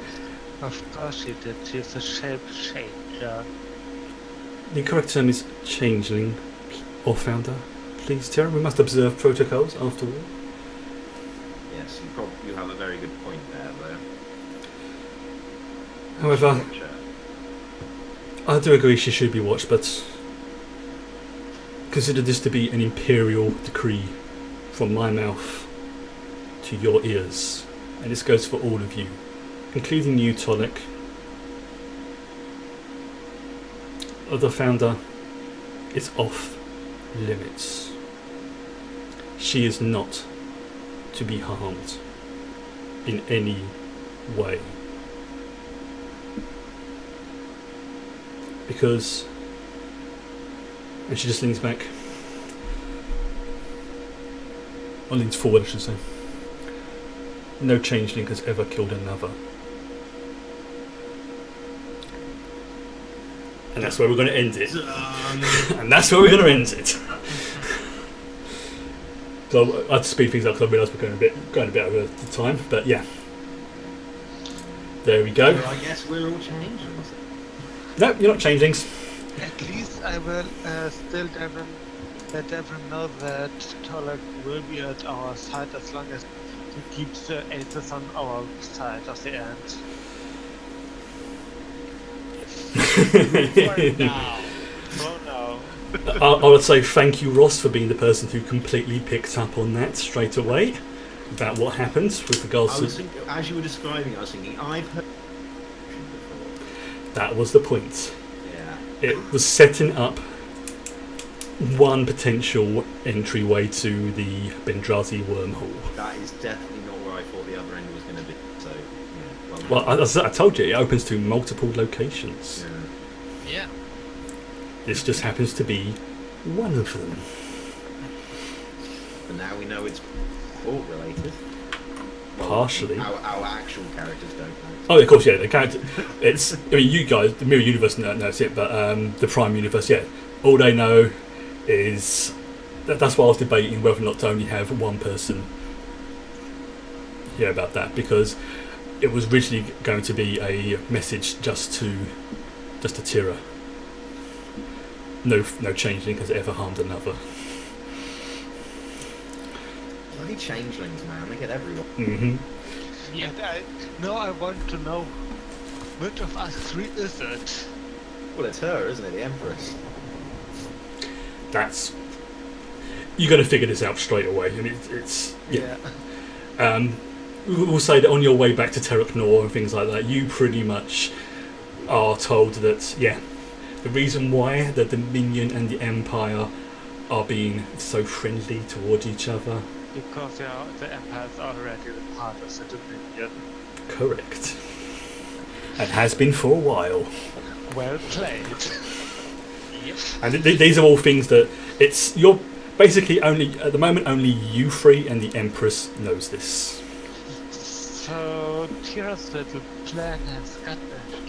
Of course she did. She's a shape changer. The correct term is changeling or founder. Please, Tara, we must observe protocols after all. Yes, you have a very good point there, though. However, I do agree she should be watched, but consider this to be an imperial decree from my mouth to your ears, and this goes for all of you, including you, Tolek. The founder is off limits. She is not to be harmed in any way. Because, and she just leans back, or leans forward I should say, no changeling has ever killed another. And that's where we're going to end it. And that's where we're going to end it. So I had to speed things up because I realised we're going a bit over the time, but yeah. There we go. So I guess we're all changelings. No, you're not changelings. At least I will still let everyone know that Tolek will be at our side as long as he keeps the Aces on our side of the end. For now. Oh no. I would say thank you, Ross, for being the person who completely picked up on that straight away about what happened with regards I was to. thinking, as you were describing it, I was thinking, I've heard before. That was the point. Yeah. It was setting up one potential entryway to the Bendrazi wormhole. That is definitely not where I thought the other end was going to be. So, yeah. Well, I told you, it opens to multiple locations. Yeah. Yeah. This just happens to be one of them. But now we know it's port related. Well, Partially. Our actual characters don't know. Oh, of course, yeah. The character. It's. I mean, you guys, the Mirror Universe knows it, but the Prime Universe, yeah. All they know is that's why I was debating whether or not to only have one person hear about that, because it was originally going to be a message just to Tira. No changeling has ever harmed another. Bloody changelings, man. They get everyone. Mm-hmm. Yeah. And I want to know which of us three is it? Well, it's her, isn't it? The Empress. That's. You're going to figure this out straight away. I mean, it's yeah. We'll say that on your way back to Terok Nor and things like that, you pretty much are told that, yeah, the reason why the Dominion and the Empire are being so friendly towards each other. Because the Empire's already a part of the Dominion. Correct. And has been for a while. Well played. Yep. And these are all things that you're basically only, at the moment, only you three and the Empress knows this. So Tira's little plan has got a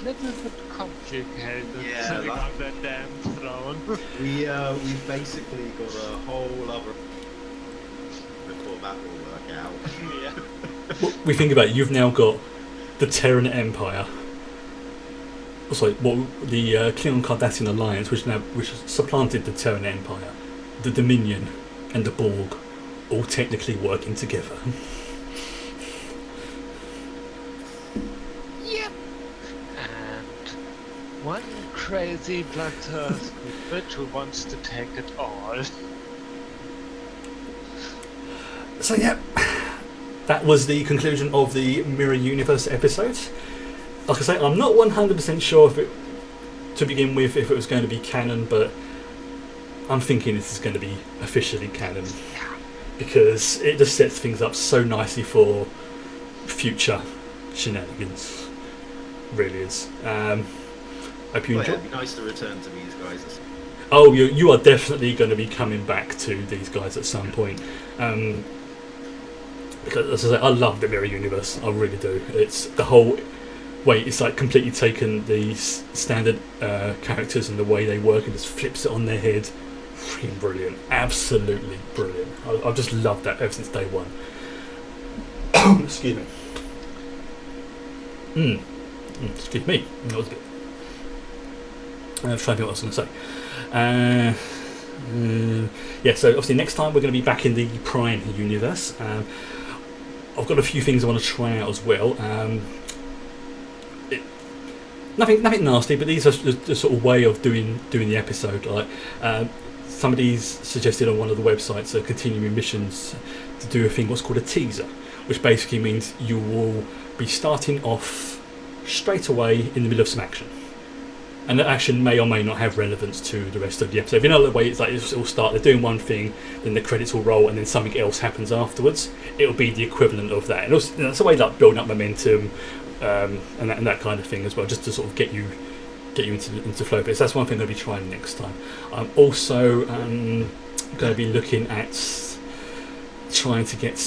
little bit complicated sitting on that damn throne. We've basically got a whole other before that will work out. Yeah. Well, we think about it, you've now got the Terran Empire, the Klingon Cardassian Alliance, which has supplanted the Terran Empire, the Dominion, and the Borg, all technically working together. Yep. And one crazy bloodthirsty bitch who wants to take it all. So yeah, that was the conclusion of the Mirror Universe episode. Like I say, I'm not 100% sure to begin with if it was going to be canon, but I'm thinking this is going to be officially canon because it just sets things up so nicely for future shenanigans. Really is. Hope you enjoy. It'd be nice to return to these guys. Oh, you are definitely going to be coming back to these guys at some point. Because as I say, I love the Mirror Universe. I really do. It's the whole way. It's like completely taken the standard characters and the way they work and just flips it on their head. Freaking brilliant. Absolutely brilliant. I've just loved that ever since day one. Excuse me. Excuse me. That was good. I was trying to think what I was going to say. Yeah, so obviously next time we're going to be back in the Prime Universe. I've got a few things I want to try out as well. Nothing nasty, but these are the sort of way of doing the episode. Like somebody's suggested on one of the websites continuing missions to do a thing what's called a teaser, which basically means you will be starting off straight away in the middle of some action. And that action may or may not have relevance to the rest of the episode. If you know the way it's like, it'll start, they're doing one thing, then the credits will roll, and then something else happens afterwards. It'll be the equivalent of that. And also, that's a way like building up momentum and that kind of thing as well, just to sort of get you into flow. But that's one thing I'll be trying next time. I'm also going to be looking at trying to get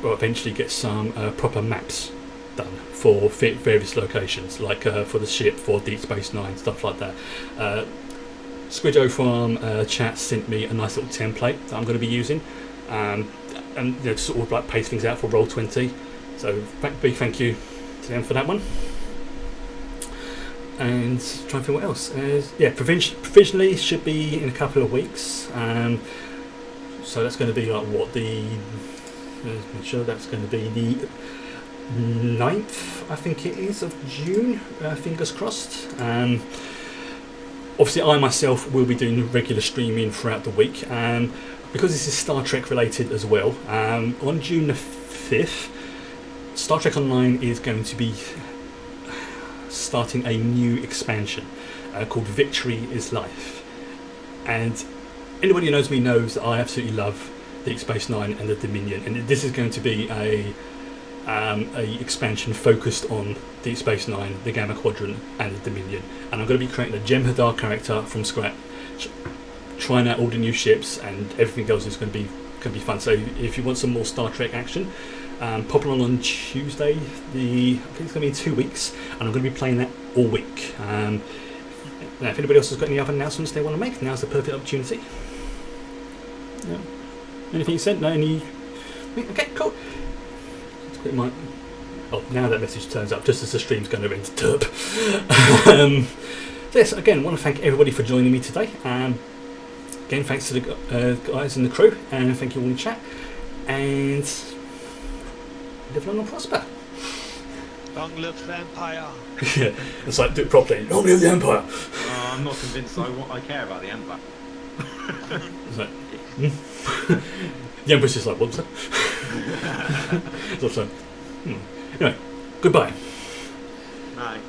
eventually get some proper maps done for various locations, like for the ship, for Deep Space Nine, stuff like that. Squidjo from chat sent me a nice little template that I'm going to be using, and to sort of like pace things out for Roll20. So big thank you to them for that one. And try and think what else. Provisionally should be in a couple of weeks. So that's going to be like what I'm sure that's going to be the 9th, I think it is, of June, fingers crossed. Obviously I myself will be doing regular streaming throughout the week, because this is Star Trek related as well. On June the 5th, Star Trek Online is going to be starting a new expansion called Victory is Life, and anybody who knows me knows that I absolutely love Deep Space Nine and the Dominion, and this is going to be a expansion focused on Deep Space Nine, the Gamma Quadrant, and the Dominion. And I'm going to be creating a Jem'Hadar character from scratch, trying out all the new ships, and everything else is going to be fun. So if you want some more Star Trek action, pop along on Tuesday. I think it's going to be in 2 weeks, and I'm going to be playing that all week. Now, if anybody else has got any other announcements they want to make, now's the perfect opportunity. Yeah. Anything you said? No, any? Okay, cool. Let's quit my. Oh, now that message turns up just as the stream's going to end. Derp. So yes, again, I want to thank everybody for joining me today. Again, thanks to the guys in the crew, and thank you all in chat. And live long and prosper. Long live the Empire. Yeah, it's like, do it properly. Long live the Empire. I'm not convinced I care about the Empire. It's like, the Emperor's just like, what was that? So, anyway, goodbye. Right.